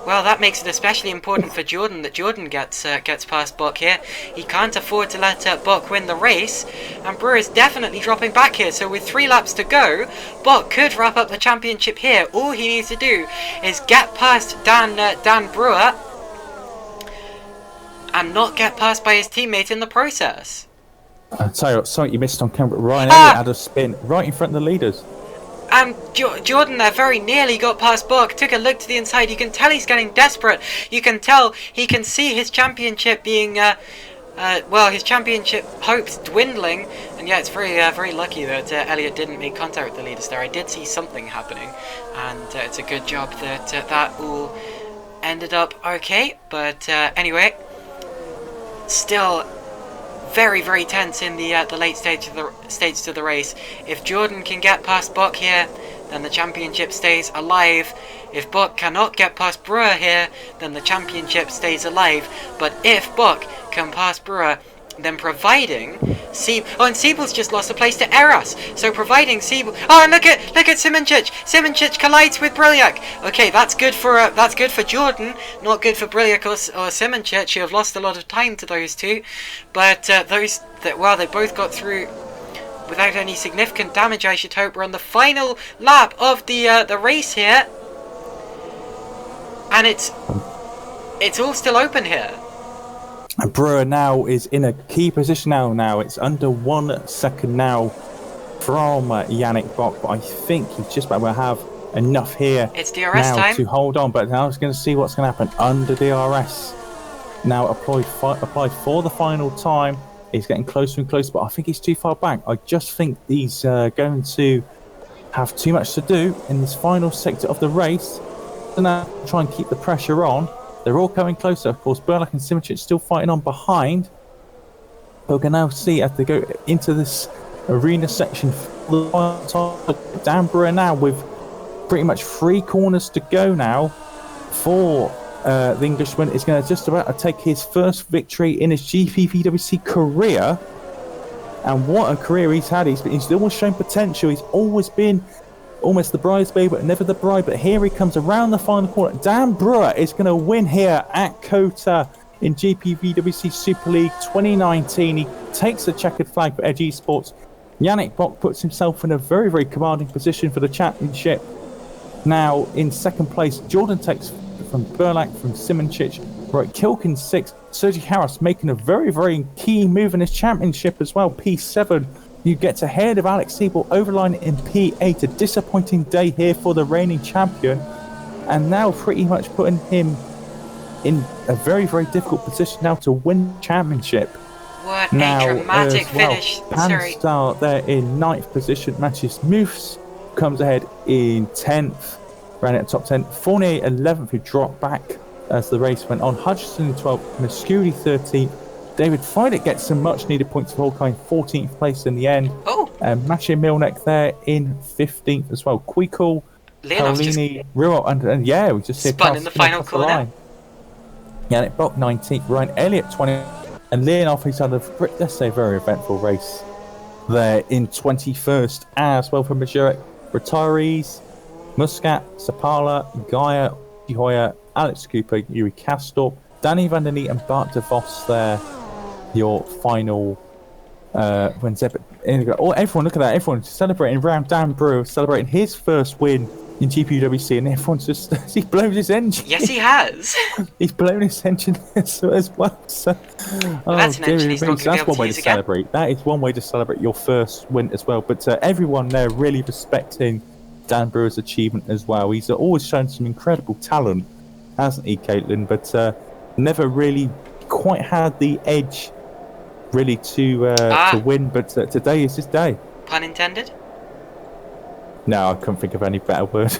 well, that makes it especially important for Jordan that Jordan gets past Buck here. He can't afford to let Buck win the race, and Brewer is definitely dropping back here. So with 3 laps to go, Buck could wrap up the championship here. All he needs to do is get past Dan Brewer and not get passed by his teammate in the process. I'll tell you what, something you missed on camera. Ryan Elliott had a spin right in front of the leaders. And Jordan there very nearly got past Buck, took a look to the inside. You can tell he's getting desperate. You can tell he can see his championship being, his championship hopes dwindling. And yeah, it's very lucky that Elliott didn't make contact with the leaders there. I did see something happening, and it's a good job that that all ended up okay. But anyway, still very tense in the late stage of the race. If Jordan can get past Buck here, then the championship stays alive. If Buck cannot get past Brewer here, then the championship stays alive. But if Buck can pass Brewer, then providing and Siebel's just lost a place to Eras. So providing Siebel, and look at Simracing. Simracing collides with Brilliak. Okay, that's good for Jordan, not good for Brilliak or Simracing. You have lost a lot of time to those two, but they both got through without any significant damage, I should hope. We're on the final lap of the race here, and it's all still open here. And Brewer now is in a key position now. It's under 1 second now from Yannick Bock, but I think he's just about to have enough here. It's DRS now time to hold on, but now I was going to see what's going to happen under DRS. Now applied for the final time. He's getting closer and closer, but I think he's too far back. I just think he's going to have too much to do in this final sector of the race. So now try and keep the pressure on. They're all coming closer. Of course, Burlak and Simracing still fighting on behind. But we can now see as they go into this arena section, Dan Brewer now with pretty much 3 corners to go now for the Englishman. Is going to just about to take his first victory in his GPVWC career. And what a career he's had. He's always shown potential. He's always been almost the bridesmaid, but never the bride. But here he comes around the final corner. Dan Brewer is going to win here at Kota in GPVWC Super League 2019. He takes the checkered flag for Edge Esports. Yannick Bock puts himself in a very commanding position for the championship. Now in second place, Jordan takes from Burlak, from Simracing. Right, Kilkin 6. Sergi Harris making a very key move in his championship as well. P7. You get ahead of Alex Siebel, overline in P8. A disappointing day here for the reigning champion, and now pretty much putting him in a very difficult position now to win the championship. What a dramatic finish. Panstar there in 9th position. Matches Moose comes ahead in 10th, ran at top 10. Fournier 11th, who dropped back as the race went on. Hutchinson in 12th, Muscuri 13th. David Fidek gets some much-needed points for Holkein, 14th place in the end. Maciej Milnek there in 15th as well. Quickle, Paolini, Rio, and yeah, we just spun in the final corner. Yannick Bock 19th, Ryan Elliott 20th, and Leonov, who's had a, let's say, very eventful race there in 21st as well for Majorek. Retirees, Muscat, Sapala, Gaia, Hoya, Alex Cooper, Yuri Kastorp, Danny van der Neet and Bart de Vos there. Your final when everyone, look at that, everyone's celebrating around Dan Brewer, celebrating his first win in GPWC, and everyone's just he blows his engine. Yes, he has. He's blown his engine as well. So, that's an engine he's not going to be able to use again. Celebrate. That is one way to celebrate your first win as well. But everyone there really respecting Dan Brewer's achievement as well. He's always shown some incredible talent, hasn't he, Caitlin? But never really quite had the edge really to win, but today is his day. Pun intended? No, I couldn't think of any better word.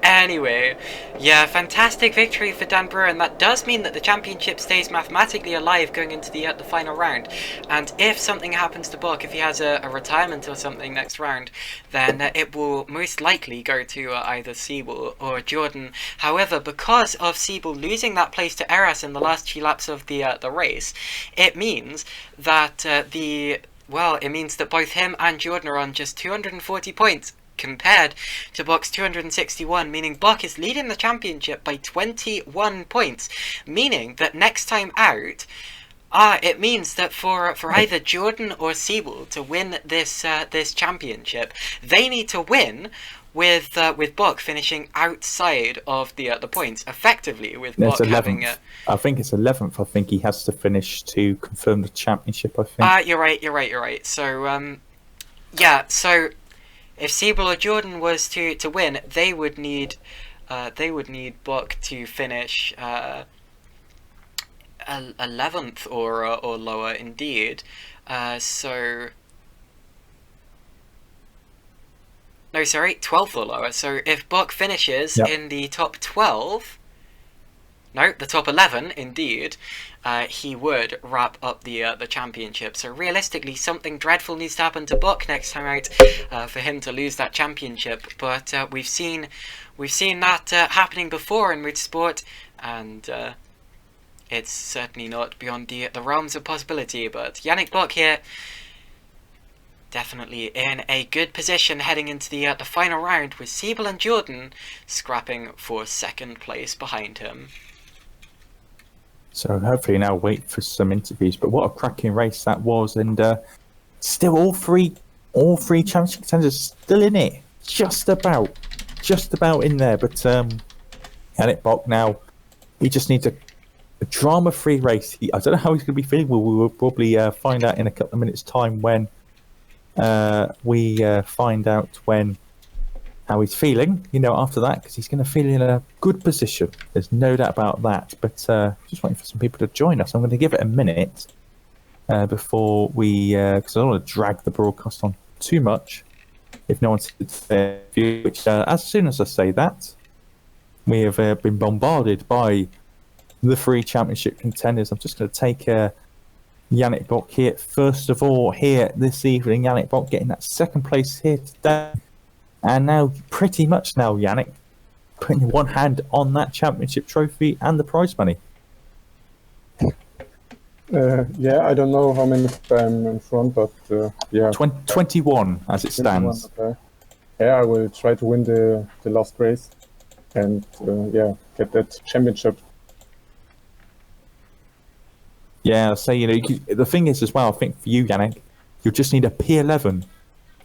Anyway, yeah, fantastic victory for Dan Brewer, and that does mean that the championship stays mathematically alive going into the final round. And if something happens to Buck, if he has a retirement or something next round, then it will most likely go to either Siebel or Jordan. However, because of Siebel losing that place to Eras in the last few laps of the race, it means that it means that both him and Jordan are on just 240 points compared to Buck's 261, meaning Buck is leading the championship by 21 points, meaning that next time out, it means that for either Jordan or Siebel to win this championship, they need to win with Buck finishing outside of the points, effectively with Buck having I think it's 11th. I think he has to finish to confirm the championship. I think. You're right. So so if Siebel or Jordan was to win, they would need Buck to finish 11th or lower, indeed. No, sorry, 12th or lower. So if Buck finishes in the top 12, no, the top 11, indeed, he would wrap up the championship. So realistically, something dreadful needs to happen to Buck next time out for him to lose that championship. But we've seen that happening before in motorsport, and it's certainly not beyond the realms of possibility. But Yannick Buck here, definitely in a good position heading into the final round, with Siebel and Jordan scrapping for second place behind him. So hopefully now wait for some interviews. But what a cracking race that was, and still all three championship contenders still in it, just about in there. But Yannick Buck now, he just needs a drama-free race. I don't know how he's going to be feeling. We will probably find out in a couple of minutes' time when we find out how he's feeling, after that, because he's going to feel in a good position. There's no doubt about that. But just waiting for some people to join us. I'm going to give it a minute before we, because I don't want to drag the broadcast on too much. If no one's there, which as soon as I say that, we have been bombarded by the three championship contenders. I'm just going to take Yannick Buck here. First of all, here this evening, Yannick Buck getting that second place here today. And now, pretty much now, Yannick, putting one hand on that championship trophy and the prize money. I don't know how many I'm in front, but 21 as it stands. 21, okay. Yeah, I will try to win the last race and get that championship. Yeah, so the thing is as well, I think for you, Yannick, you'll just need a P11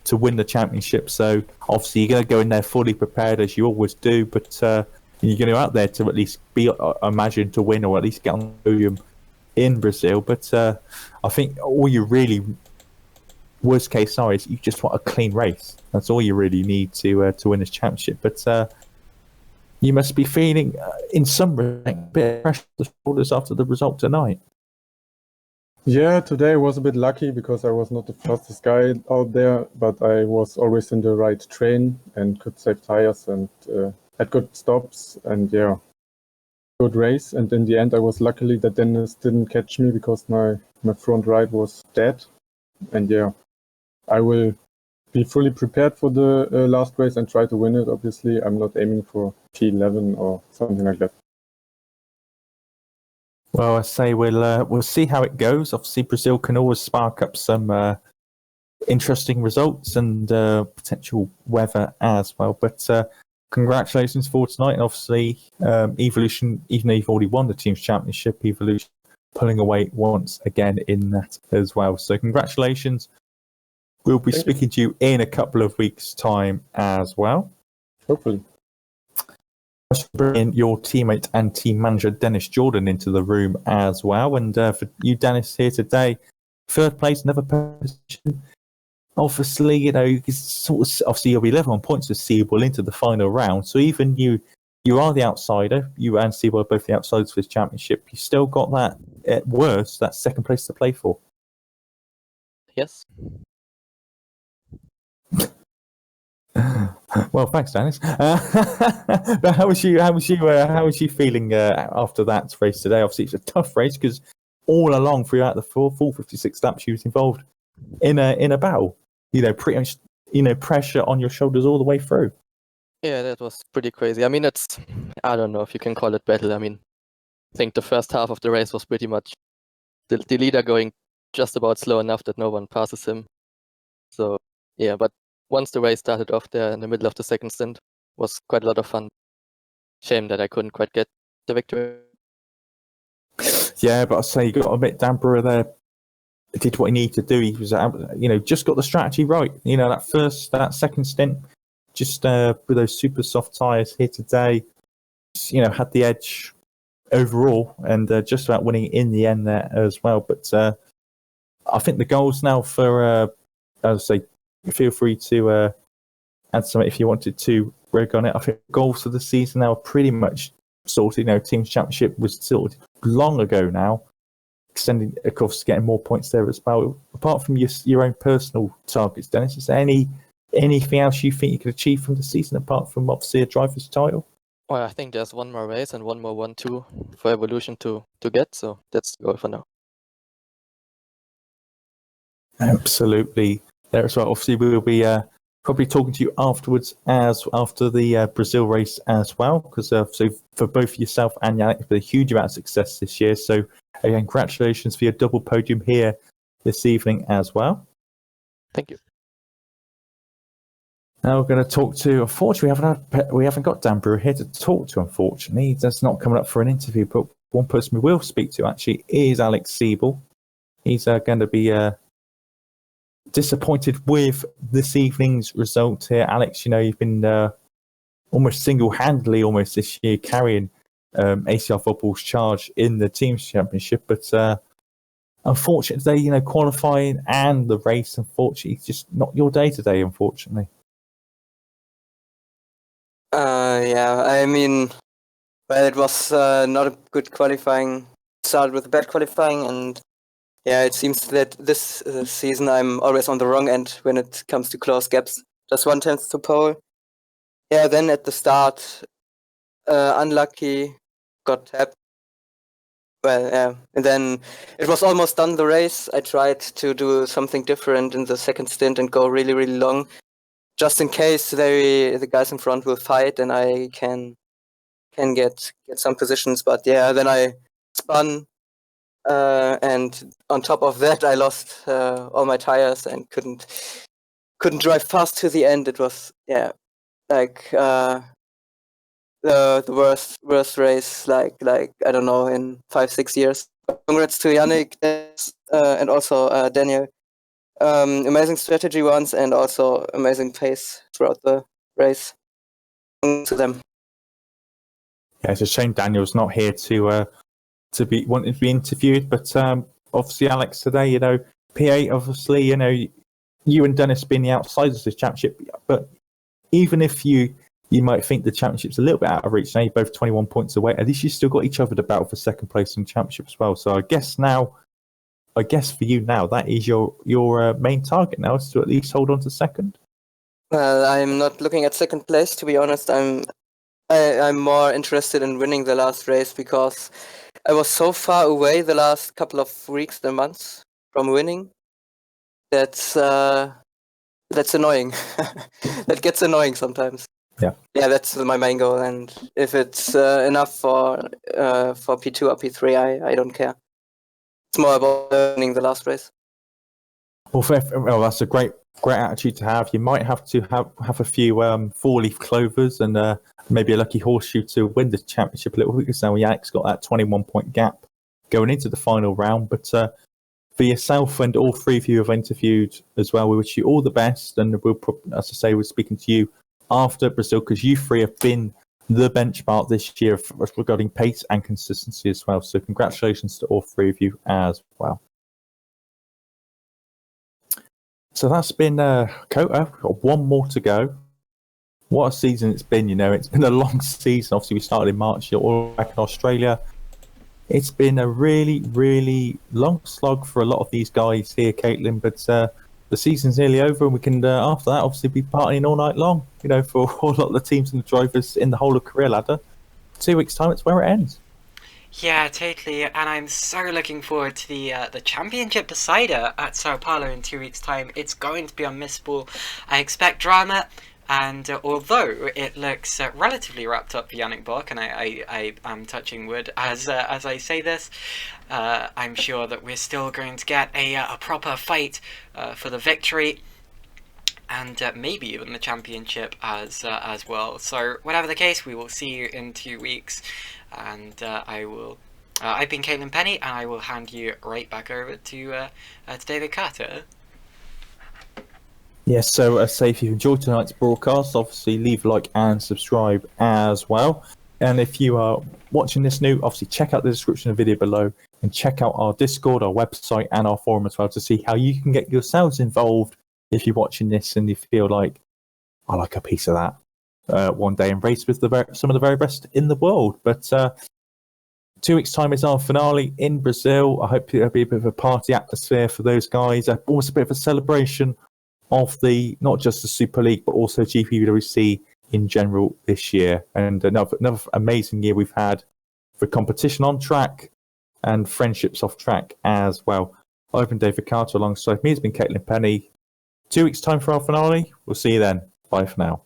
to win the championship. So obviously you're going to go in there fully prepared as you always do, but you're going to go out there to at least be imagined to win, or at least get on the podium in Brazil. But I think all you really, worst case scenario, is you just want a clean race. That's all you really need to win this championship. But you must be feeling in some respect a bit of pressure on the shoulders after the result tonight. Yeah, today I was a bit lucky because I was not the fastest guy out there, but I was always in the right train and could save tires and had good stops and good race. And in the end, I was luckily that Dennis didn't catch me because my front right was dead. And I will be fully prepared for the last race and try to win it. Obviously, I'm not aiming for P11 or something like that. Well, I say we'll see how it goes. Obviously, Brazil can always spark up some interesting results and potential weather as well. But congratulations for tonight. And obviously, Evolution, even though you've already won the Team's Championship, Evolution pulling away once again in that as well. So congratulations. We'll be speaking to you in a couple of weeks' time as well. Hopefully. Bring in your teammate and team manager Dennis Jordan into the room as well. And for you, Dennis, here today, third place, another position. Obviously, obviously you'll be 11 points to Siebel into the final round. So even you are the outsider. You and Siebel are both the outsiders for this championship. You still got that at worst, that's second place to play for. Yes. Well, thanks, Dennis. But how was you feeling after that race today? Obviously, it's a tough race because all along throughout the full 56 laps, you was involved in a battle. Pretty much, pressure on your shoulders all the way through. Yeah, that was pretty crazy. I mean, I don't know if you can call it battle. I mean, I think the first half of the race was pretty much the leader going just about slow enough that no one passes him. So, yeah, but once the race started off there in the middle of the second stint, was quite a lot of fun. Shame that I couldn't quite get the victory. Yeah, but I say you got to admit, Dan Brewer there did what he needed to do. He was, just got the strategy right. That second stint, just with those super soft tyres here today, had the edge overall and just about winning in the end there as well. But I think the goals now for, as I say, feel free to add something if you wanted to, Greg, on it. I think goals for the season now are pretty much sorted. Teams Championship was sorted long ago now. Extending, of course, getting more points there as well. Apart from your own personal targets, Dennis, is there anything else you think you could achieve from the season apart from obviously a driver's title? Well, I think there's one more race and one more 1-2 for Evolution to get, so that's the goal for now. Absolutely. There as well. Obviously, we will be probably talking to you afterwards, after the Brazil race as well, because so for both yourself and Yannick, a huge amount of success this year. So again, congratulations for your double podium here this evening as well. Thank you. Now we're going to talk to. Unfortunately, we haven't got Dan Brewer here to talk to. Unfortunately, that's not coming up for an interview. But one person we will speak to actually is Alex Siebel. He's going to be disappointed with this evening's result here. Alex, you've been almost single-handedly this year carrying ACR Football's charge in the Teams Championship, but unfortunately, qualifying and the race, unfortunately, it's just not your day today, unfortunately. Yeah, I mean, well, it was not a good qualifying. Started with a bad qualifying, and yeah, it seems that this season I'm always on the wrong end when it comes to close gaps. Just 1/10 to pole. Yeah, then at the start, unlucky, got tapped. Well, yeah, and then it was almost done the race. I tried to do something different in the second stint and go really, really long, just in case the guys in front will fight and I can get some positions. But yeah, then I spun. And on top of that, I lost all my tires and couldn't drive fast to the end. It was like the worst race like I don't know in 5-6 years. Congrats to Yannick and also Daniel. Amazing strategy once and also amazing pace throughout the race. Congrats to them. Yeah, it's a shame Daniel's not here to be wanting to be interviewed, but obviously Alex today, P8, obviously, you and Dennis being the outsiders of this championship, but even if you might think the championship's a little bit out of reach, now you're both 21 points away, at least you still got each other to battle for second place in the championship as well. So I guess for you now, that is your main target now, is to at least hold on to second. Well, I'm not looking at second place, to be honest. I'm more interested in winning the last race because I was so far away the last couple of weeks and months from winning. That's annoying. That gets annoying sometimes. Yeah, that's my main goal, and if it's enough for P2 or P3, I don't care. It's more about winning the last race. Well, that's a great attitude to have. You might have to have a few 4-leaf clovers and maybe a lucky horseshoe to win the championship a little bit, because now Yannick's got that 21-point gap going into the final round. But for yourself and all three of you have interviewed as well, we wish you all the best, and we'll, as I say, we're speaking to you after Brazil, because you three have been the benchmark this year regarding pace and consistency as well. So congratulations to all three of you as well. So that's been Kota. Got one more to go. What a season it's been, It's been a long season. Obviously, we started in March. You're all back in Australia. It's been a really, really long slog for a lot of these guys here, Caitlin, but the season's nearly over, and we can, after that, obviously be partying all night long, for a lot of the teams and the drivers in the whole of career ladder. 2 weeks' time, it's where it ends. Yeah, totally, and I'm so looking forward to the championship decider at Sao Paulo in 2 weeks' time. It's going to be unmissable. I expect drama, and although it looks relatively wrapped up for Yannick Bock, and I am touching wood as I say this, I'm sure that we're still going to get a proper fight for the victory. And maybe even the championship as well. So whatever the case, we will see you in 2 weeks, and I've been Caitlin Penny, and I will hand you right back over to David Carter. Yes, so say if you enjoyed tonight's broadcast, obviously leave a like and subscribe as well. And if you are watching this new, obviously check out the description of the video below, and check out our Discord, our website, and our forum as well to see how you can get yourselves involved if you're watching this and you feel like, I like a piece of that one day and race with some of the very best in the world. But 2 weeks' time is our finale in Brazil. I hope it'll be a bit of a party atmosphere for those guys. Almost a bit of a celebration of not just the Super League, but also GPVWC in general this year. And another amazing year we've had for competition on track and friendships off track as well. I've been David Carter, alongside me has been Caitlin Penny. 2 weeks' time for our finale. We'll see you then. Bye for now.